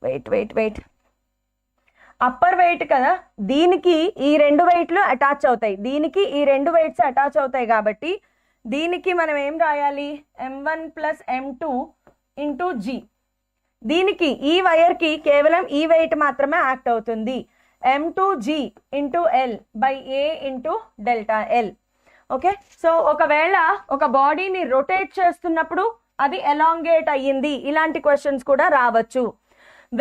వెయిట్ అప్పర్ వెయిట్ కదా, దీనికి ఈ రెండు వెయిట్లు అటాచ్ అవుతాయి, దీనికి ఈ రెండు వెయిట్స్ అటాచ్ అవుతాయి. కాబట్టి దీనికి మనం ఏం రాయాలి, M1 plus M2 into G. దీనికి ఈ వైర్కి కేవలం ఈ వెయిట్ మాత్రమే యాక్ట్ అవుతుంది, M2G into L by A into delta L. Okay, so ఒకవేళ ఒక బాడీని రొటేట్ చేస్తున్నప్పుడు అది ఎలాంగేట్ అయ్యింది, ఇలాంటి క్వశ్చన్స్ కూడా రావచ్చు.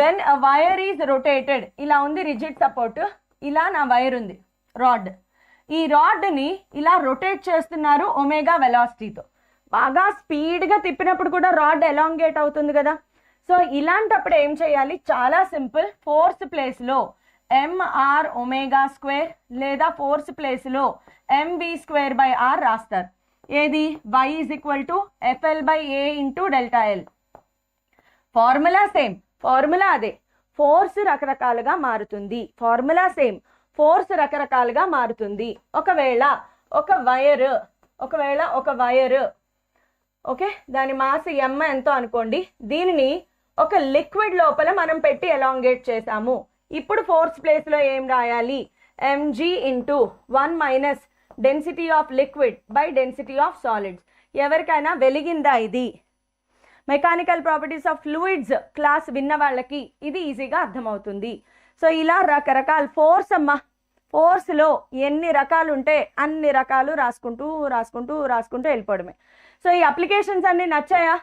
When a wire is rotated, ఇలా ఉంది రిజిడ్ సపోర్ట్, ఇలా నా వైర్ ఉంది రాడ్, ఈ రాడ్ని ఇలా రొటేట్ చేస్తున్నారు ఒమేగా వెలాసిటీతో. బాగా స్పీడ్గా తిప్పినప్పుడు కూడా రాడ్ ఎలాంగేట్ అవుతుంది కదా. సో ఇలాంటప్పుడు ఏం చేయాలి, చాలా సింపుల్, ఫోర్స్ ప్లేస్లో MR ఒమేగా స్క్వేర్ లేదా ఫోర్స్ ప్లేస్లో MV స్క్వేర్ బై R రాస్తారు. ఏది y is equal to FL by A into delta L. Formula same, formula అదే, ఫోర్స్ రకరకాలుగా మారుతుంది. ఫార్ములా సేమ్, ఫోర్స్ రకరకాలుగా మారుతుంది. ఒకవేళ ఒక వైర్ ఓకే, దాని మాస్ m ఎంతో అనుకోండి, దీనిని ఒక లిక్విడ్ లోపల మనం పెట్టి ఎలాంగేట్ చేసాము. ఇప్పుడు ఫోర్స్ ప్లేస్లో ఏం రాయాలి? mg into 1 minus density of liquid by density of solids. ఎవరికైనా వెలిగిందా ఇది? Mechanical properties of fluids class విన్న వాళ్ళకి ఇది ఈజీగా అర్థమవుతుంది. సో ఇలా రకరకాల ఫోర్స్ అమ్మ, ఫోర్స్లో ఎన్ని రకాలు ఉంటే అన్ని రకాలు రాసుకుంటూ వెళ్ళిపోవడమే. సో ఈ అప్లికేషన్స్ అన్నీ నచ్చాయా?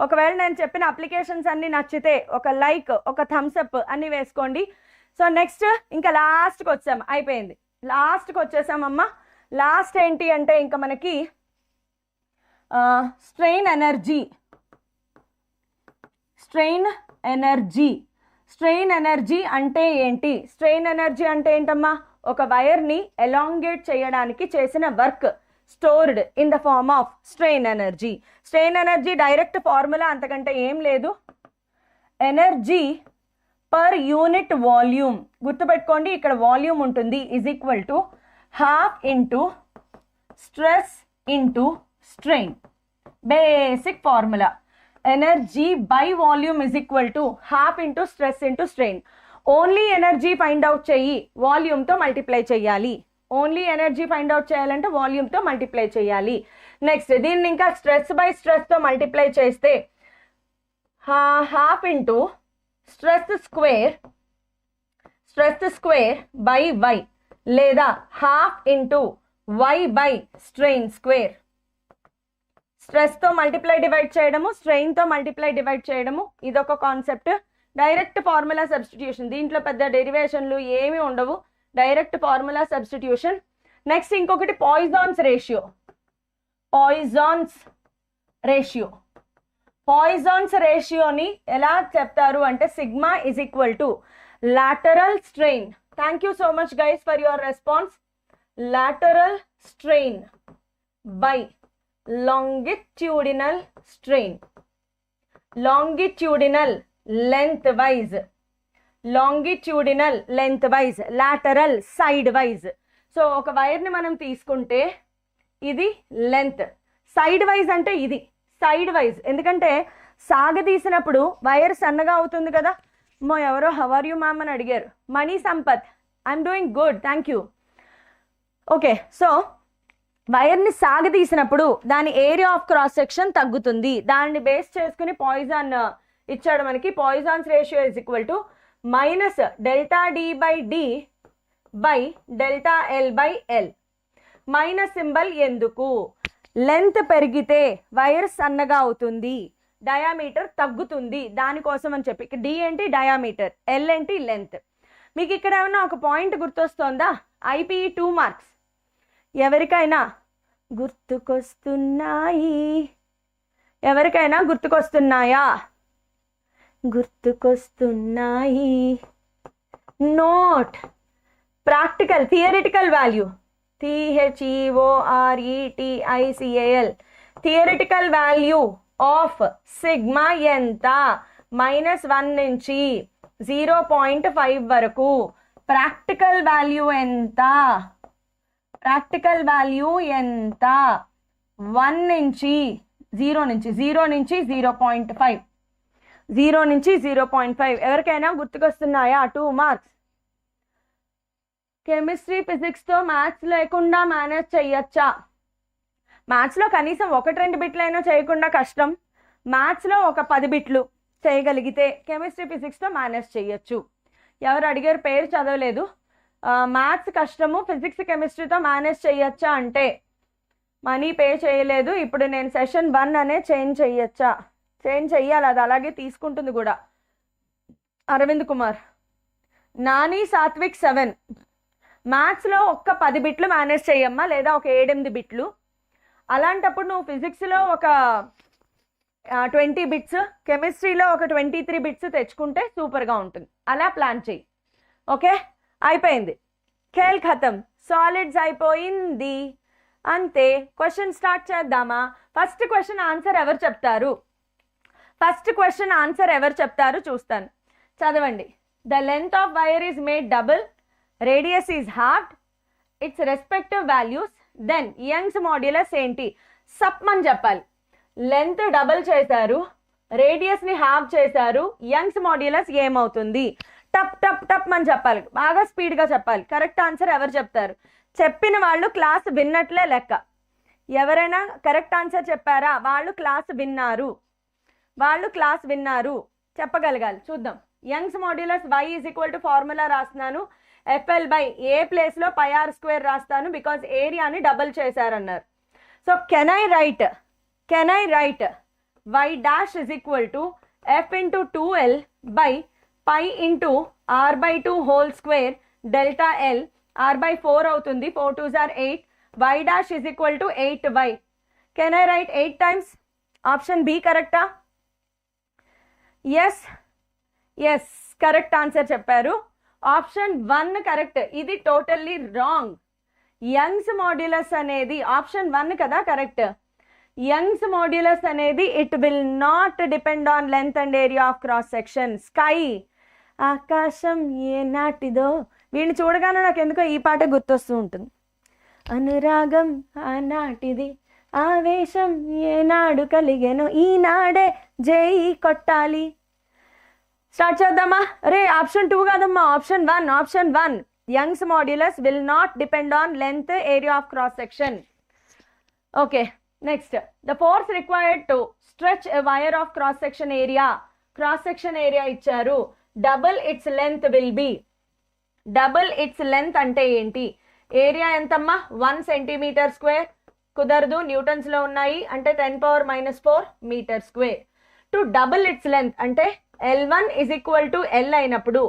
ఒకవేళ నేను చెప్పిన అప్లికేషన్స్ అన్నీ నచ్చితే ఒక లైక్, ఒక థమ్స్అప్ అన్నీ వేసుకోండి. సో నెక్స్ట్ ఇంకా లాస్ట్కి వచ్చాము, అయిపోయింది, లాస్ట్కి వచ్చేసామమ్మ. లాస్ట్ ఏంటి అంటే ఇంకా మనకి స్ట్రెయిన్ ఎనర్జీ. స్ట్రెయిన్ ఎనర్జీ అంటే ఏంటి? స్ట్రెయిన్ ఎనర్జీ అంటే ఏంటమ్మా? ఒక వైర్ని ఎలాంగేట్ చేయడానికి చేసిన work stored in the form of strain energy. Strain energy direct formula అంతకంటే ఏం లేదు, ఎనర్జీ పర్ యూనిట్ వాల్యూమ్. గుర్తుపెట్టుకోండి, ఇక్కడ వాల్యూమ్ ఉంటుంది, is equal to half into stress into strain. Basic formula. Energy by volume is equal to half into stress into strain. Only energy find out చెయ్యి, వాల్యూమ్తో multiply చేయాలి. Only energy find out చేయాలంటే వాల్యూమ్తో multiply చేయాలి. Next దీన్ని ఇంకా stress by స్ట్రెస్తో multiply చేస్తే half into stress square by Y, లేదా half into Y by strain square. స్ట్రెస్తో మల్టిప్లై డివైడ్ చేయడము, స్ట్రెయిన్తో మల్టిప్లై డివైడ్ చేయడము, ఇదొక కాన్సెప్ట్. డైరెక్ట్ ఫార్ములా సబ్స్టిట్యూషన్, దీంట్లో పెద్ద డెరివేషన్లు ఏమీ ఉండవు, డైరెక్ట్ ఫార్ములా సబ్స్టిట్యూషన్. నెక్స్ట్ ఇంకొకటి పాయిజాన్స్ రేషియోని ఎలా చెప్తారు అంటే sigma is equal to lateral strain. Thank you so much guys for your response. Lateral strain by longitudinal strain. Longitudinal lengthwise, lateral sidewise. So ఒక వైర్ని మనం తీసుకుంటే ఇది లెంత్, సైడ్ వైజ్ అంటే ఇది సైడ్ వైజ్. ఎందుకంటే సాగదీసినప్పుడు వైర్ సన్నగా అవుతుంది కదా. ఎవరో హౌ ఆర్ యూ మ్యామ్ అని అడిగారు. Mani Sampath, I'm doing good, thank you. Okay, so వైర్ని సాగదీసినప్పుడు దాని ఏరియా ఆఫ్ క్రాస్ సెక్షన్ తగ్గుతుంది. దాన్ని బేస్ చేసుకుని పాయిజన్ ఇచ్చాడు మనకి. Poisson's ratio is equal to minus delta D by D by delta L by L. Minus symbol ఎందుకు? లెంత్ పెరిగితే వైర్ సన్నగా అవుతుంది, డయామీటర్ తగ్గుతుంది, దానికోసం అని చెప్పి. డి ఏంటి? డయామీటర్, ఎల్ ఏంటి? లెంత్. మీకు ఇక్కడ ఏమన్నా ఒక పాయింట్ గుర్తొస్తుందా? ఐపీఈ 2 మార్క్స్ ఎవరికైనా గుర్తుకొస్తున్నాయా? Note practical, theoretical value, THEORETICAL, theoretical value of sigma ఎంత? -1 నుంచి 0.5 వరకు. ప్రాక్టికల్ వాల్యూ ఎంత? 1 నుంచి 0 నుంచి 0.5. 0 నుంచి 0.5. ఎవరికైనా గుర్తుకొస్తున్నాయా? 2 మార్క్స్. కెమిస్ట్రీ ఫిజిక్స్తో మ్యాథ్స్ లేకుండా మేనేజ్ చెయ్యొచ్చా? మ్యాథ్స్లో కనీసం 1-2 బిట్లైనా చేయకుండా కష్టం. మ్యాథ్స్లో ఒక 10 బిట్లు చేయగలిగితే కెమిస్ట్రీ ఫిజిక్స్తో మేనేజ్ చెయ్యొచ్చు. ఎవరు అడిగారు? పేరు చదవలేదు. మ్యాథ్స్ కష్టము, ఫిజిక్స్ కెమిస్ట్రీతో మేనేజ్ చెయ్యొచ్చా అంటే మనీ పే చేయలేదు. ఇప్పుడు నేను సెషన్ 1 అనే చేంజ్ చెయ్యాలి, అది అలాగే తీసుకుంటుంది కూడా. అరవింద్ కుమార్, నాని సాత్విక్ 7. మ్యాథ్స్లో ఒక్క 10 బిట్లు మేనేజ్ చెయ్యమ్మా, లేదా ఒక 7-8 బిట్లు. అలాంటప్పుడు నువ్వు ఫిజిక్స్లో ఒక 20 బిట్స్, కెమిస్ట్రీలో ఒక 23 బిట్స్ తెచ్చుకుంటే సూపర్గా ఉంటుంది. అలా ప్లాన్ చెయ్యి. ఓకే, అయిపోయింది. ఖేల్ ఖతం. సాలిడ్స్ అయిపోయింది. అంతే. క్వశ్చన్ స్టార్ట్ చేద్దామా? ఫస్ట్ క్వశ్చన్ ఆన్సర్ ఎవరు చెప్తారు? ఫస్ట్ క్వశ్చన్ ఆన్సర్ ఎవరు చెప్తారు చూస్తాను. చదవండి. The length of wire is made double, radius is half, it's respective values, then Young's modulus ఏంటి? సప్మని చెప్పాలి. లెంత్ డబుల్ చేశారు, రేడియస్ని హాఫ్ చేశారు, యంగ్స్ మాడ్యులస్ ఏమవుతుంది? టప్ టప్ టప్ అని చెప్పాలి, బాగా స్పీడ్గా చెప్పాలి. కరెక్ట్ ఆన్సర్ ఎవరు చెప్తారు? చెప్పిన వాళ్ళు క్లాస్ విన్నట్లే లెక్క. ఎవరైనా కరెక్ట్ ఆన్సర్ చెప్పారా వాళ్ళు క్లాస్ విన్నారు, వాళ్ళు క్లాస్ విన్నారు చెప్పగలగాలి. చూద్దాం. Young's modulus y is equal to formula రాస్తున్నాను, ఎఫ్ఎల్ బై ఏ ప్లేస్లో పై ఆర్ స్క్వేర్ రాస్తాను, బికాజ్ ఏరియాని డబుల్ చేశారన్నారు. So can I write y dash is equal to f into 2l by pi into R by 2 whole square delta L, R by 4 అవుతుంది, 4 2s are 8, y dash is equal to 8y. Can I write 8 times? Option B కరెక్టా? Yes yes, correct answer చెప్పారు. Option 1 correct. ఇది totally wrong. Young's modulus అనేది option 1 కదా correct. Young's modulus అనేది it will not depend on length and area of cross section. Sky, ఆకాశం ఏ నాటిదో, వీడిని చూడగానే నాకు ఎందుకో ఈ పాట గుర్తొస్తూ ఉంటుంది. అనురాగం ఆనాటిది, ఆవేశం ఏనాడు కలిగెను, ఈనాడే జేఈ కొట్టాలి. స్టార్ట్ చేద్దామా? అరే ఆప్షన్ 2 కాదమ్మా, option 1. Young's modulus will not depend on length area of cross section. Okay, next. The force required to stretch a wire of cross section area. Cross section area ఇచ్చారు, double its length will be. Double its length అంటే ఏంటి? Area ఎంతమ్మా? 1 centimetre square. కుదరదు, న్యూటన్స్లో ఉన్నాయి, అంటే 10⁻⁻4 metre square. To double its length అంటే L1 is equal to L అయినప్పుడు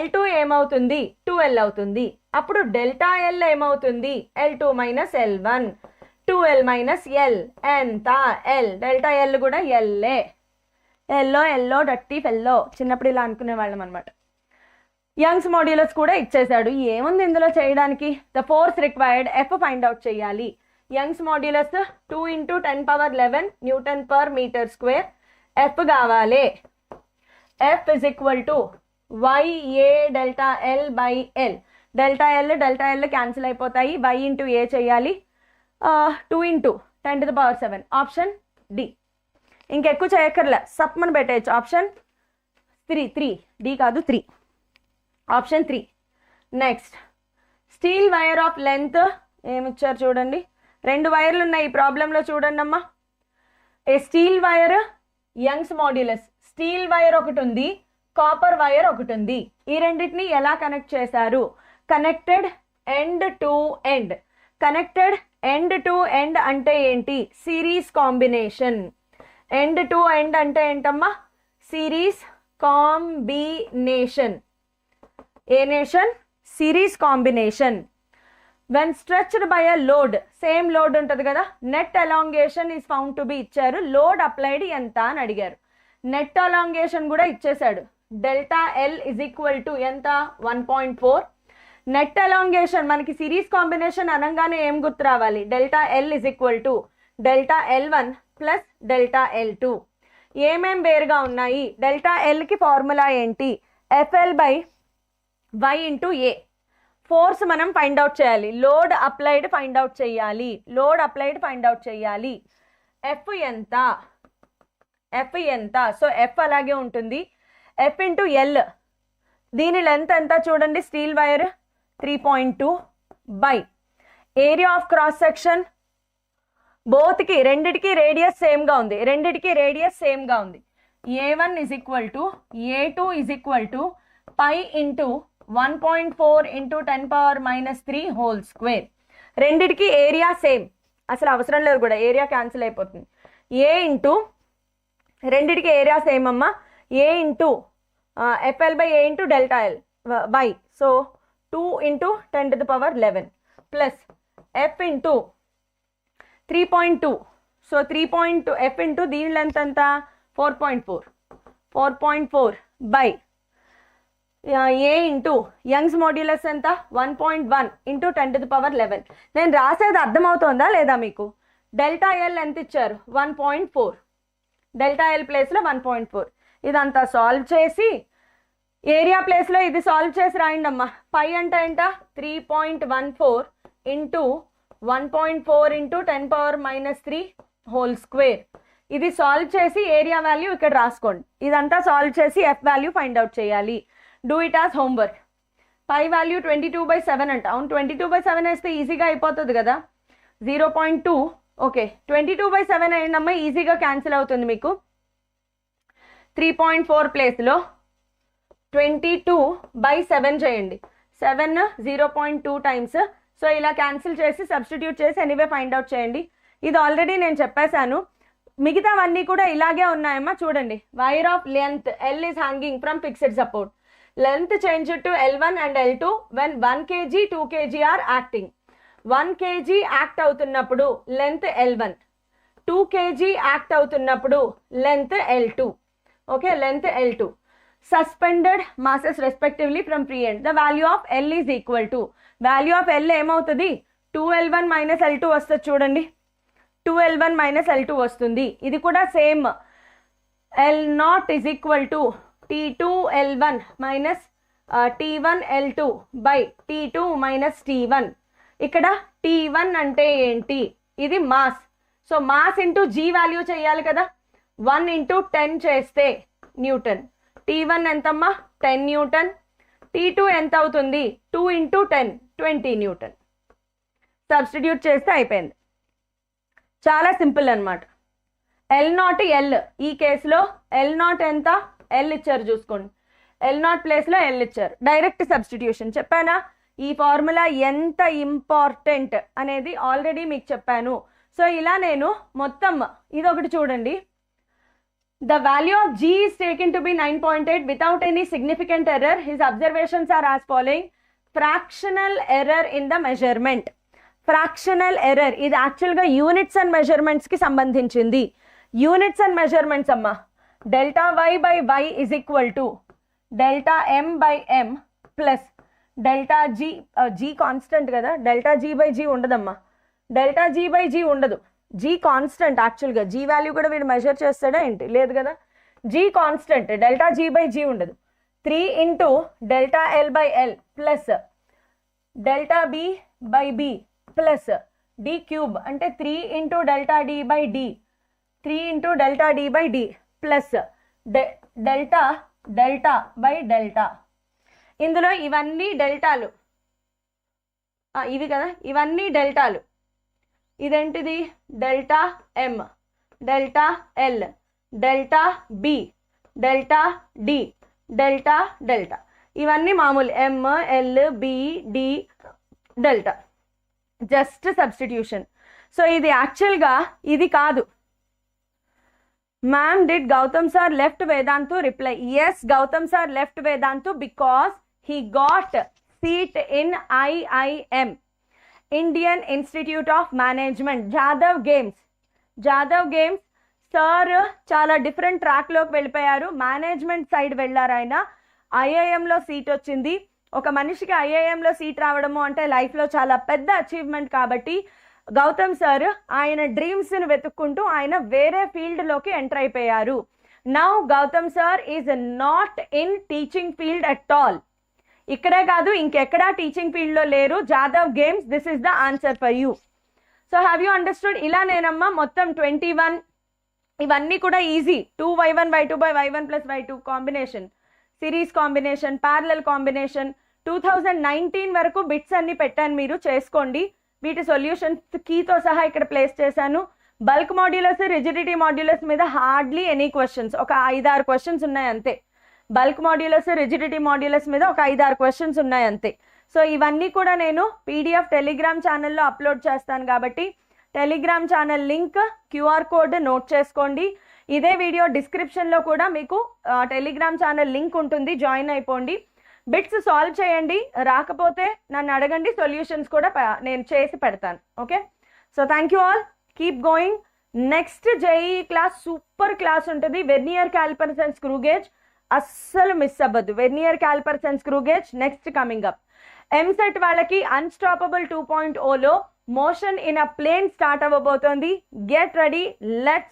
L2 ఏమవుతుంది? 2L అవుతుంది. అప్పుడు డెల్టా ఎల్ ఏమవుతుంది? L2 minus L1, 2L minus L ఎంత? L. డెల్టా ఎల్ కూడా ఎల్లే. ఎల్లో డట్టి ఫెల్లో, చిన్నప్పుడు ఇలా అనుకునే వాళ్ళం అనమాట. యంగ్స్ మాడ్యులస్ కూడా ఇచ్చేసాడు, ఏముంది ఇందులో చేయడానికి? The force required F find out చేయాలి. Young's modulus 2 × 10⁻11 newton per metre square. F కావాలి. F is equal to YA delta L by L. Delta L cancel అయిపోతాయి, y ఇంటూ ఏ చేయాలి. 2 × 10⁻7. Option D. ఇంకెక్కువ చేయక్కర్లే, సప్మని పెట్టేయచ్చు. ఆప్షన్ 3 డి కాదు 3. Option 3. Next. Steel wire of length ఏమిచ్చారు చూడండి. 2 వైర్లు ఉన్నాయి ఈ ప్రాబ్లంలో, చూడండి అమ్మా. ఏ steel wire, Young's modulus. Steel wire ఒకటి ఉంది, కాపర్ వైర్ ఒకటి ఉంది. ఈ రెండింటిని ఎలా కనెక్ట్ చేశారు? Connected end to end. Connected end to end అంటే ఏంటి? Series combination. End to end అంటే ఏంటమ్మా? Series combination. A nation? Series combination. When stretched by a load, same load ఉంటుంది కదా, net elongation is found to be ఇచ్చారు. Load applied ఎంత అని అడిగారు. నెట్ ఎలాంగేషన్ కూడా ఇచ్చేసాడు. Delta L is equal to ఎంత? 1.4. నెట్ ఎలాంగేషన్ మనకి సిరీస్ కాంబినేషన్ అనగానే ఏం గుర్తు రావాలి? Delta L is equal to delta L1 plus delta L2. ఏమేం వేరుగా ఉన్నాయి? డెల్టా ఎల్కి ఫార్ములా ఏంటి? FL by y into A. Force మనం ఫైండ్ అవుట్ చేయాలి, లోడ్ అప్లైడ్ ఫైండ్ అవుట్ చేయాలి. ఎఫ్ ఎంత? సో ఎఫ్ అలాగే ఉంటుంది. ఎఫ్ ఇంటూ ఎల్, దీని లెంత్ ఎంత చూడండి. Steel wire 3.2 by area of cross section. బోత్కి రెండిటికి రేడియస్ సేమ్గా ఉంది, A1 is equal to A2 is equal to pi into 1.4 × 10⁻³ whole square. రెండిటికి ఏరియా సేమ్, అసలు అవసరం లేదు కూడా, ఏరియా క్యాన్సిల్ అయిపోతుంది. ఏ ఇంటూ రెండిటికి ఏరియా సేమ్ అమ్మా. A into FL by A into delta L by, so 2 × 10⁻11 plus F into 3.2. So 3.2 F into దీని length ఎంత? 4.4 by A into young's modulus ఎంత 1.1 ఇంటూ 10⁻11. నేను రాసేది అర్థమవుతుందా లేదా మీకు? డెల్టా ఎల్ ఎంత ఇచ్చారు? 1.4. డెల్టా ఎల్ ప్లేస్లో 1.4. ఇదంతా సాల్వ్ చేసి ఏరియా ప్లేస్లో ఇది సాల్వ్ చేసి రాయండి అమ్మా. పై అంటే ఏంట 3.14 ఇంటూ 1.4 ఇంటూ 10⁻³ హోల్ స్క్వేర్. ఇది సాల్వ్ చేసి ఏరియా వాల్యూ ఇక్కడ రాసుకోండి. ఇదంతా సాల్వ్ చేసి ఎఫ్ వాల్యూ ఫైండ్ అవుట్ చేయాలి. Do it as homework. Pi value 22/7 అంట. అవును, 22/7 వేస్తే ఈజీగా అయిపోతుంది కదా. 0.2. ఓకే, 22/7 అయిందమ్మా, ఈజీగా క్యాన్సిల్ అవుతుంది మీకు. 3.4 ప్లేస్లో 22/7 చేయండి. 7 0.2 టైమ్స్. సో ఇలా క్యాన్సిల్ చేసి సబ్స్టిట్యూట్ చేసి ఎనీవే ఫైండ్ అవుట్ చేయండి. ఇది ఆల్రెడీ నేను చెప్పేశాను. మిగతావన్నీ కూడా ఇలాగే ఉన్నాయమ్మా. చూడండి, wire of length L is hanging from fixed support. Length change to L1 and L2 when 1 kg 2 kg are acting. 1 kg act అవుతున్నప్పుడు లెంత్ L1, 2 kg యాక్ట్ అవుతున్నప్పుడు length L2. Okay, length L2. Suspended masses respectively from free end. The value of L is equal to, value of L ఏమవుతుంది? 2L1 - L2 వస్తుంది చూడండి. 2L1 - L2 వస్తుంది. ఇది కూడా same. L0 is equal to T2L1 minus T1L2 by T2 minus T1. ఇక్కడ T1 అంటే ఏంటి? ఇది mass. So mass into G value చేయాలి కదా. 1 ఇంటూ 10 చేస్తే న్యూటన్. T1 ఎంతమ్మా? 10 న్యూటన్. T2 ఎంత అవుతుంది? 2 ఇంటూ 10 20 న్యూటన్. సబ్స్టిట్యూట్ చేస్తే అయిపోయింది. చాలా సింపుల్ అనమాట. L0 ఎల్, ఈ కేసులో L0 ఎంత? ఎల్ ఇచ్చారు చూసుకోండి. L0 ప్లేస్లో ఎల్ ఇచ్చారు. Direct substitution. చెప్పానా ఈ ఫార్ములా ఎంత ఇంపార్టెంట్ అనేది? ఆల్రెడీ మీకు చెప్పాను. సో ఇలా నేను మొత్తం ఇది ఒకటి చూడండి. The value of G is taken to be 9.8 without any significant error. His observations are as following. Fractional error in the measurement. Fractional error ఇది యాక్చువల్గా యూనిట్స్ అండ్ మెజర్మెంట్స్కి సంబంధించింది. యూనిట్స్ అండ్ మెజర్మెంట్స్ అమ్మా. Delta Y by Y is equal to delta M by M plus delta G. G constant కదా, delta G by G ఉండదమ్మా. Delta G by G ఉండదు. G constant. యాక్చువల్గా G value కూడా వీడు measure చేస్తాడా ఏంటి? లేదు కదా. G constant. Delta G by G ఉండదు. 3 into delta L by L plus delta B by B plus D cube అంటే 3 into delta D by D, 3 into delta D by D plus delta delta by delta. ఇందులో ఇవన్నీ డెల్టాలు, ఇవి కదా, ఇవన్నీ డెల్టాలు. ఇదేంటిది? Delta M, delta L, delta B, delta D, delta delta. ఇవన్నీ మామూలు M L B D delta. Just substitution. So ఇది యాక్చువల్గా ఇది కాదు. Ma'am, did Gautam sir left Vedantu? Reply, yes, Gautam sir left Vedantu because he got seat in IIM, Indian Institute of Management, Jadhav Games. Jadhav Games sir చాలా different ట్రాక్లోకి వెళ్ళిపోయారు. Management side వెళ్ళారు. ఆయన ఐఐఎంలో seat వచ్చింది. ఒక మనిషికి ఐఐఎంలో seat రావడము అంటే లైఫ్లో చాలా పెద్ద అచీవ్మెంట్. కాబట్టి గౌతమ్ సార్ ఆయన డ్రీమ్స్ని వెతుక్కుంటూ ఆయన వేరే ఫీల్డ్లోకి ఎంటర్ అయిపోయారు. Now Gautam sir is not in teaching field at all. ఇక్కడే కాదు ఇంకెక్కడా టీచింగ్ ఫీల్డ్లో లేరు. Jadhav games, this is the answer for you. So have you understood? ఇలా నేనమ్మా మొత్తం 21 ఇవన్నీ కూడా easy. 2y1y2/y1+y2 combination, series combination, parallel combination. 2019 వరకు బిట్స్ అన్ని పెట్టాను, మీరు చేసుకోండి. వీటి సొల్యూషన్స్ కీతో సహా ఇక్కడ ప్లేస్ చేశాను. బల్క్ మాడ్యులస్, రిజిడిటీ మాడ్యులస్ మీద హార్డ్లీ ఎనీ క్వశ్చన్స్, ఒక 5-6 క్వశ్చన్స్ ఉన్నాయి అంతే. బల్క్ మాడ్యులస్, రిజిడిటీ మాడ్యులస్ మీద ఒక 5-6 క్వశ్చన్స్ ఉన్నాయి అంతే. సో ఇవన్నీ కూడా నేను పీడిఎఫ్ టెలిగ్రామ్ ఛానల్లో అప్లోడ్ చేస్తాను. కాబట్టి Telegram channel link, QR code note చేసుకోండి. ఇదే వీడియో డిస్క్రిప్షన్లో కూడా మీకు టెలిగ్రామ్ ఛానల్ లింక్ ఉంటుంది, జాయిన్ అయిపోండి. బిట్స్ సాల్వ్ చేయండి. రాకపోతే నన్ను అడగండి, సొల్యూషన్స్ కూడా నేను చేసి పెడతాను. Okay, so thank you all, keep going. Next JEE class super class ఉంటుంది. Vernier calipers and screw gauge అస్సలు మిస్ అవ్వద్దు. Vernier calipers and screw gauge next coming up. EAMCET వాళ్ళకి అన్స్టాపబుల్ 2.0లో motion in a plane start అవ్వబోతోంది. Get ready, let's